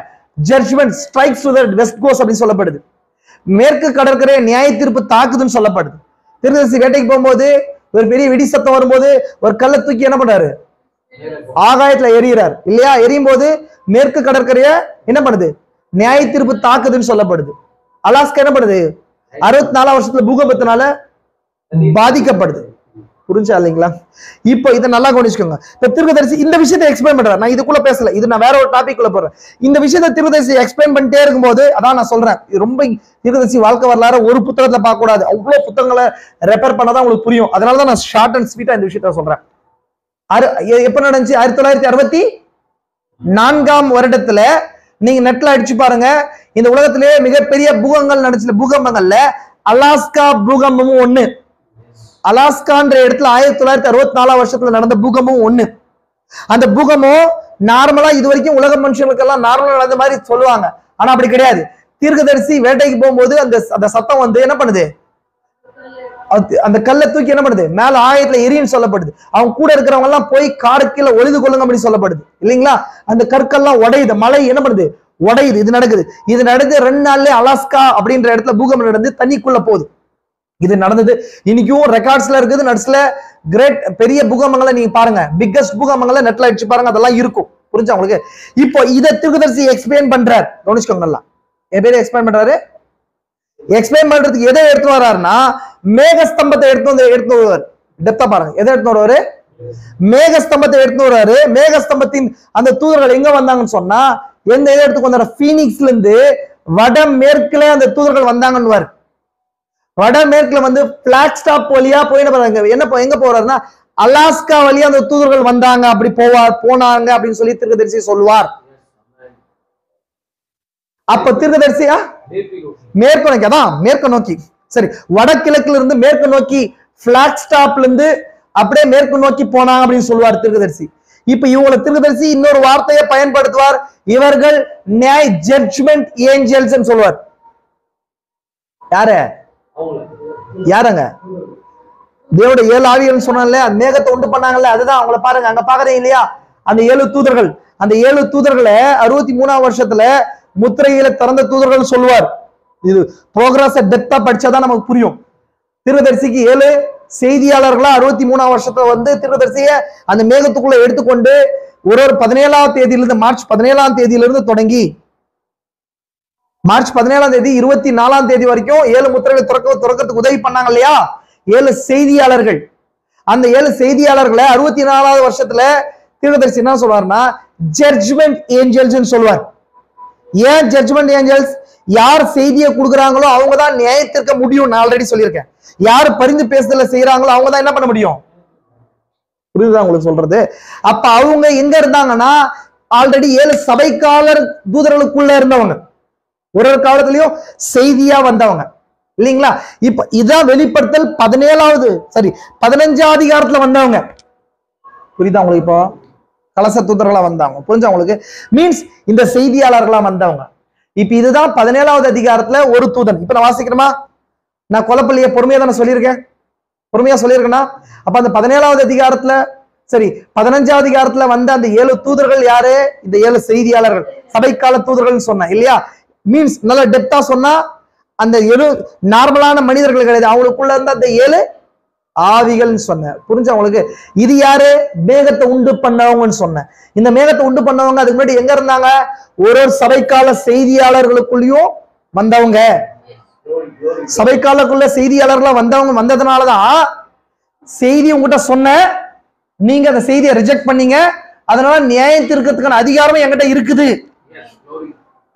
Judgement strikes to the west coast அப்படின்னு சொல்லப்படுது. மேற்கு கடற்கரை நியாய தீர்ப்பு தாக்குதுன்னு சொல்லப்படுது. தீர்க்கதரிசி வேட்டைக்கு போகும்போது ஒரு பெரிய வெடி சத்தம் வரும்போது ஒரு கல்லை தூக்கி என்ன பண்றாரு? ஆகாயத்துல எரியிறார் இல்லையா? எரியும் போது மேற்கு கடற்கரைய என்ன பண்ணுது? நியாய தீர்ப்பு தாக்குதுன்னு சொல்லப்படுது. அலாஸ்கா என்ன பண்ணுது? 64ஆம் வருஷத்துல பூகம்பத்தினால பாதிக்கப்படுது. புரிஞ்சா இல்லைங்களா? இப்போ இதை நல்லா கவனிச்சுக்கோங்க. தீர்க்கதரிசி இந்த விஷயத்தை எக்ஸ்பிளைன் பண்றாரு. நான் இதுக்குள்ள பேசல, இது நான் வேற ஒரு டாபிக் உள்ள போறேன். இந்த விஷயத்தை தீர்க்கதரிசி எக்ஸ்பிளைன் பண்ணிட்டே இருக்கும்போது அதான் நான் சொல்றேன், ரொம்ப தீர்க்கதரிசி வாழ்க்கை வரலாறு ஒரு புத்தகத்துல பார்க்க கூடாது. அவ்வளவு புத்தகங்களை ரெஃபர் பண்ணாதான் உங்களுக்கு புரியும். அதனாலதான் நான் ஷார்ட் அண்ட் ஸ்வீட்டா இந்த விஷயத்த சொல்றேன். எப்ப நடந்துச்சு? 1964ஆம் வருடத்துல நீங்க நெட்ல அடிச்சு பாருங்க. இந்த உலகத்திலேயே மிகப்பெரிய பூகம்பங்கள் நடந்துச்சு. பூகம்பங்கள்ல அலாஸ்கா பூகம்பமும் ஒண்ணு. அலாஸ்கான்ற இடத்துல 1964ஆம் வருஷத்துல நடந்த பூகம்பம் ஒண்ணு. அந்த பூகம்பம் நார்மலா இது வரைக்கும் உலக மனுஷங்களுக்கு எல்லாம் நார்மலா நடந்த மாதிரி சொல்லுவாங்க. ஆனா அப்படி கிடையாது. தீர்க்கதரிசி வேட்டைக்கு போகும்போது அந்த சத்தம் வந்து என்ன பண்ணுது? அந்த கல்லை தூக்கி என்ன பண்ணுது? மேல ஆயத்துல எரின்னு சொல்லப்படுது. அவங்க கூட இருக்கிறவங்க எல்லாம் போய் காடு கீழே ஒளிது கொள்ளுங்க அப்படின்னு சொல்லப்படுது இல்லைங்களா? அந்த கற்கள்லாம் உடையுது. மழை என்ன பண்ணுது? உடையுது. இது நடக்குது. இது நடந்து 2 நாள்ல அலாஸ்கா அப்படின்ற இடத்துல பூகம்பம் நடந்து தண்ணிக்குள்ள போகுது. இது நடந்தது. இன்னைக்கும் ரெக்கார்ட்ஸ்ல இருக்குது. நட்ஸ்ல கிரேட் பெரிய பூகம்பங்களை நீங்க பாருங்க. பிக்கஸ்ட் பூகம்பங்களை நெட்ல அடிச்சு பாருங்க. அதெல்லாம் இருக்கும். புரிஞ்சா உங்களுக்கு? இப்போ இதை தீர்க்கதரிசி எக்ஸ்பிளைன் பண்றாரு. கவனிச்சுக்கோங்க நல்லா. என் பேரு எக்ஸ்பிளைன் பண்றாரு. எக்ஸ்பிளைன் பண்றதுக்கு எதை எடுத்து வர்றாருன்னா மேகஸ்தம்பத்தை எடுத்து வருவார். டெப்தா பாருங்க. எதை எடுத்து வருவாரு? மேகஸ்தம்பத்தை எடுத்து வருவாரு. மேகஸ்தம்பத்தின் அந்த தூதர்கள் எங்க வந்தாங்கன்னு சொன்னா எந்த இதை எடுத்துக்கு வந்தாரு? பீனிக்ஸ்ல இருந்து வடமேற்குல அந்த தூதர்கள் வந்தாங்கன்னு. வடமேற்குல வந்து பிளாக்ஸ்டாப் வழியா போய் எங்க போறாருன்னா அலாஸ்கா வழியா அந்த தூதர்கள் வந்தாங்க. அப்படி போனாங்க அப்படின்னு சொல்லி தீர்க்கதரிசி சொல்லுவார். அப்ப தீர்க்கதரிசியா மேற்கு நோக்கி, அதான் மேற்கு நோக்கி, சரி, வடகிழக்குல இருந்து மேற்கு நோக்கி பிளாக்ஸ்டாப்ல இருந்து அப்படியே மேற்கு நோக்கி போனாங்க அப்படின்னு சொல்லுவார் தீர்க்கதரிசி. இப்ப இவங்களை தீர்க்கதரிசி இன்னொரு வார்த்தையை பயன்படுத்துவார். இவர்கள் நியாய ஜட்ஜ்மெண்ட் ஏஞ்சல்ஸ் சொல்லுவார். யாருங்க? தேவனுடைய 7 ஆவிகள் சொன்னால மேகத்தை உண்டு பண்ணாங்கல்ல, அதுதான். அவங்கள பாருங்க, அங்க பாக்குறீங்க இல்லையா? அந்த 7 தூதர்கள். அந்த 7 தூதர்களை 63ஆம் வருஷத்துல முத்திரையில திறந்த தூதர்கள் சொல்லுவார். இது ப்ரோக்ரஸ் டெப்தா படிச்சாதான் நமக்கு புரியும். தீர்க்கதரிசிக்கு 7 செய்தியாளர்களா 63ஆம் வருஷத்துல வந்து தீர்க்கதரிசிய அந்த மேகத்துக்குள்ள எடுத்துக்கொண்டு ஒரு 17ஆம் தேதியிலிருந்து மார்ச் 17ஆம் தேதியிலிருந்து தொடங்கி மார்ச் 17ஆம் தேதி 24ஆம் தேதி வரைக்கும் 7 முத்திரைகளை துறக்கிறதுக்கு உதவி பண்ணாங்க இல்லையா? 7 செய்தியாளர்கள். அந்த 7 செய்தியாளர்களை 64ஆவது வருஷத்துல தீர்க்கதரிசி என்ன சொல்வார்னா ஜட்ஜ்மெண்ட் ஏஞ்சல்ஸ் சொல்வார். ஏன் ஜட்ஜ்மெண்ட் ஏஞ்சல்ஸ்? யார் செய்தியை கொடுக்குறாங்களோ அவங்க தான் நியாயத்திற்க முடியும். நான் ஆல்ரெடி சொல்லியிருக்கேன். யார் பரிந்து பேசுதல செய்யறாங்களோ அவங்க தான் என்ன பண்ண முடியும்? புரியுதா உங்களுக்கு சொல்றது? அப்ப அவங்க எங்க இருந்தாங்கன்னா ஆல்ரெடி 7 சபைக்காலர் தூதர்களுக்குள்ள இருந்தவங்க, ஒரு காலத்திலயும் செய்தியா வந்தவங்க இல்லைங்களா? இப்ப இதான் வெளிப்படுத்தல் 15ஆம் அதிகாரத்துல வந்தவங்க. புரியுதா உங்களுக்கு? இப்போ கலச தூதர்களா வந்தவங்க, புரிஞ்சா உங்களுக்கு? மீன்ஸ் இந்த செய்தியாளர்களா வந்தவங்க. இப்ப இதுதான் 17ஆவது அதிகாரத்துல ஒரு தூதன். இப்ப நான் வாசிக்கிறேமா? நான் குழப்பலையே, பொறுமையா தானே சொல்லியிருக்கேன், பொறுமையா சொல்லியிருக்கேன்னா? அப்ப அந்த 17ஆவது அதிகாரத்துல, சரி 15ஆவது அதிகாரத்துல வந்த அந்த 7 தூதர்கள் யாரு? இந்த 7 செய்தியாளர்கள், சபைக்கால தூதர்கள் சொன்னேன் இல்லையா? மீன்ஸ் நல்ல டெப்தா சொன்னா அந்த 7 நார்மலான மனிதர்கள் கிடையாது, அவங்களுக்குள்ள இருந்த அந்த 7 ஆவிகள் சொன்னேன். புரிஞ்சா உங்களுக்கு? இது யாரு? மேகத்தை உண்டு பண்ணவங்கன்னு சொன்னேன். இந்த மேகத்தை உண்டு பண்ணவங்க அதுக்கு முன்னாடி எங்க இருந்தாங்க? ஒரு சபைக்கால செய்தியாளர்களுக்குள்ளயும் வந்தவங்க. சபைக்காலக்குள்ள செய்தியாளர்களா வந்ததுனாலதான் செய்தி உங்ககிட்ட சொன்ன, நீங்க அந்த செய்தியை ரிஜெக்ட் பண்ணீங்க, அதனால நியாயம் தீர்க்கிறதுக்கான அதிகாரம் என்கிட்ட இருக்குது.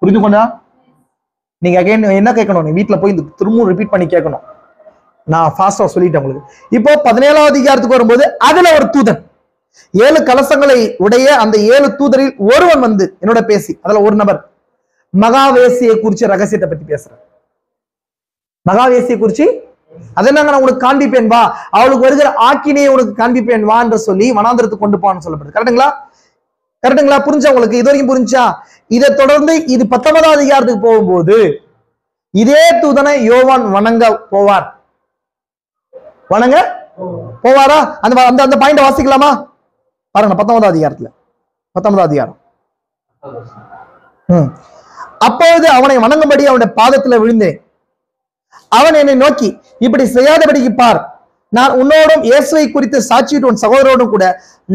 புரிந்து கொண்டா? நீங்க என்ன கேட்கணும்? நீ வீட்டுல போய் திரும்பவும் ரிப்பீட் பண்ணி கேட்கணும். நான் ஃபாஸ்டா சொல்லிட்டேன் உங்களுக்கு. இப்போ 17ஆவது அதிகாரத்துக்கு வரும்போது அதுல ஒரு தூதன், 7 கலசங்களை உடைய அந்த 7 தூதரில் ஒருவன் வந்து என்னோட பேசி, அதுல ஒரு நபர் மகாவேசியை குறிச்சு ரகசியத்தை பத்தி பேசுறேன். மகாவேசியை குறிச்சு அதென்னாங்க, நான் உனக்கு காண்பிப்பேன் வா, அவளுக்கு வருகிற ஆக்கினையை உனக்கு காண்பிப்பேன் வா என்று சொல்லி வனாந்திரத்துக்கு கொண்டு போவான்னு சொல்லப்படுது. கரெக்டுங்களா? கரெக்டுங்களா? புரிஞ்சா உங்களுக்கு? இது வரைக்கும் புரிஞ்சா? இதை தொடர்ந்து இது 19ஆவது அதிகாரத்துக்கு போகும்போது இதே தூதனை யோவான் வணங்க போவார். வணங்க போவாரா? அந்த அந்த பாயிண்ட் வாசிக்கலாமா? பாருங்க 19ஆவது அதிகாரத்துல, 19ஆவது அதிகாரம். அப்பொழுது அவனை வணங்கும்படி அவனுடைய பாதத்துல விழுந்தேன். அவன் என்னை நோக்கி, இப்படி செய்யாதபடிக்கு பார், நான் உன்னோடும் இயேசுவை குறித்து சாட்சியிட்டு உன் சகோதரோடும் கூட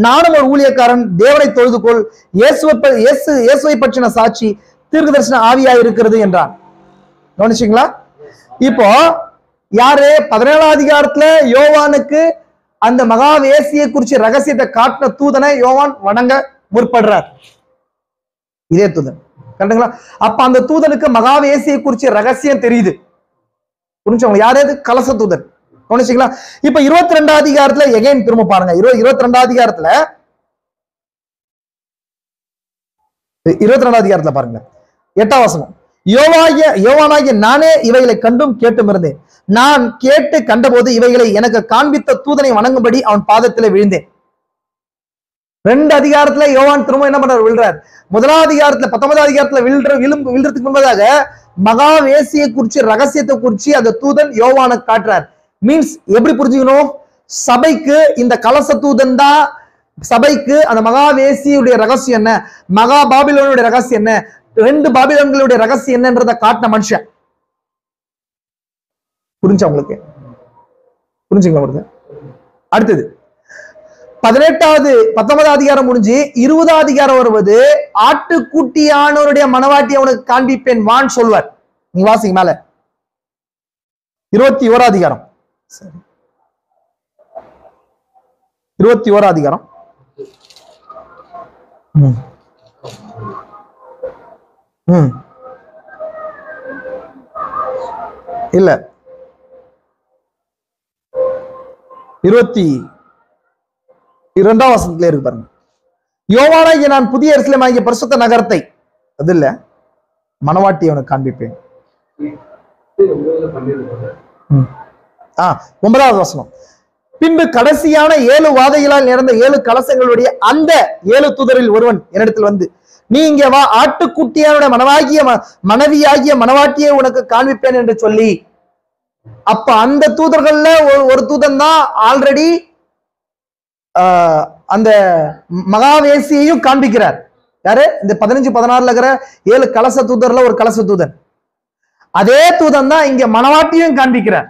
நானும் ஒரு ஊழியக்காரன், தேவனை தொழுது கொள், இயேசுவை பற்றின சாட்சி தீர்க்க தரிசன ஆவியா இருக்கிறது என்றான். கவனிச்சிங்களா? இப்போ யாரு 17ஆம் அதிகாரத்துல யோவானுக்கு அந்த மகாவேசியை குறிச்சு ரகசியத்தை காட்டின தூதனை யோவான் வணங்க முற்படுறார். இதே தூதன். கரெக்டுங்களா? அப்ப அந்த தூதனுக்கு மகாவேசியை குறிச்சு ரகசியம் தெரியுது. புரிஞ்சவங்க? யாரு? கலச தூதன். கவனிச்சிங்களா? இப்ப 22ஆம் அதிகாரத்துல எகைன் திரும்ப பாருங்க. 22ஆம் அதிகாரத்துல 22ஆம் அதிகாரத்துல பாருங்க 8ஆம் வசனம். யோவானாகிய நானே இவைகளை கண்டும் கேட்டும் இருந்தேன். நான் கேட்டு கண்டபோது இவைகளை எனக்கு காண்பித்த தூதனை வணங்கும்படி அவன் பாதத்தில் விழுந்தேன். 2 அதிகாரத்துல யோவான் திரும்ப என்ன பண்றாரு? விழுறார். 1ஆம் அதிகாரத்துல 19ஆம் அதிகாரத்துல விழுறதுக்கு முன்பதாக மகாவேசியை குறிச்சு ரகசியத்தை குறிச்சு அந்த தூதன் யோவானை காட்டுறார். மீன்ஸ் எப்படி புரிஞ்சுக்கணும்? சபைக்கு இந்த கலச தூதன் தான் சபைக்கு அந்த மகாவேசியுடைய ரகசியம் என்ன, மகா பாபிலோனுடைய ரகசியம் என்ன, 2 பாபிலோன்களுடைய ரகசியம் என்னன்றத காட்டின மனுஷன். புரிஞ்சா உங்களுக்கு? புரிஞ்சுங்களா? அடுத்தது 19ஆம் அதிகாரம் முடிஞ்சு 20ஆம் அதிகாரம் வருவது ஆட்டுக்குட்டியானவருடைய மனவாட்டி அவனுக்கு காண்பிப்பேன் வான் சொல்வார். நீங்க வாசிங்க மேல 21ஆம் அதிகாரம். 21ஆம் அதிகாரம். இல்ல 22ஆம் வசனத்துல இருக்கு பாருங்க. யோவானாகிய நான் புதிய எருசலேம் ஆகிய பரிசுத்த நகரத்தை, அது இல்ல, மனவாட்டி அவனுக்கு காண்பிப்பேன். 9ஆவது வசனம். பின்பு கடைசியான 7 வாதைகளால் நிறைந்த 7 கலசங்களுடைய அந்த 7 தூதரில் ஒருவன் என்னிடத்தில் வந்து, நீ இங்க வா, ஆட்டுக்குட்டியானுடைய மனைவியாகிய மனவாட்டியை உனக்கு காண்பிப்பேன் என்று சொல்லி, அப்ப அந்த தூதர்கள்ல ஒரு தூதன் தான் ஆல்ரெடி அந்த மகாவேசியையும் காண்பிக்கிறார். யாரு? இந்த 15-16 இருக்கிற 7 கலச தூதர்ல ஒரு கலச தூதன். அதே தூதன் தான் இங்க மனவாட்டியும் காண்பிக்கிறார்,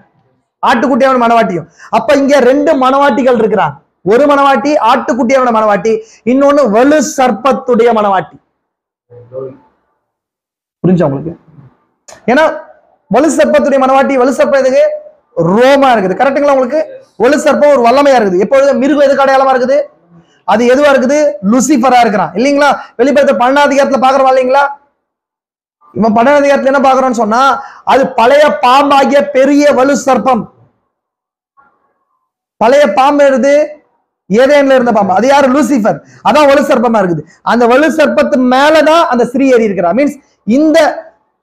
ஆட்டுக்குட்டியான மனவாட்டியும். அப்ப இங்க 2 மனவாட்டிகள் இருக்கிறார். ஒரு மனவாட்டி ஆட்டுக்குட்டியான மனவாட்டி, இன்னொன்னு வலு சர்ப்பத்துடைய மனவாட்டி. புரிஞ்சா உங்களுக்கு? ஏன்னா வலு சர்ப்பத்துடைய மனவாட்டி, வலு சர்ப்பம் எதுக்கு? ரோமா இருக்குது. கரெக்டுங்களா உங்களுக்கு? வலு சர்ப்பம் ஒரு வல்லமையா இருக்குது. எப்பொழுது மிருகம் எதுக்கு அடையாளமா இருக்குது? அது எதுவா இருக்குது? லூசிபரா இருக்கிறான் இல்லைங்களா? வெளிப்படுத்த 12ஆம் அதிகாரத்துல பாக்குறோம் இல்லைங்களா? இவன் 12ஆம் அதிகாரத்துல என்ன பாக்குறோம்னு சொன்னா, அது பழைய பாம்பாகிய பெரிய வலு சர்ப்பம். பழைய பாம்பு எழுது ஏதேன்ல இருந்த பாம்பு. அது யாரு? லூசிபர். அதான் வலு சர்ப்பமா இருக்குது. அந்த வலு சர்ப்பத்து மேலதான் அந்த ஸ்திரீ ஏறி இருக்கிறா. மீன்ஸ் இந்த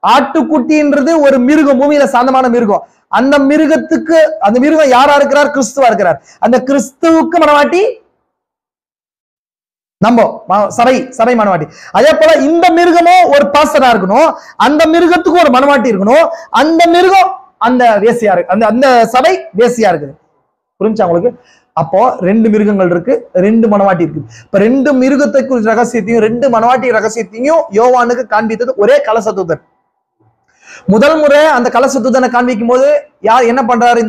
ஆட்டுக்குட்டின்றது ஒரு மிருகம், பூமியில சாந்தமான மிருகம். அந்த மிருகத்துக்கு, அந்த மிருகம் யாரா இருக்கிறார்? கிறிஸ்துவா இருக்கிறார். அந்த கிறிஸ்துவுக்கு மனவாட்டி நம்ம சபை மனவாட்டி. அதே போல இந்த மிருகமும் ஒரு பாசனா இருக்கணும், அந்த மிருகத்துக்கும் ஒரு மனவாட்டி இருக்கணும். அந்த மிருகம் அந்த வேசியா இருக்கு, அந்த சபை வேசியா இருக்குது. புரிஞ்சா உங்களுக்கு? அப்போ ரெண்டு மிருகங்கள் இருக்கு, ரெண்டு மனவாட்டி இருக்கு. இப்ப ரெண்டு மிருகத்தை குறித்த ரகசியத்தையும் ரெண்டு மனவாட்டி ரகசியத்தையும் யோவானுக்கு காண்பித்தது ஒரே கலசதூதன். முதல் முறை அந்த கலசதூதனை காண்பிக்கும் போது யார் என்ன பண்றாரு?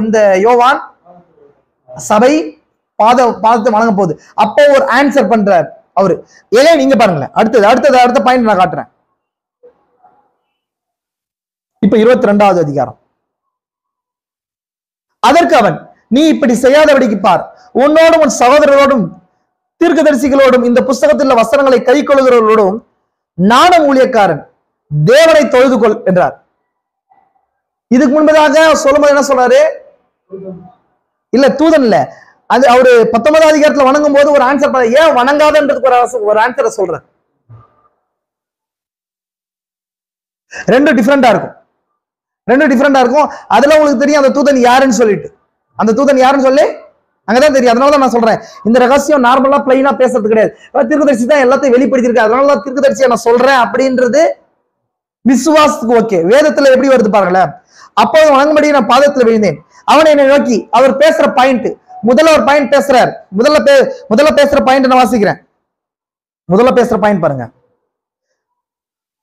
இந்த யோவான் சபை பாதத்தை வணங்க போகுது. அப்போ ஒரு ஆன்சர் பண்றாரு அவரு. ஏன் நீங்க பாருங்களேன், அடுத்த பாயிண்ட் நான் காட்டுறேன். இப்ப 22வது அதிகாரம். அதற்கு அவன், நீ இப்படி செய்யாதபடிக்கு பார், உன்னோடும் உன் சகோதரரோடும் தீர்க்கதரிசிகளோடும் இந்த புஸ்தகத்தில் வசனங்களை கை கொள்ளுகிறவர்களோடும் நானும் ஊழியக்காரன், தேவனை தொழுது கொள் என்றார். இதுக்கு முன்பதாக சொல்லும்போது என்ன சொல்றாரு? இல்ல, தூதன் இல்ல, அது அவரு 19வது அதிகாரத்துல வணங்கும் போது ஒரு ஆன்சர் பண்ண, ஏன் வணங்காதன்றதுக்கு ஒரு ஆன்சரை சொல்ற. ரெண்டு டிஃபரெண்டா இருக்கும். அதுல உங்களுக்கு தெரியும் அந்த தூதன் யாருன்னு சொல்லிட்டு. அந்த தூதன் யாருன்னு சொல்லி அங்கதான் தெரியும். அதனாலதான் நான் சொல்றேன், இந்த ரகசியம் நார்மலா பிளைனா பேசுறது கிடையாது. தீர்க்கதரிசி தான் எல்லாத்தையும் வெளிப்படுத்திருக்காரு, அதனாலதான் தீர்க்கதரிசியை நான் சொல்றேன் அப்படின்றது விசுவாசத்துக்கு ஓகே. வேதத்துல எப்படி வருது பாருங்களேன். அப்போது வணங்கும்படி நான் பாதத்துல விழுந்தேன், அவனை என்னை நோக்கி. அவர் பேசுற பாயிண்ட், முதல்ல ஒரு பாயிண்ட் பேசுறார். முதல்ல பேசுற பாயிண்ட் நான் வாசிக்கிறேன். முதல்ல பேசுற பாயிண்ட் பாருங்க.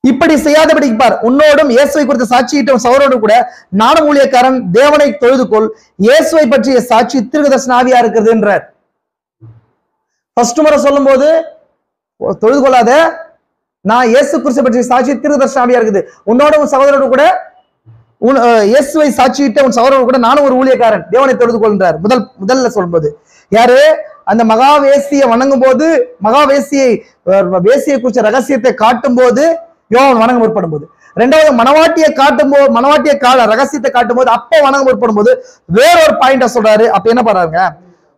இப்படி செய்யாதபடி பார், உன்னோடும் இயேசுவை குறித்த சாட்சியிட்ட சகோதரோடு கூட நானும் ஊழியக்காரன், தேவனை தொழுது கொள், இயேசுவை பற்றிய சாட்சி தீர்க்கதரிசன ஆவியா இருக்கிறதுன்றார். ஃபர்ஸ்ட் முறை சொல்லும் போது தொழுது கொள்ளாத, நான் இயேசு கிறிஸ்து பற்றிய சாட்சி தீர்க்கதரிசன ஆவியா இருக்குது. உன்னோட உன் சகோதரோடு கூட இயேசுவை சாட்சியிட்ட உன் சகோதரோடு கூட நானும் ஒரு ஊழியக்காரன், தேவனை தொழுது கொள்கிறார். முதல்ல சொல்லும்போது யாரு? அந்த மகாவேசியை வணங்கும் போது, வேசியை குறிச்ச ரகசியத்தை காட்டும் போது யோவான் வணங்க முற்படும் போது, ரெண்டாவது மனவாட்டிய ரகசியத்தை காட்டும் போது, அப்போ வணங்க முற்படும் போது வேறொரு பாயிண்ட சொல்றாரு. அப்ப என்ன பண்றாங்க?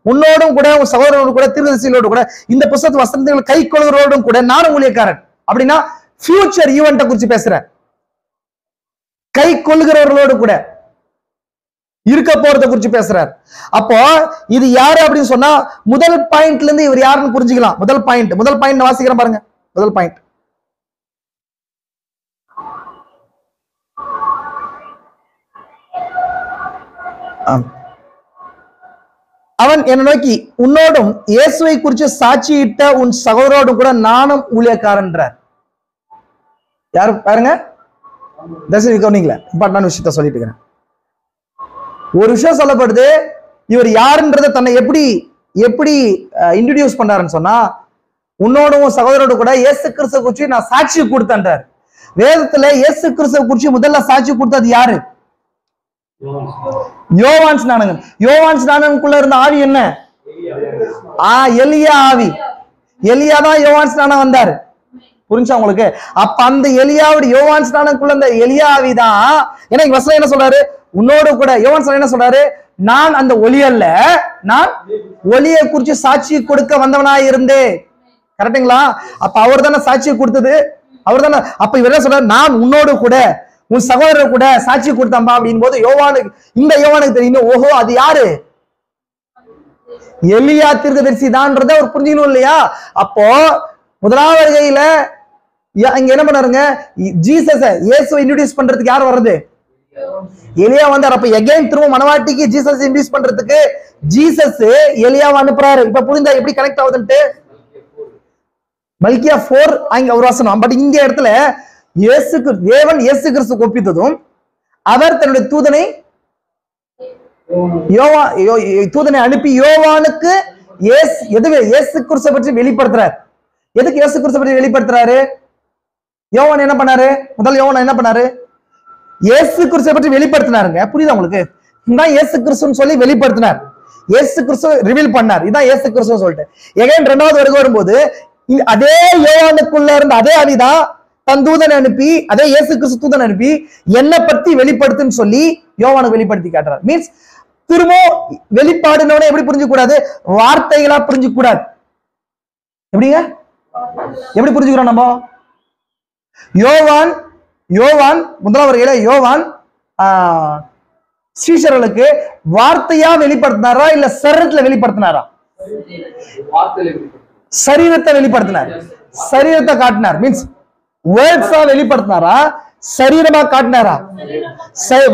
உன்னோடும் கூட உன் சகோதரனோடு கூட தீர்க்கதரிசிகளோடு கூட இந்த புத்தகத்து வசனங்கள் கை கொள்கிறோடும் கூட நானும் ஊழியக்காரன். அப்படின்னா ஃபியூச்சர் ஈவெண்ட்டை குறிச்சு பேசுறேன். கை கொள்ளுகிறவர்களோடு கூட இருக்க போறதை குறிச்சு பேசுறார். அப்போ இது யாரு அப்படின்னு சொன்னா, முதல் பாயிண்ட்ல இருந்து இவர் யாருன்னு புரிஞ்சுக்கலாம். முதல் பாயிண்ட் வாசிக்கிறேன் பாருங்க. முதல் பாயிண்ட், அவன் என்னை நோக்கி, உன்னோடும் இயேசுவை குறித்து சாட்சியிட்ட உன் சகோதரோடும் கூட நானும் ஊழியக்காரன்றார். யாரு பாருங்க, இம்பார்ட்டன்டான விஷயத்த சொல்லிட்டு இருக்கிறேன். ஒரு விஷயம் சொல்லப்படுது, இவர் யாருன்றதை தன்னை எப்படி இன்ட்ரோடியூஸ் பண்றாருன்னு சொன்னா, உன்னோடும் சகோதரோடு கூட இயேசு கிறிஸ்துவை குறித்து நான் சாட்சி கொடுத்தேன்றார். வேதத்துல இயேசு கிறிஸ்துவை குறித்து முதல்ல சாட்சி கொடுத்தது யாரு? யோவான் ஸ்நானகன். யோவான் ஸ்நானனுக்குள்ள இருந்த ஆவி என்ன? எலியா ஆவி. எலியா தான் யோவான் ஸ்நானம் வந்தாரு. புரிஞ்சா உங்களுக்கு? அப்ப அந்த எலியாவுடைய யோவான் ஸ்நானனுக்குள்ள இந்த எலியா ஆவி தான். ஏன்னா வசனம் என்ன சொல்றாரு? உன்னோடு கூட யோவான் ஸ்நானன் என்ன சொல்றாரு? நான் அந்த ஒளி அல்ல, நான் ஒளியை குறிச்சு சாட்சி கொடுக்க வந்தவனாய் இருந்தேன். கரெக்டுங்களா? அப்ப அவர் தானே சாட்சியை கொடுத்தது, அவர் தானே. அப்ப இவர் என்ன சொல்றாரு? நான் உன்னோடு கூட உன் சகோதரர் கூட சாட்சி கொடுத்தம்பா அப்படின் போது யோவானுக்கு தெரியும், ஓஹோ அது யாரு? எலியா தீர்க்கதரிசி தான்றத அவர் புரிஞ்சுக்கணும் இல்லையா? அப்போ முதலாவது வருகையில இங்க என்ன பண்ணாருங்க? இயேசுவை இன்ட்ரோடியூஸ் பண்றதுக்கு யார் வர்றது? எலியா வந்தார். அப்ப எகைன் திரும்ப மனவாட்டிக்கு ஜீசஸ் இன்ட்ரோடியூஸ் பண்றதுக்கு ஜீசஸ் எலியாவை அனுப்புறாரு. இப்ப புரிந்தா எப்படி கனெக்ட் ஆகுதுன்ட்டு? மல்கியா 4 அங்க ஒரு வசனம். பட் இங்க இடத்துல தேவன் இயேசு கிறிஸ்து ஒப்பித்ததும், அவர் தன்னுடைய தூதனை அனுப்பி யோவானுக்கு இயேசு கிறிஸ்து பற்றி வெளிப்படுத்துறார். எதுக்கு இயேசு கிறிஸ்து பற்றி வெளிப்படுத்துறாரு? யோவான் என்ன பண்ணாரு? யோவான் என்ன பண்ணாரு? இயேசு கிறிஸ்துவை பற்றி வெளிப்படுத்தினாருங்க. புரியுதா உங்களுக்கு? இதான் இயேசு கிறிஸ்துன்னு சொல்லி வெளிப்படுத்தினார். இயேசு கிறிஸ்து ரிவீல் பண்ணார். இதான் இயேசு கிறிஸ்து சொல்லிட்டு எகைன் ரெண்டாவது வருகை வரும்போது அதே யோவானுக்குள்ள இருந்த அதே ஆவிதான் தன் தூதனை அனுப்பி, அதே இயேசு கிறிஸ்து தூதனை அனுப்பி என்னை பத்தி வெளிப்படுத்துன்னு சொல்லி யோவானுக்கு வெளிப்படுத்தி காட்டுறார். மீன்ஸ் திரும்ப வெளிப்பாடுனோட எப்படி புரிஞ்சுக்க கூடாது? வார்த்தைகளா புரிஞ்சுக்க கூடாது. எப்படிங்க? எப்படி புரிஞ்சுக்கிறோம் நம்ம? யோவான் யோவான் முதலாம் வருகையில யோவான் சீஷர்களுக்கு வார்த்தையா வெளிப்படுத்தினாரா இல்ல சரீரத்துல வெளிப்படுத்தினாரா? சரீரத்தை வெளிப்படுத்தினார். சரீரத்தை காட்டினார். மீன்ஸ் வேர்ட்ஸா வெளிப்படுத்தினாரா சரீரமா காட்டினாரா?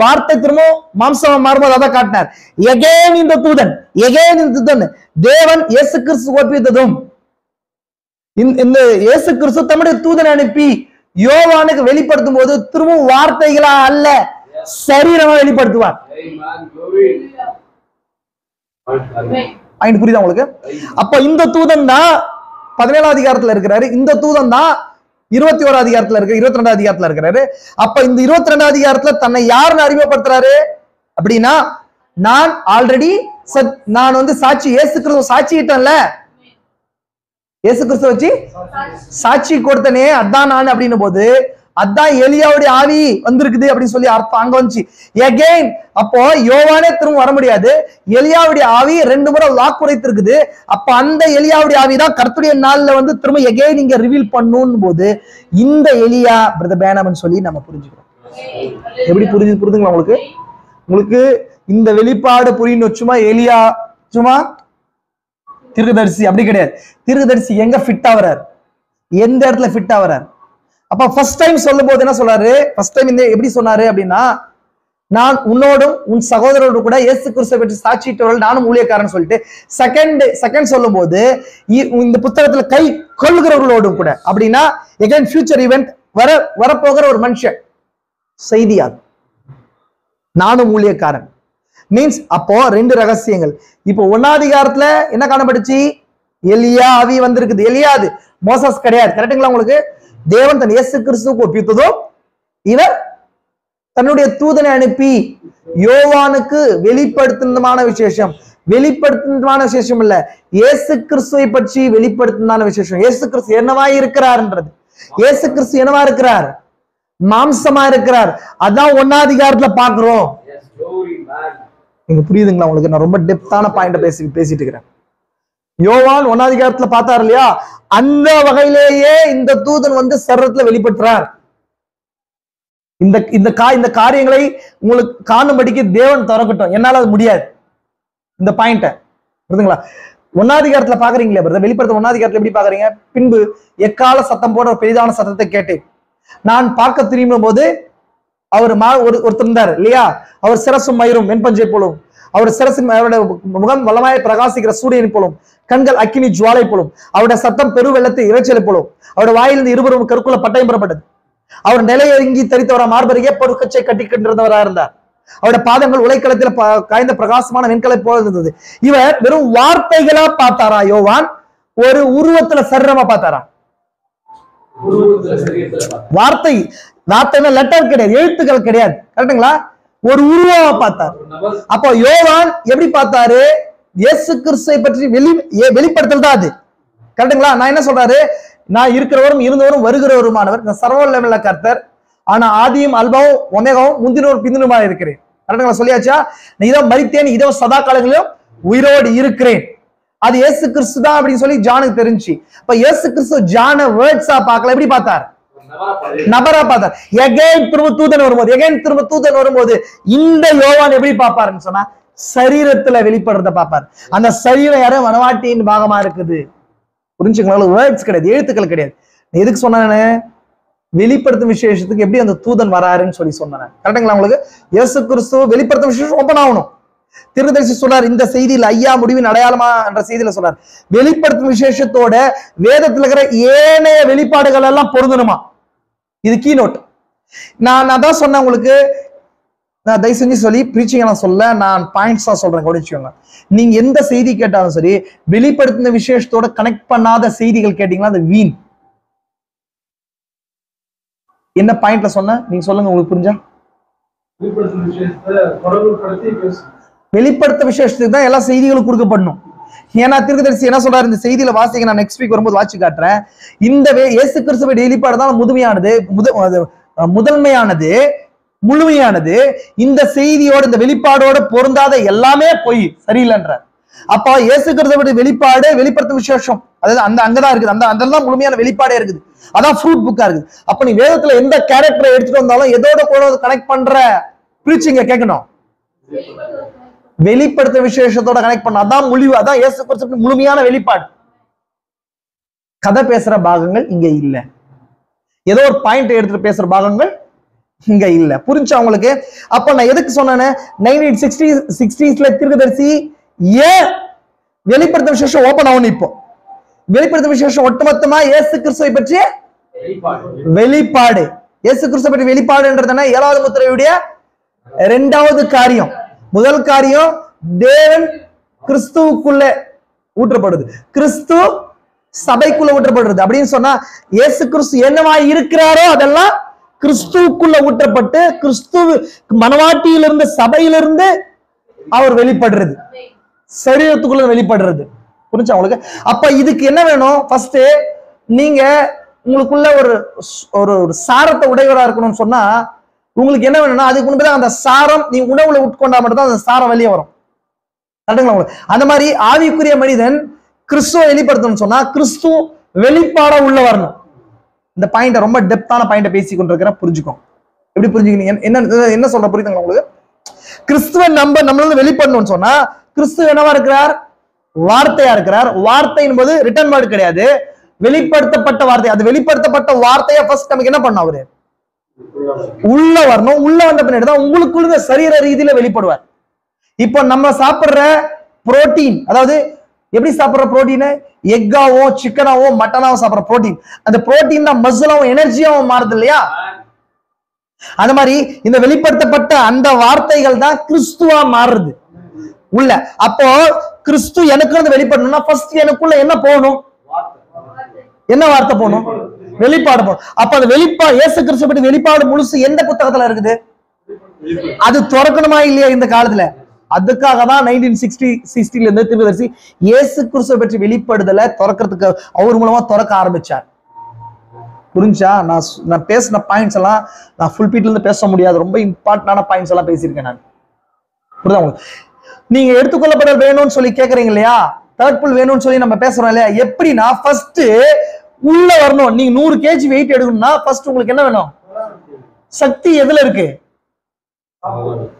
வார்த்தை திரும்ப மாம்சமா மாறும்போது அதான் காட்டினார். எகேன் இந்த தூதன் தேவன் இயேசு கிறிஸ்து ஒப்பித்ததும் இந்த இயேசு கிறிஸ்து தம்முடைய தூதனை அனுப்பி யோவானுக்கு வெளிப்படுத்தும் போது திரும்பவும் வார்த்தைகளா அல்ல சரீரமா வெளிப்படுத்துவார். புரியுதா உங்களுக்கு? அப்ப இந்த தூதன் தான் 17ஆம் அதிகாரத்துல இருக்கிறாரு. இந்த தூதன் தான் 21ஆம் அதிகாரத்துல இருக்கு, 22ஆம் அதிகாரத்துல இருக்கிறாரு. அப்ப இந்த 22ஆம் அதிகாரத்துல தன்னை யாருன்னு அறிமுகப்படுத்துறாரு அப்படின்னா, நான் ஆல்ரெடி நான் சாட்சி இயேசு கிறிஸ்து சாட்சிட்டேன்ல, இயேசு கிறிஸ்து வச்சு சாட்சி கொடுத்தனே அதான் நான் அப்படின்னு போது அதான் எலியாவுடைய ஆவி வந்திருக்குது அப்படின்னு சொல்லி அர்த்தம் அங்க வந்துச்சு. எகைன் அப்போ யோவானே திரும்ப வர முடியாது. எலியாவுடைய ஆவி 2 முறை லாக் குறைத்திருக்குது. அப்ப அந்த எலியாவுடைய ஆவி தான் கர்த்தருடைய நாள்ல திரும்ப எகைன் இங்க ரிவீல் பண்ணும் போது இந்த எலியா பிரதர் பேனமன் சொல்லி நம்ம புரிஞ்சுக்கிறோம். எப்படி புரிஞ்சுங்களா உங்களுக்கு? உங்களுக்கு இந்த வெளிப்பாடு புரியணும். சும்மா எலியா சும்மா தீர்க்கதரிசி அப்படி கிடையாது. தீர்க்கதரிசி எங்க ஃபிட் ஆவறார், எந்த இடத்துல ஃபிட் ஆவறார்? அப்ப ஃபர்ஸ்ட் டைம் சொல்லும் போது என்ன சொல்றாரு? ஃபர்ஸ்ட் டைம் இந்த எப்படி சொன்னாரு அப்படின்னா, நான் உன்னோடும் உன் சகோதரரோடு கூட இயேசு கிறிஸ்துவை பற்றி சாட்சியிட்டவர்கள் நானும் ஊழியக்காரன் சொல்லிட்டு செகண்ட் சொல்லும் போது இந்த புத்தகத்துல கை கொள்ளுகிறவர்களோடும் கூட அப்படின்னா எகைன் ஃபியூச்சர் ஈவென்ட் வரப்போகிற ஒரு மனுஷன் செய்தியா நானும் ஊழியக்காரன் மீன்ஸ் அப்போ 2 ரகசியங்கள். இப்போ 1ஆம் அதிகாரத்துல என்ன காணப்பட்டுச்சு? எலியா ஆவி வந்திருக்குது. எலியாது மோசஸ் கிடையாது. கரெக்டுங்களா உங்களுக்கு? தேவன் தன் இயேசு கிறிஸ்துவுக்கு ஒப்பித்ததோ இவர் தன்னுடைய தூதனை அனுப்பி யோவானுக்கு வெளிப்படுத்தினமான விசேஷம் இல்ல, இயேசு கிறிஸ்துவை பற்றி வெளிப்படுத்தின விசேஷம். இயேசு கிறிஸ்து என்னவா இருக்கிறார்ன்றது. இயேசு கிறிஸ்து என்னவா இருக்கிறார்? மாம்சமா இருக்கிறார். அதான் 1ஆம் அதிகாரத்துல பாக்குறோம். நீங்க புரியுதுங்களா உங்களுக்கு? நான் ரொம்ப டெப்தான பாயிண்ட பேசிட்டு இருக்கிறேன். யோவான் 1ஆம் அதிகாரத்துல பார்த்தார் இல்லையா, அந்த வகையிலேயே இந்த தூதன் சரீரத்துல வெளிப்படுத்துறார். இந்த காரியங்களை உங்களுக்கு காணும்படிக்கு தேவன் திறக்கட்டும். என்னால அது முடியாது. இந்த பாயிண்ட புரியுதுங்களா? 1ஆம் அதிகாரத்துல பாக்குறீங்களா பிரதர்? வெளிப்படுத்த 1ஆம் அதிகாரத்துல எப்படி பாக்குறீங்க? பின்பு எக்கால சத்தம் போட ஒரு பெரிதான சத்தத்தை கேட்டேன். நான் பார்க்க திரும்பும் போது அவர் ஒருத்தர் இருந்தார் இல்லையா, அவர் சிரசும் மயிரும் வெண்பஞ்சை போலும், அவர் சிரசின் முகம் வல்லமாய் பிரகாசிக்கிற சூரியனை போலும், கண்கள் அக்கினி ஜுவாலை போலும், அவருடைய சத்தம் பெரு வெள்ளத்தை இறைச்சலை போலும், அவருடைய வாயிலிருந்து இருவரும் கருக்குள்ள பட்டயம் பெறப்பட்டது. அவர் நிலையொருங்கி தரித்தவரா மார்பருகே பொருட்கச்சை கட்டிக்கின்றவரா இருந்தார். அவருடைய பாதங்கள் உலைக்களத்தில் காய்ந்த பிரகாசமான வெண்கலை போல இருந்தது. இவர் வெறும் வார்த்தைகளா பார்த்தாரா யோவான்? ஒரு உருவத்துல சரீரமா பார்த்தாரா? வார்த்தை லெட்டர் கிடையாது, எழுத்துக்கள் கிடையாது. கரெக்டுங்களா? ஒரு உருவமா பார்த்தார். அப்போ யோவான் எப்படி பார்த்தாரு? இயேசு கிறிஸ்துவை பற்றி வெளிப்படுத்தல் தான் அது. கரெக்டுங்களா? நான் என்ன சொல்றாரு? நான் இருக்கிறவரும் இருந்தவரும் வருகிறவருமானவர், சர்வவல்லமையுள்ள கர்த்தர், ஆனா ஆதியும் அல்பாவும் ஒமேகாவும் முந்தினோர் பிந்தினுமா இருக்கிறேன். கரெக்டுங்களா? சொல்லியாச்சா? நீ இதோ மரித்தேன், இதோ சதா காலங்களிலும் உயிரோடு இருக்கிறேன். அது இயேசு கிறிஸ்து தான் அப்படின்னு சொல்லி ஜானுக்கு தெரிஞ்சு. அப்ப இயேசு கிறிஸ்து ஜான வேர்ட்ஸா பார்க்கல, எப்படி பார்த்தார்? நபரா பார்த்தார். எகைன் திரும்ப தூதன் வரும்போது இந்த யோவான் எப்படி பார்ப்பாருன்னு சொன்னா சரீரத்துல வெளிப்படுறத பார்ப்பார். அந்த சரீரம் யாரும் மனவாட்டியின் பாகமா இருக்குது. புரிஞ்சுக்கணும்? வேர்ட்ஸ் கிடையாது, எழுத்துக்கள் கிடையாது. எதுக்கு சொன்ன? வெளிப்படுத்தும் விசேஷத்துக்கு எப்படி அந்த தூதன் வராருன்னு சொல்லி சொன்னேன். கரெக்டுங்களா உங்களுக்கு? இயேசு கிறிஸ்து வெளிப்படுத்தும் விசேஷம் ஓபன் ஆகணும். திருதரிசி சொல்றார் இந்த செய்தியில் ஐயா முடிவின் அடையாளமா என்ற செய்தியில சொல்றார், வெளிப்படுத்தும் விசேஷத்தோட வேதத்துல இருக்கிற ஏனைய வெளிப்பாடுகள் எல்லாம் பொருந்தணுமா. இது கீ நோட். நான் அதான் சொன்னேன் உங்களுக்கு. நான் தயவு செஞ்சு சொல்லி பிரீச்சிங் நான் சொல்ல, நான் பாயிண்ட்ஸ் தான் சொல்றேன், கவனிச்சுக்கோங்க. நீங்க எந்த செய்தி கேட்டாலும் சரி, வெளிப்படுத்தின விசேஷத்தோட கனெக்ட் பண்ணாத செய்திகள் கேட்டீங்களா அது வீண். என்ன பாயிண்ட்ல சொன்ன நீங்க சொல்லுங்க, உங்களுக்கு புரிஞ்சா? வெளிப்படுத்த விசேஷத்துக்கு தான் எல்லா செய்திகளும் கொடுக்கப்படணும். ஏன்னா தீர்க்கதரிசி என்ன சொல்றாரு இந்த செய்தியில வாசிக்க, நான் நெக்ஸ்ட் வீக் வரும்போது வாட்சி காட்டுறேன். இந்த இயேசு கிறிஸ்துவின் வெளிப்பாடு தான் முதுமையானது, முதன்மையானது. முழுமையானது. இந்த செய்தியோட இந்த வெளிப்பாடோட பொருந்தாத எல்லாமே பொய், சரியில்லைன்றார். அப்ப இயேசு கிறிஸ்துவோட வெளிப்பாடு வெளிப்படுத்தும் விசேஷம், அதாவது அங்கதான் இருக்குது, அதெல்லாம் முழுமையான வெளிப்பாடே இருக்குது. அதான் ஃப்ரூட் புக்கா இருக்குது. அப்ப நீ வேதத்துல எந்த கேரக்டரை எடுத்துட்டு வந்தாலும் எதோட கூட கனெக்ட் பண்ற பிரீச்சிங்க கேட்கணும். வெளிப்படுத்த விசேஷத்தோட கனெக்ட் பண்ண, அதான் முழிவு, அதான் இயேசு கிறிஸ்து முழுமையான வெளிப்பாடு. கதை பேசுற பாகங்கள் இங்க இல்ல, ஏதோ ஒரு பாயிண்ட் எடுத்துட்டு பேசுற பாகங்கள் இங்க இல்ல. புரிஞ்சா உங்களுக்கு? அப்ப நான் எதுக்கு சொன்னேன்னு, 1960s தீர்க்கதரிசி ஏன் வெளிப்படுத்த விசேஷம் ஓபன் ஆகும்? இப்போ வெளிப்படுத்த விசேஷம் ஒட்டுமொத்தமா இயேசு கிறிஸ்துவை பற்றிய வெளிப்பாடு. இயேசு கிறிஸ்துவை பற்றி வெளிப்பாடுன்றதுனா 7வது முத்திரையுடைய 2வது காரியம். முதல் காரியம் தேவன் கிறிஸ்துவுக்குள்ள ஊற்றப்படுது, கிறிஸ்து சபைக்குள்ள ஊற்றப்படுறது. அப்படின்னு சொன்னா இயேசு கிறிஸ்து என்னவா இருக்கிறாரோ அதெல்லாம் கிறிஸ்துவுக்குள்ள ஊற்றப்பட்டு கிறிஸ்து மனவாட்டியிலிருந்து சபையிலிருந்து அவர் வெளிப்படுறது, சரீரத்துக்குள்ள வெளிப்படுறது. புரிஞ்சா உங்களுக்கு? அப்ப இதுக்கு என்ன வேணும்? ஃபர்ஸ்ட் நீங்க உங்களுக்குள்ள ஒரு சாரத்தை உடையவரா இருக்கணும்னு சொன்னா உங்களுக்கு என்ன வேணும்னா, அதுக்கு முன்புதான் அந்த சாரம் நீ உணவுல உட்கொண்டா மட்டும்தான் அந்த சாரம் வெளியே வரும். கரெக்டுங்களா உங்களுக்கு? அந்த மாதிரி ஆவிக்குரிய மனிதன் கிறிஸ்துவ வெளிப்படுத்தணும்னு சொன்னா கிறிஸ்து வெளிப்பாட உள்ள வரணும். இந்த பாயிண்ட ரொம்ப டெப்தான பாயிண்ட பேசி கொண்டிருக்கிறேன், புரிஞ்சுக்கோங்க. எப்படி புரிஞ்சுக்கீங்க? என்ன சொல்ற புரியுதுங்களா உங்களுக்கு? கிறிஸ்துவ நம்மள வெளிப்படணும்னு சொன்னா கிறிஸ்து என்னவா இருக்கிறார்? வார்த்தையா இருக்கிறார். வார்த்தை என்பது ரிட்டன் வேர்டு கிடையாது, வெளிப்படுத்தப்பட்ட வார்த்தை. அது வெளிப்படுத்தப்பட்ட வார்த்தையை ஃபர்ஸ்ட் நமக்கு என்ன பண்ண, அவரு உள்ள வரணும். உள்ள வந்த பின்னாடி தான் உங்களுக்குள்ள சரீர ரீதியில வெளிப்படுவார். இப்போ நம்ம சாப்பிடுற புரோட்டீன், அதாவது எப்படி சாப்பிடுற புரோட்டீன், எக்காவோ சிக்கனாவோ மட்டனாவோ சாப்பிடுற புரோட்டீன், அந்த புரோட்டீன் தான் மசிலாவும் எனர்ஜியாவும் மாறுது இல்லையா? அந்த மாதிரி இந்த வெளிப்படுத்தப்பட்ட அந்த வார்த்தைகள் தான் கிறிஸ்துவா மாறுது உள்ள. அப்போ கிறிஸ்து எனக்கு வந்து வெளிப்படணும்னா ஃபர்ஸ்ட் எனக்குள்ள என்ன போகணும்? என்ன வார்த்தை போகணும்? வெளிப்பாடு போகணும். அப்ப அந்த வெளிப்பாடு இயேசு கிறிஸ்து பற்றி வெளிப்பாடு முழுசு எந்த புத்தகத்துல இருக்குது? அது திறக்கணுமா இல்லையா இந்த காலத்துல? அதுக்காக தான் 1960 இருந்து தீர்க்கதரிசி இயேசு கிறிஸ்துவை பற்றி வெளிப்படுதலை திறக்கிறதுக்கு அவர் மூலமா திறக்க ஆரம்பிச்சார். புரிஞ்சா? நான் பேசின பாயிண்ட்ஸ் எல்லாம் நான் ஃபுல் பீட்ல இருந்து பேச முடியாது, ரொம்ப இம்பார்ட்டன்டான பாயிண்ட்ஸ் எல்லாம் பேசியிருக்கேன் நான். புரியுதா உங்களுக்கு? நீங்க எடுத்துக்கொள்ளப்பட வேணும்னு சொல்லி கேக்குறீங்க இல்லையா, தேர்ட் புல் வேணும்னு சொல்லி நம்ம பேசுறோம் இல்லையா? எப்படின்னா ஃபர்ஸ்ட் உள்ள வரணும். நீங்க 100 kg வெயிட் எடுக்கணும்னா ஃபர்ஸ்ட் உங்களுக்கு என்ன வேணும்? சக்தி எதுல இருக்கு?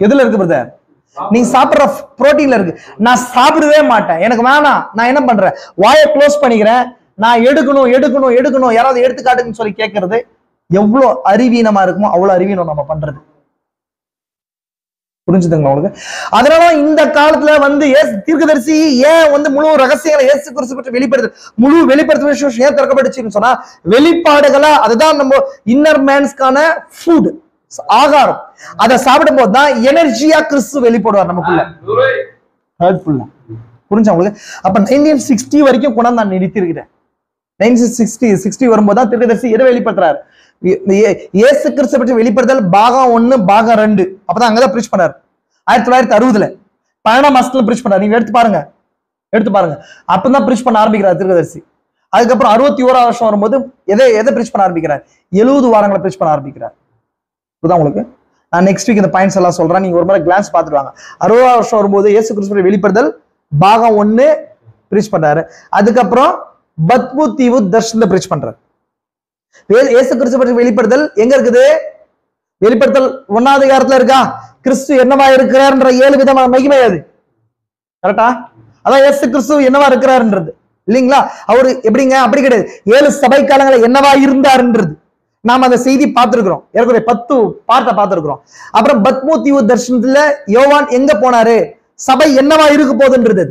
எதுல இருக்கு பிரதர்? நீங்க சாப்பிடுற புரோட்டீன்ல இருக்கு. நான் சாப்பிடவே மாட்டேன், எனக்கு வேணாம், நான் என்ன பண்றேன்? வாயை க்ளோஸ் பண்ணிக்கிறேன், நான் எடுக்கணும் எடுக்கணும் எடுக்கணும், யாராவது எடுத்துக்காட்டுன்னு சொல்லி கேட்கறது எவ்வளவு அறிவீனமா இருக்குமோ அவ்வளவு அறிவீனம் நம்ம பண்றது. புரிஞ்சுதுங்களா உங்களுக்கு? அதனால இந்த காலத்துல வந்து தீர்க்கதரிசி ஏன் வந்து முழு ரகசியங்களை இயேசு கிறிஸ்து பற்றி வெளிப்படுத்து, முழு வெளிப்படுத்தும் விஷயம் ஏன் திறக்கப்பட்டுச்சுன்னு சொன்னா வெளிப்பாடுகளா, அதுதான் நம்ம இன்னர் மேன்ஸ்க்கான ஃபுட், ஆகாரம். அதை சாப்பிடும் போது தான் எனர்ஜியா கிறிஸ்து வெளிப்படுவார் நமக்குள்ள. புரிஞ்சா உங்களுக்கு? அப்ப 1960 வரைக்கும் கூட நான் நிறுத்திருக்கிறேன். 1960 வரும்போது தான் தீர்க்கதரிசி எதை வெளிப்படுத்துறாரு? இயேசு கிறிஸ்து பற்றி வெளிப்படுத்தல் பாகம் 1 பாகம் 2. அப்பதான் அங்கதான் பிரீச் பண்ணாரு. 1960 12ஆம் மாசத்துல பிரீச் பண்ணாரு. நீங்க எடுத்து பாருங்க. அப்பதான் பிரீச் பண்ண ஆரம்பிக்கிறார் தீர்க்கதரிசி. அதுக்கப்புறம் 61ஆம் வருஷம் வரும்போது எதை பிரீச் பண்ண ஆரம்பிக்கிறார்? 70 வாரங்களை பிரீச் பண்ண ஆரம்பிக்கிறார். புரியுதா உங்களுக்கு? நான் நெக்ஸ்ட் வீக் இந்த பாயிண்ட்ஸ் எல்லாம் சொல்றேன், நீங்க ஒரு முறை கிளான்ஸ் பார்த்துட்டு வாங்க. 60ஆம் வருஷம் வரும்போது இயேசு கிறிஸ்து வெளிப்படுத்தல் பாகம் 1 பிரீச் பண்றாரு. அதுக்கப்புறம் பத்மு தீவு தர்ஷன்ல பிரீச் பண்றாரு. இயேசு கிறிஸ்து பற்றி வெளிப்படுத்தல் எங்க இருக்குது? வெளிப்படுத்தல் 1ஆவது அதிகாரத்துல இருக்கா? கிறிஸ்து என்னவா இருக்கிறார்ன்ற 7 விதமான மகிமை. அது கரெக்டா? அதான் இயேசு கிறிஸ்து என்னவா இருக்கிறார்ன்றது இல்லைங்களா? அவரு எப்படிங்க? அப்படி கிடையாது, 7 சபை காலங்களை என்னவா இருந்தாருன்றது நாம அந்த செய்தி பார்த்திருக்கிறோம். ஏற்கனவே 10 பார்த்த பார்த்திருக்கிறோம். அப்புறம் பத்மு தீவு தர்ஷனத்துல யோவான் எங்க போனாரு, சபை என்னவா இருக்க போகுதுன்றது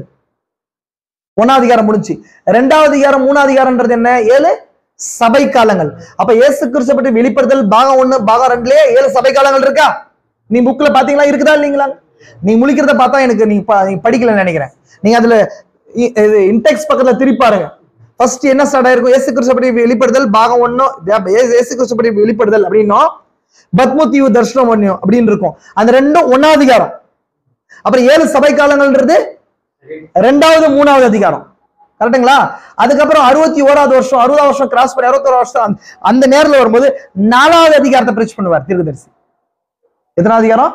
1ஆவது அதிகாரம் முடிஞ்சு. 2ஆவது அதிகாரம் 3ஆவது அதிகாரம்ன்றது என்ன? 7 சபை காலங்கள். அப்ப இயேசு கிறிஸ்து பற்றி வெளிப்படுத்தல் பாகம் 1 பாகம் 2லயே 7 சபை காலங்கள் இருக்கா? நீ புக்ல பாத்தீங்களா? இருக்குதா இல்லீங்களா? நீ முழிக்கிறத பார்த்தா எனக்கு நீங்க படிக்கலன்னு நினைக்கிறேன். நீங்க அதுல இன்டெக்ஸ்ட் பக்கத்துல திருப்பி பாருங்க. ஃபர்ஸ்ட் என்ன ஸ்டார்ட் ஆயிருக்கும்? இயேசு கிறிஸ்து பற்றி வெளிப்படுத்தல் பாகம் 1, இயேசு கிறிஸ்து பற்றி வெளிப்படுதல் அப்படின்னும் பத்மு தீவு தர்ஷனம் 1 அப்படின்னு இருக்கும். அந்த ரெண்டும் 1ஆவது அதிகாரம். அப்புறம் 7 சபை காலங்கள்ன்றது 2வது 3ஆவது அதிகாரம். கரெக்டுங்களா? அதுக்கப்புறம் 61ஆவது வருஷம் 60ஆவது வருஷம் கிராஸ் பண்ணி 61ஆவது வருஷம் அந்த நேரில் வரும்போது 4ஆவது அதிகாரத்தை பிரீச் பண்ணுவார் தீர்க்கதரிசி. எத்தனாவது அதிகாரம்?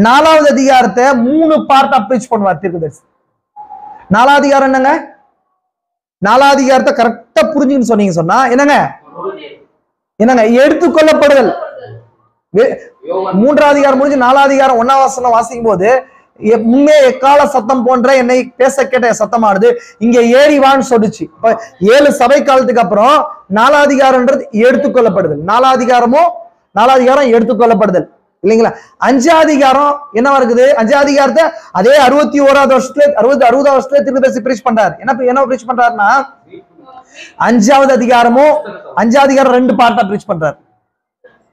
4வது அதிகாரத்தை 3 பார்ட்டா பிரீச் பண்ணுவார் தீர்க்கதரிசி. 4வது அதிகாரம் என்னங்க? 4வது அதிகாரத்தை கரெக்டா புரிஞ்சுன்னு சொன்னீங்க சொன்னா என்னங்க? எடுத்துக்கொள்ளப்படுதல். 3வது அதிகாரம் முடிஞ்சு 4வது அதிகாரம் 1ஆம் வசனம் வாசிக்கும் போது முன்னே எக்கால சத்தம் போன்ற என்னை பேச கேட்ட சத்தமானது இங்க ஏறிவான்னு சொல்லுச்சு. 7 சபை காலத்துக்கு அப்புறம் 4வது அதிகாரம்ன்றது எடுத்துக்கொள்ளப்படுதல். 4வது அதிகாரம் எடுத்துக்கொள்ளப்படுதல் இல்லைங்களா? 5வது அதிகாரம் என்ன இருக்குது? 5வது அதிகாரத்தை அதே 61வது வருஷத்துல 60வது வருஷத்துல தீர்க்கதரிசி பிரீச் பண்றாரு. என்ன பிரீச் பண்றாருன்னா 5வது அதிகாரம் 2 பார்ட்டா பிரீச் பண்றாரு.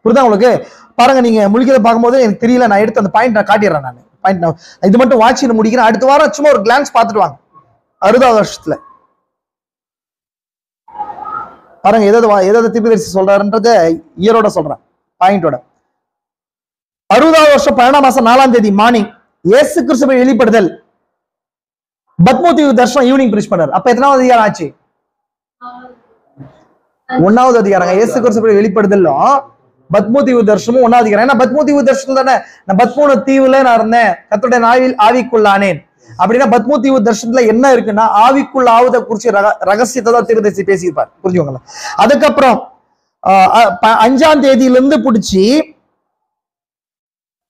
புரியுதா உங்களுக்கு? பாருங்க, நீங்க முடிக்கிறத பார்க்கும்போது எனக்கு தெரியல, நான் எடுத்து அந்த பாயிண்ட் நான் காட்டிடுறேன். நான் பாயிண்ட் இது மட்டும் வாட்ச் முடிக்கிறேன். அடுத்த வாரம் சும்மா ஒரு கிளான்ஸ் பார்த்துட்டு வாங்க. 60வது வருஷத்துல பாருங்க எதாவது தீர்க்கதரிசி சொல்றாருன்றத இயரோட சொல்றேன், பாயிண்டோட. 60வது வருஷம் 12ஆம் மாசம் 4ஆம் தேதி மார்னிங் இயேசு கிறிஸ்துவை வெளிப்படுதல் பத்மோதீவு தர்ஷனம் ஈவினிங் பிரீச் பண்றாரு. அப்ப எத்தனாவது அதிகாரம் ஆச்சு? 1வது அதிகாரம். இயேசு கிறிஸ்துவை வெளிப்படுதலும் பத்மோதீவு தர்ஷனமும் 1வது அதிகாரம். ஏன்னா பத்மோதீவு தர்ஷனம் தானே, நான் பத்மோன தீவுல நான் இருந்தேன், கர்த்தருடைய நாவில் ஆவிக்குள்ளானேன் அப்படின்னா பத்மோதீவு தர்ஷனத்துல என்ன இருக்குன்னா ஆவிக்குள்ள ஆவத குறிச்சு ரகசியத்தை தான் தீர்க்கதரிசி பேசியிருப்பார். புரிஞ்சுக்கோங்களேன். அதுக்கப்புறம் 5ஆம் தேதியிலிருந்து பிடிச்சி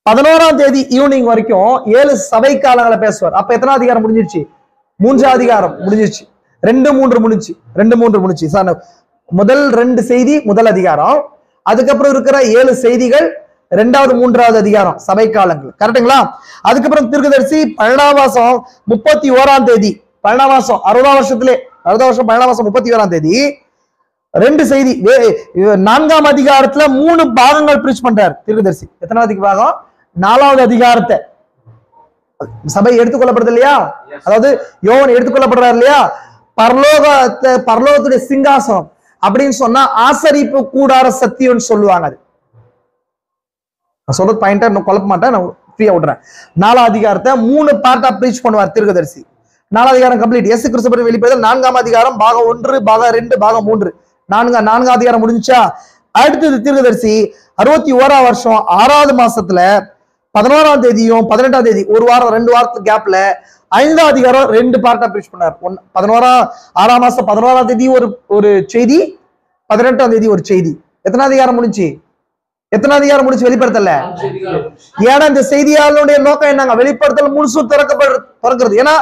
11ஆம் தேதி ஈவினிங் வரைக்கும் 7 சபை காலங்களை பேசுவார். அப்ப எத்தனாவது அதிகாரம் முடிஞ்சிருச்சு? 3வது அதிகாரம் முடிஞ்சிருச்சு. 2-3 முடிச்சு. முதல் 2 செய்தி முதல் அதிகாரம், அதுக்கப்புறம் இருக்கிற 7 செய்திகள் 2வது 3வது அதிகாரம் சபை காலங்கள். கரெக்டுங்களா? அதுக்கப்புறம் தீர்க்கதரிசி 12ஆம் மாசம் 31ஆம் தேதி 12ஆம் மாசம் 60ஆம் வருஷத்திலே 60ஆம் வருஷம் 12ஆம் மாசம் 31ஆம் தேதி 2 செய்தி 4ஆம் அதிகாரத்துல 3 பாகங்கள் பிரீச் பண்றாரு தீர்க்கதரிசி. எத்தனாவது பாகம்? 4வது அதிகாரத்தை சபை எடுத்துக்கொள்ளப்படுது இல்லையா? அதாவது யோவான் எடுத்துக்கொள்ளப்படுறாரு இல்லையா? பரலோகத்துடைய சிங்காசனம் அப்படின்னு சொன்னா ஆசரிப்பு கூடார சத்தியம்னு சொல்லுவாங்க. அது நான் சொல்றது பாயிண்டா குழப்ப மாட்டேன், நான் ஃப்ரீயா விடுறேன். 4வது அதிகாரத்தை 3 பார்ட்டா பிரீச் பண்ணுவார் தீர்க்கதரிசி. 4வது அதிகாரம் கம்ப்ளீட். இயேசு கிறிஸ்து வெளிப்படுதல் 4ஆம் அதிகாரம் பாகம் 1 பாகம் 2 பாகம் 3 4ஆம் அதிகாரம் முடிஞ்சுச்சா? அடுத்தது தீர்க்கதரிசி 61ஆம் வருஷம் 6வது மாசத்துல 11ஆம் தேதியும் 18ஆம் தேதி ஒரு வாரம் 2 வாரத்துக்கு கேப்ல 5ஆம் அதிகாரம் 2 பார்ட்டா பிரீச் பண்ணார். 6ஆம் மாசம் 11ஆம் தேதி ஒரு செய்தி, 18ஆம் தேதி ஒரு செய்தி. எத்தனாவது அதிகாரம் முடிஞ்சு வெளிப்படுத்தல? ஏன்னா இந்த செய்தியாளனுடைய நோக்கம் என்னங்க? வெளிப்படுத்தல் முழுசு திறக்கிறது. ஏன்னா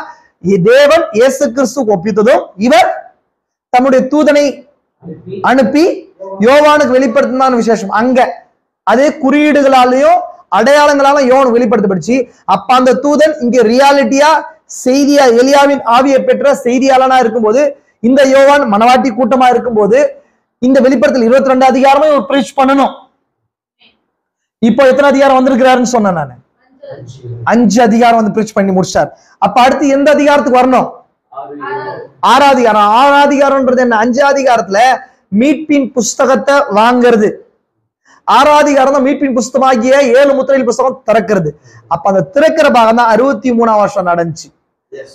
தேவன் இயேசு கிறிஸ்து ஒப்பித்ததும் இவர் தன்னுடைய தூதனை அனுப்பி யோவானுக்கு வெளிப்படுத்தினான விசேஷம். அங்க அதே குறியீடுகளாலையும் அடையாளங்களாலும் யோவான் வெளிப்படுத்தப்படுச்சு. அப்ப அந்த தூதன் இங்க ரியாலிட்டியா செய்தியா எலியாவின் ஆவியை பெற்ற செய்தியாளனா இருக்கும்போது, இந்த யோவான் மனவாட்டி கூட்டமா இருக்கும்போது இந்த வெளிப்படுத்தல் 22 அதிகாரமே ஒரு பிரீச் பண்ணணும். இப்போ எத்தனை அதிகாரம் வந்திருக்கிறாருன்னு சொன்னேன் நான்? 5 அதிகாரம் வந்து பிரீச் பண்ணி முடிச்சார். அப்ப அடுத்து எந்த அதிகாரத்துக்கு வரணும்? 6வது அதிகாரம். 6வது அதிகாரம்ன்றது என்ன? 5வது அதிகாரத்துல மீட்பின் புஸ்தகத்தை வாங்கிறது. 6வது அதிகாரம் தான் மீட்பின் புஸ்தகமாகிய 7 முத்திரைகள் புஸ்தகம் திறக்கிறது. அப்ப அந்த திறக்கிற பாகம் தான் 63ஆம் வருஷம் நடந்துச்சு.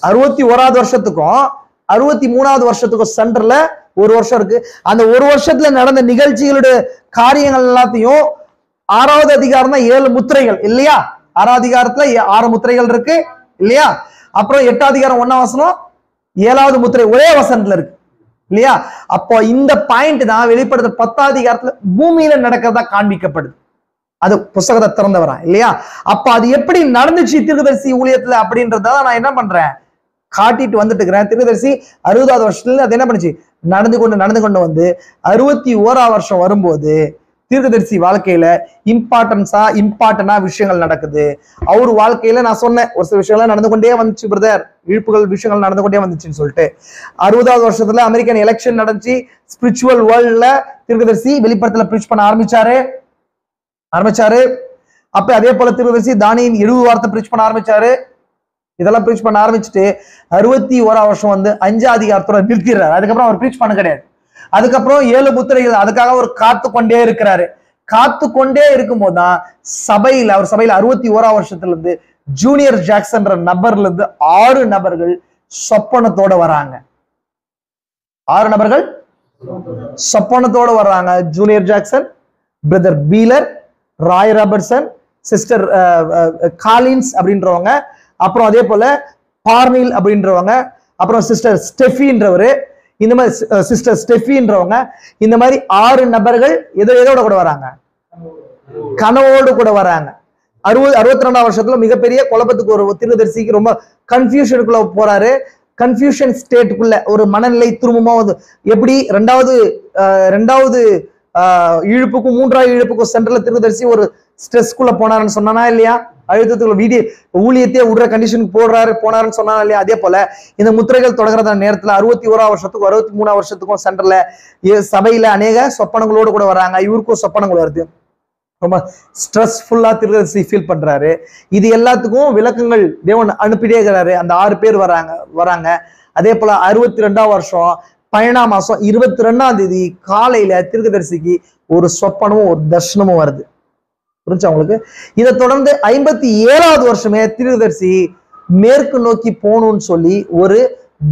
61வது வருஷத்துக்கும் 63வது வருஷத்துக்கும் சென்டர்ல ஒரு வருஷம் இருக்கு. அந்த ஒரு வருஷத்துல நடந்த நிகழ்ச்சிகளுடைய காரியங்கள் எல்லாத்தையும் 6வது அதிகாரம் தான் 7 முத்திரைகள் இல்லையா? 6வது அதிகாரத்துல 6 முத்திரைகள் இருக்கு இல்லையா? அப்புறம் 8வது அதிகாரம் 1ஆம் வசனம் 7வது முத்திரை ஒரே வசனத்துல இருக்கு இல்லையா? அப்போ இந்த பாயிண்ட் தான் வெளிப்படுத்த 10வது அதிகாரத்துல பூமியில நடக்கிறதா காண்பிக்கப்படுது. அது புஸ்தகத்தை திறந்தவரா இல்லையா? அப்ப அது எப்படி நடந்துச்சு தீர்க்கதரிசி ஊழியத்துல அப்படின்றத நான் என்ன பண்றேன், காட்டிட்டு வந்துட்டு இருக்கிறேன். தீர்க்கதரிசி 60வது வருஷத்துல அது என்ன பண்ணுச்சு, நடந்து கொண்டு வந்து 61ஆம் வருஷம் வரும்போது தீர்க்கதரிசி வாழ்க்கையில இம்பார்ட்டன்டா விஷயங்கள் நடக்குது. அவர் வாழ்க்கையில நான் சொன்னேன் ஒரு சில விஷயங்கள் நடந்து கொண்டே வந்துச்சு பிரதர், இழுப்புகள் விஷயங்கள் நடந்து கொண்டே வந்துச்சுன்னு சொல்லிட்டு. 60வது வருஷத்துல அமெரிக்கன் எலெக்ஷன் நடந்துச்சு. ஸ்பிரிச்சுவல் வேர்ல்ட்ல தீர்க்கதரிசி வெளிப்படத்துல பிரீச் பண்ண ஆரம்பிச்சாரு. அப்ப அதே போல தீர்க்கதரிசி தானியின் 70 வார்த்தை பிரீச் பண்ண ஆரம்பிச்சாரு. இதெல்லாம் பிரீச் பண்ண ஆரம்பிச்சுட்டு 61ஆம் வருஷம் வந்து 5வது அதிகாரத்தோட நிறுத்திடுறாரு. அதுக்கப்புறம் அவர் பிரீச் பண்ண கிடையாது. அதுக்கப்புறம் 7 முத்திரைகள், அதுக்காக அவர் காத்து கொண்டே இருக்கிறாரு. காத்து கொண்டே இருக்கும் போதுதான் அவர் சபையில 61ஆம் வருஷத்துல இருந்து ஜூனியர் ஜாக்சன் நபர்ல இருந்து 6 நபர்கள் சொப்பனத்தோட வராங்க. 6 நபர்கள் சொப்பனத்தோட வர்றாங்க. Junior Jackson, brother Beeler, Roy Robertson, sister Collins அப்படின்றவங்க, அப்புறம் அதே போல பார்னில் அப்படின்றவங்க, அப்புறம் சிஸ்டர் ஸ்டெஃபின்றவரு, இந்த மாதிரி சிஸ்டர் ஸ்டெஃபின்றவங்க, இந்த மாதிரி 6 நபர்கள் எதோட கூட வராங்க, கனவோடு கூட வராங்க. 62ஆம் வருஷத்துல மிகப்பெரிய குழப்பத்துக்கு ஒரு தீர்க்கதரிசிக்கு ரொம்ப கன்ஃபியூஷனுக்குள்ள போறாரு. கன்ஃபியூஷன் ஸ்டேட்டுக்குள்ள ஒரு மனநிலை திரும்பமா எப்படி ரெண்டாவது இழுப்புக்கும் 3வது இழுப்புக்கும் சென்ட்ரல்ல தீர்க்கதரிசி ஒரு ஸ்ட்ரெஸ்க்குள்ள போனாருன்னு சொன்னானா இல்லையா? அழுத்தத்துக்குள்ள வீடியோ ஊழியத்தையே விடுற கண்டிஷனுக்கு போனாருன்னு சொன்னா இல்லையா? அதே போல இந்த முத்திரைகள் தொடங்குற நேரத்துல 61ஆம் வருஷத்துக்கும் 63ஆம் வருஷத்துக்கும் சென்ட்ரல்ல சபையில அநேக சொப்பனங்களோடு கூட வராங்க. இவருக்கும் சொப்பனங்கள் வருது. ரொம்ப ஸ்ட்ரெஸ்ஃபுல்லா தீர்க்கதரிசி ஃபீல் பண்றாரு. இது எல்லாத்துக்கும் விளக்கங்கள் தேவன் அனுப்பிட்டே இருக்கிறாரு. அந்த 6 பேர் வராங்க. அதே போல 62ஆம் வருஷம் 12ஆம் மாசம் 22ஆம் தேதி காலையில தீர்க்கதரிசிக்கு ஒரு சொப்பனமும் ஒரு தர்ஷனமும் வருது. புரிஞ்சா உங்களுக்கு? இதை தொடர்ந்து 57ஆவது வருஷமே தீர்க்கதரிசி மேற்கு நோக்கி போகணும்னு சொல்லி ஒரு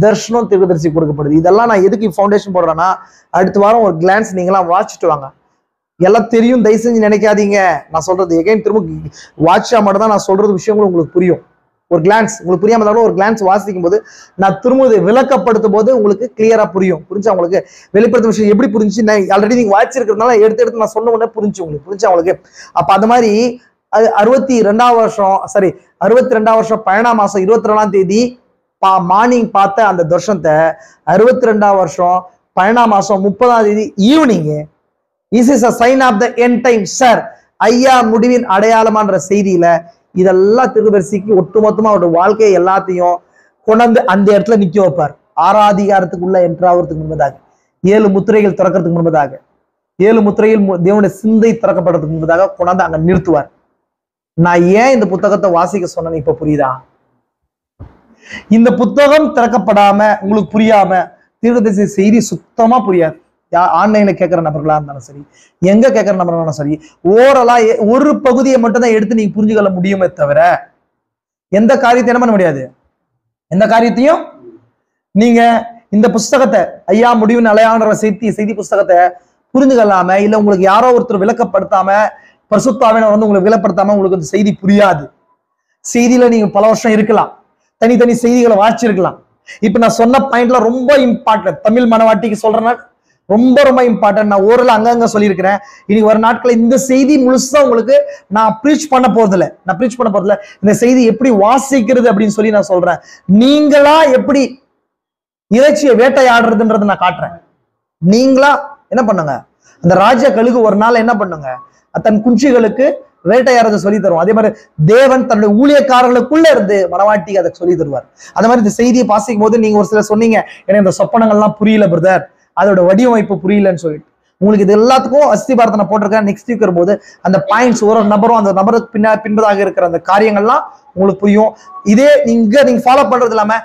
தர்ஷனம் தீர்க்கதரிசி கொடுக்கப்படுது. இதெல்லாம் நான் எதுக்கு ஃபவுண்டேஷன் போடுறேன்னா, அடுத்த வாரம் ஒரு கிளான்ஸ் நீங்களாம் வாட்சிட்டு வாங்க. எல்லாம் தெரியும் தயவு செஞ்சு நினைக்காதீங்க. நான் சொல்றது எகைன் திரும்ப வாட்சா மட்டும் தான் நான் சொல்றது விஷயங்களும் உங்களுக்கு புரியும். ஒரு கிளான்ஸ் உங்களுக்கு புரியாம இருந்தாலும் ஒரு கிளான்ஸ் வாசிக்கும் போது நான் திரும்ப விளக்கப்படுத்தும் போது உங்களுக்கு கிளியரா புரியும். புரிஞ்சா உங்களுக்கு? வெளிப்படுத்தும் விஷயம் எப்படி புரிஞ்சு, நான் ஆல்ரெடி நீங்க வாட்சிருக்கிறதுனால எடுத்து நான் சொன்ன உடனே புரிஞ்சு உங்களுக்கு. புரிஞ்சா உங்களுக்கு? அப்ப அந்த மாதிரி 62ஆம் வருஷம் 12ஆம் மாசம் 22ஆம் தேதி மார்னிங் பார்த்த அந்த தர்ஷனத்தை 62ஆம் வருஷம் 12ஆம் மாசம் 30ஆம் தேதி evening This is a sign of the end time, sir. ஐயா முடிவின் அடையாளமான்ற செய்தியில இதெல்லாம் தீர்க்கதரிசிக்கு ஒட்டுமொத்தமா அவருடைய வாழ்க்கையை எல்லாத்தையும் கொண்டாந்து அந்த இடத்துல நிக்க வைப்பார். 6ஆம் அதிகாரத்துக்குள்ள என்ட்ராகிறதுக்கு முன்பதாக, 7 முத்திரைகள் திறக்கிறதுக்கு முன்பதாக, 7 முத்திரையில் தேவனுடைய சிந்தை திறக்கப்படுறதுக்கு முன்பதாக கொண்டாந்து அங்க நிறுத்துவார். நான் ஏன் இந்த புத்தகத்தை வாசிக்க சொன்னேன்னு இப்ப புரியுதா? இந்த புத்தகம் திறக்கப்படாம உங்களுக்கு புரியாம தீர்க்கதரிசி செய்தி சுத்தமா புரியாது. ஆன்லைன்ல கேட்கிற நபர்களா இருந்தாலும் சரி, எங்க கேட்கிற நபர்களா சரி, ஓரலா ஒரு பகுதியை மட்டும் தான் எடுத்து நீங்க புரிஞ்சுக்கொள்ள முடியுமே தவிர எந்த காரியத்தையும் என்ன பண்ண முடியாது. எந்த காரியத்தையும் நீங்க இந்த புஸ்தகத்தை ஐயா முடிவின் அலையான்ற செய்தி புஸ்தகத்தை புரிஞ்சுக்கலாம, இல்ல உங்களுக்கு யாரோ ஒருத்தர் விளக்கப்படுத்தாம, பரிசுத்தாவினர் வந்து உங்களுக்கு விளக்கப்படுத்தாம உங்களுக்கு அந்த செய்தி புரியாது. செய்தியில நீங்க பல வருஷம் இருக்கலாம், தனித்தனி செய்திகளை வாசிச்சிருக்கலாம். இப்ப நான் சொன்ன பாயிண்ட்ல ரொம்ப இம்பார்ட்டன்ட், தமிழ் மனவாட்டிக்கு சொல்றேன்னா ரொம்ப ரொம்ப இம்பார்ட்டன்ட். நான் ஓரளவு அங்கங்க சொல்லியிருக்கிறேன். இன்னைக்கு ஒரு நாட்கள் இந்த செய்தி முழுசா உங்களுக்கு நான் ப்ரீச் பண்ண போறதில்ல. இந்த செய்தி எப்படி வாசிக்கிறது அப்படின்னு சொல்லி நான் சொல்றேன். நீங்களா எப்படி இறைச்சியை வேட்டையாடுறதுன்றதை நான் காட்டுறேன். நீங்களா என்ன பண்ணுங்க, அந்த ராஜ கழுகு ஒரு நாள் என்ன பண்ணுங்க, தன் குஞ்சுகளுக்கு வேட்டையாடுறதை சொல்லி தருவோம். அதே மாதிரி தேவன் தன்னுடைய ஊழியக்காரர்களுக்குள்ள இருந்து மனவாட்டி அதை சொல்லி தருவார். அதே மாதிரி இந்த செய்தியை வாசிக்கும் போது நீங்க ஒரு சிலர் சொன்னீங்க, எனக்கு இந்த சொப்பனங்கள்லாம் புரியல பிரதர், அதோட வடிவமைப்பு புரியலன்னு சொல்லிட்டு. உங்களுக்கு இது எல்லாத்துக்கும் அஸ்திபாரத்தை நான் போட்டிருக்கேன். நெக்ஸ்ட் வீக் வரும்போது அந்த பாயிண்ட்ஸ் ஒரு நபரும் அந்த நபருக்கு பின்பதாக இருக்கிற அந்த காரியங்கள்லாம் உங்களுக்கு புரியும். இதே நீங்க ஃபாலோ பண்றது இல்லாம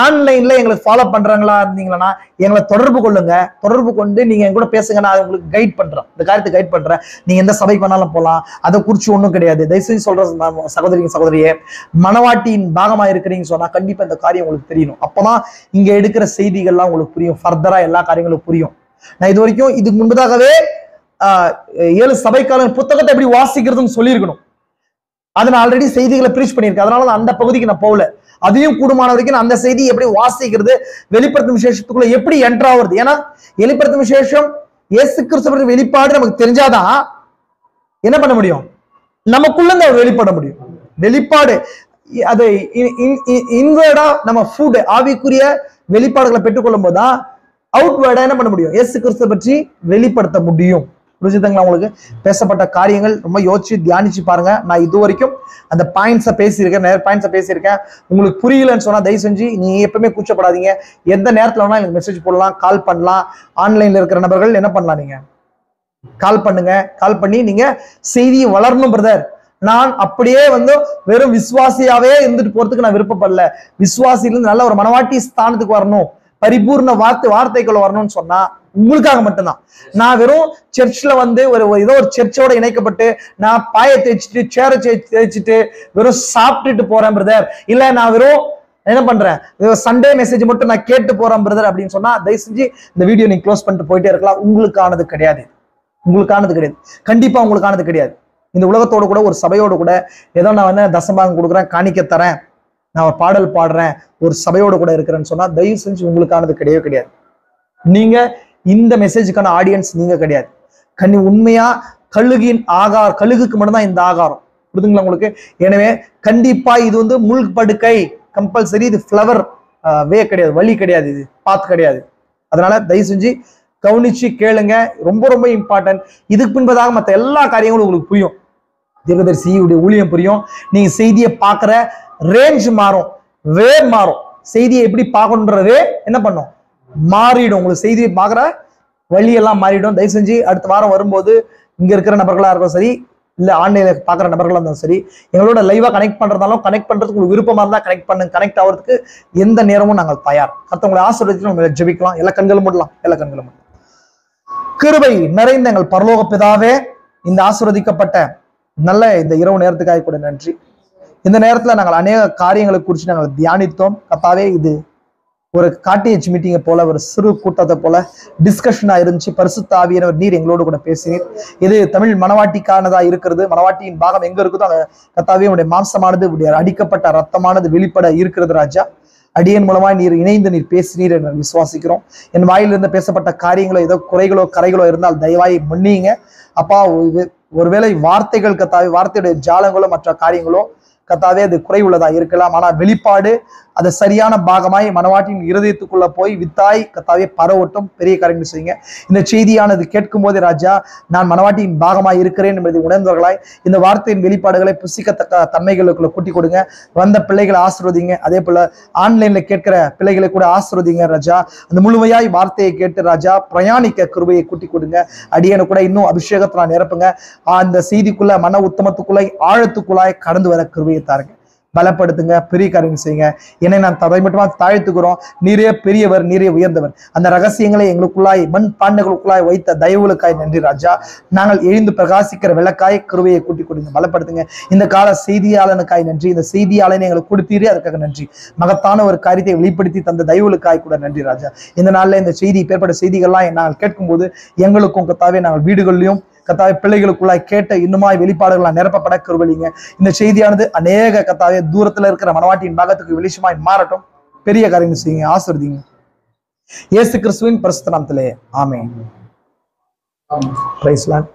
ஆன்லைன்ல எங்களுக்கு ஃபாலோ பண்றாங்களா இருந்தீங்கன்னா எங்களை தொடர்பு கொள்ளுங்க. தொடர்பு கொண்டு நீங்க என் கூட பேசுங்க. நான் உங்களுக்கு கைட் பண்றேன், இந்த காரியத்தை கைட் பண்றேன். நீங்க எந்த சபைக்கு வேணாலும் போகலாம், அதை குறிச்சு ஒன்றும் கிடையாது. தயவுசெய்து சொல்ற சகோதரியே, மனவாட்டியின் பாகமா இருக்கிறீங்கன்னு சொன்னா கண்டிப்பா இந்த காரியம் உங்களுக்கு தெரியணும். அப்பதான் இங்க எடுக்கிற செய்திகள்லாம் உங்களுக்கு புரியும். ஃபர்தரா எல்லா காரியங்களும் புரியும். நான் இது வரைக்கும் இதுக்கு முன்பதாகவே 7 சபைக்காரன் புத்தகத்தை எப்படி வாசிக்கிறதுன்னு சொல்லியிருக்கணும். அதை நான் ஆல்ரெடி செய்திகளை ப்ரீச் பண்ணியிருக்கேன். அதனால அந்த பகுதிக்கு நான் போகல. அதையும் கூடுமான வரைக்கும் அந்த செய்தி எப்படி வாசிக்கிறது, வெளிப்படுத்தும் விசேஷத்துக்குள்ள எப்படி என்டர் ஆகுறது. ஏன்னா வெளிப்படுத்தும் விசேஷம் இயேசு கிறிஸ்துவின் வெளிப்பாடு நமக்கு தெரிஞ்சாதான் என்ன பண்ண முடியும், நமக்குள்ள அவர் வெளிப்பட முடியும். வெளிப்பாடு அது இன்வேர்டா நம்ம ஃபுட் ஆவிக்குரிய வெளிப்பாடுகளை பெற்றுக்கொள்ளும் போதுதான் அவுட்வேர்டா என்ன பண்ண முடியும், இயேசு கிறிஸ்துவை பற்றி வெளிப்படுத்த முடியும். புரிஞ்சுதுங்களா? உங்களுக்கு பேசப்பட்ட காரியங்கள் ரொம்ப யோசிச்சு தியானிச்சு பாருங்க. நான் இது வரைக்கும் அந்த பாயிண்ட்ஸை பேசியிருக்கேன், நிறைய பாயிண்ட்ஸை பேசியிருக்கேன். உங்களுக்கு புரியலன்னு சொன்னா தயவு செஞ்சு நீங்க எப்பவுமே கூச்சப்படாதீங்க. எந்த நேரத்துல வேணா எனக்கு மெசேஜ் போடலாம், கால் பண்ணலாம். ஆன்லைன்ல இருக்கிற நபர்கள் என்ன பண்ணலாம், நீங்க கால் பண்ணுங்க. கால் பண்ணி நீங்க செய்தியை வளரணும் பிரதர். நான் அப்படியே வெறும் விசுவாசியாவே இருந்துட்டு போறதுக்கு நான் விருப்பப்படல. விசுவாசியிலிருந்து நல்ல ஒரு மனவாட்டி ஸ்தானத்துக்கு வரணும், பரிபூர்ண வார்த்தைக்குள்ள வரணும்னு சொன்னா உங்களுக்காக மட்டும்தான். நான் வெறும் சர்ச்ல ஏதோ ஒரு சர்ச்சோட இணைக்கப்பட்டு நான் பாயை தேய்ச்சிட்டு சேரை தேய்ச்சிட்டு வெறும் சாப்பிட்டுட்டு போறேன் பிரதர், இல்ல நான் வெறும் என்ன பண்றேன் சண்டே மெசேஜ் மட்டும் நான் கேட்டு போறேன் பிரதர் அப்படின்னு சொன்னா தயவு செஞ்சு இந்த வீடியோ நீங்க க்ளோஸ் பண்ணிட்டு போயிட்டே இருக்கலாம். உங்களுக்கானது கிடையாது, கண்டிப்பா உங்களுக்கானது கிடையாது. இந்த உலகத்தோடு கூட ஒரு சபையோடு கூட ஏதோ நான் வந்து தசம்பாகம் கொடுக்குறேன், காணிக்க தரேன், நான் ஒரு பாடல் பாடுறேன், ஒரு சபையோடு கூட இருக்கிறேன்னு சொன்னா தயவு செஞ்சு உங்களுக்கானது கிடையவே கிடையாது. நீங்க இந்த மெசேஜுக்கான ஆடியன்ஸ் நீங்க கிடையாது. உண்மையா கழுகுக்கு மட்டும்தான் இந்த ஆகாரம், புரிதுங்களா உங்களுக்கு? எனவே கண்டிப்பா இது வந்து முள் படுக்கை கம்பல்சரி, இது ஃப்ளவர் வே கிடையாது, வழி கிடையாது, இது பாத் கிடையாது. அதனால தயவு செஞ்சு கவனிச்சு கேளுங்க, ரொம்ப ரொம்ப இம்பார்ட்டன்ட். இதுக்கு பின்பதாக மற்ற எல்லா காரியங்களும் உங்களுக்கு புரியும். தீர்க்கதரிசியுடைய ஊழியம் புரியும். நீங்க செய்தியை பார்க்குற ரேஞ்ச் மாறும், வே மாறும். செய்தியை எப்படி பார்க்கணுன்றதே என்ன பண்ணும், மாறிடும். உங்களுக்கு செய்தியை பார்க்குற வழியெல்லாம் மாறிடும். தயவு செஞ்சு அடுத்த வாரம் வரும்போது இங்க இருக்கிற நபர்களா இருக்கும் சரி, இல்ல ஆன்லைன்ல பாக்குற நபர்களா இருந்தாலும் சரி, எங்களோட லைவா கனெக்ட் பண்றதாலும் கனெக்ட் பண்றதுக்கு உங்களுக்கு விருப்பமா இருந்தா கனெக்ட் பண்ணுங்க. கனெக்ட் ஆகிறதுக்கு எந்த நேரமும் நாங்கள் தயார். மற்றவங்களை ஆசீர்வதிச்சு நம்ம ஜெபிக்கலாம். எல்லா கண்களும் மூடலாம், எல்லா கண்களும் மூடலாம். கிருபை நிறைந்த எங்கள் பரலோக பிதாவே, இந்த ஆசீர்வதிக்கப்பட்ட நல்ல இந்த இரவு நேரத்துக்காக கூட நன்றி. இந்த நேரத்துல நாங்கள் அநேக காரியங்களை குறித்து நாங்கள் தியானித்தோம் கர்த்தாவே. இது ஒரு காட்டியச்சு மீட்டிங்கை போல, ஒரு சிறு கூட்டத்தை போல டிஸ்கஷனா இருந்துச்சு. பரிசுத்த ஆவியானவர் நீர் எங்களோடு கூட பேசினீர். இது தமிழ் மனவாட்டிக்கானதா இருக்கிறது. மனவாட்டியின் பாகம் எங்க இருக்குதோ அங்க கர்த்தாவே உடைய மாம்சமானது, உடைய அடிக்கப்பட்ட ரத்தமானது வெளிப்பட இருக்கிறது ராஜா. அடியன் மூலமாய் நீர் இணைந்து நீர் பேசினீர் என்று விசுவாசிக்கிறோம். என் வாயிலிருந்து பேசப்பட்ட காரியங்களோ ஏதோ குறைகளோ கரைகளோ இருந்தால் தயவாய் மன்னியுங்க அப்பா. ஒருவேளை வார்த்தைகள் கர்த்தாவே, வார்த்தையுடைய ஜாலங்களோ மற்ற காரியங்களோ கர்த்தாவே அது குறைவுள்ளதா இருக்கலாம். ஆனா வெளிப்பாடு அது சரியான பாகமாய் மனவாட்டின் இருதயத்துக்குள்ள போய் வித்தாய் கர்த்தாவே பரவட்டும். பெரிய காரியங்கள் செய்யுங்க. இந்த செய்தியானது கேட்கும் போதே ராஜா, நான் மனவாட்டியின் பாகமாய் இருக்கிறேன் என்பதை உணர்ந்தவர்களாய் இந்த வார்த்தையின் வெளிப்பாடுகளை புசிக்கத்தக்க தன்மைகளுக்குள்ள கூட்டி கொடுங்க. வந்த பிள்ளைகளை ஆசீர்வதிங்க. அதே போல ஆன்லைன்ல கேட்கிற பிள்ளைகளை கூட ஆசீர்வதிங்க ராஜா. அந்த முழுமையாய் வார்த்தையை கேட்டு ராஜா பிரயாணிக்க கிருபையை கூட்டி கொடுங்க. அடியனை கூட இன்னும் அபிஷேகத்தை நான் நிரப்புங்க. அந்த செய்திக்குள்ள மன உத்தமத்துக்குள்ளாய் ஆழத்துக்குள்ளாய் கடந்து வர கிருபையை தாருங்க. பலப்படுத்துங்க. பெரிய காரியம் செய்யுங்க. என்னை நான் தரை மட்டுமா தாழ்த்துக்கிறோம். நீரே பெரியவர், நீரே உயர்ந்தவர். அந்த ரகசியங்களை எங்களுக்குள்ளாய் மண் பாண்டங்களுக்குள்ளாய் வைத்த தயவுகளுக்காய் நன்றி ராஜா. நாங்கள் எழுந்து பிரகாசிக்கிற விளக்காய் கிருபையை கூட்டி கொடுங்க. பலப்படுத்துங்க. இந்த கால செய்தியாளனுக்காய் நன்றி. இந்த செய்தியாளனை எங்களுக்கு கொடுத்தீரே, அதுக்காக நன்றி. மகத்தான ஒரு காரியத்தை வெளிப்படுத்தி தந்த தயவுகளுக்காய் கூட நன்றி ராஜா. இந்த நாள்ல இந்த செய்தி பேர்பட்ட செய்திகள்லாம் நாங்கள் கேட்கும் போது எங்களுக்கும் கர்த்தாவே நாங்கள் வீடுகளிலும் கர்த்தாவே பிள்ளைகளுக்குள்ளாய் கேட்ட இன்னுமாய் வெளிப்பாடுகள் நிரப்பப்பட கிருபைங்க. இந்த செய்தியானது அநேக கர்த்தாவே தூரத்துல இருக்கிற மனவாட்டியின் பாகத்துக்கு வெளிச்சமாய் மாறட்டும். பெரிய காரியங்கள் செய்யுங்க. ஆசீர்வதிங்க. இயேசு கிறிஸ்துவின் பரிசுத்த நாமத்திலே ஆமென். Price Lord.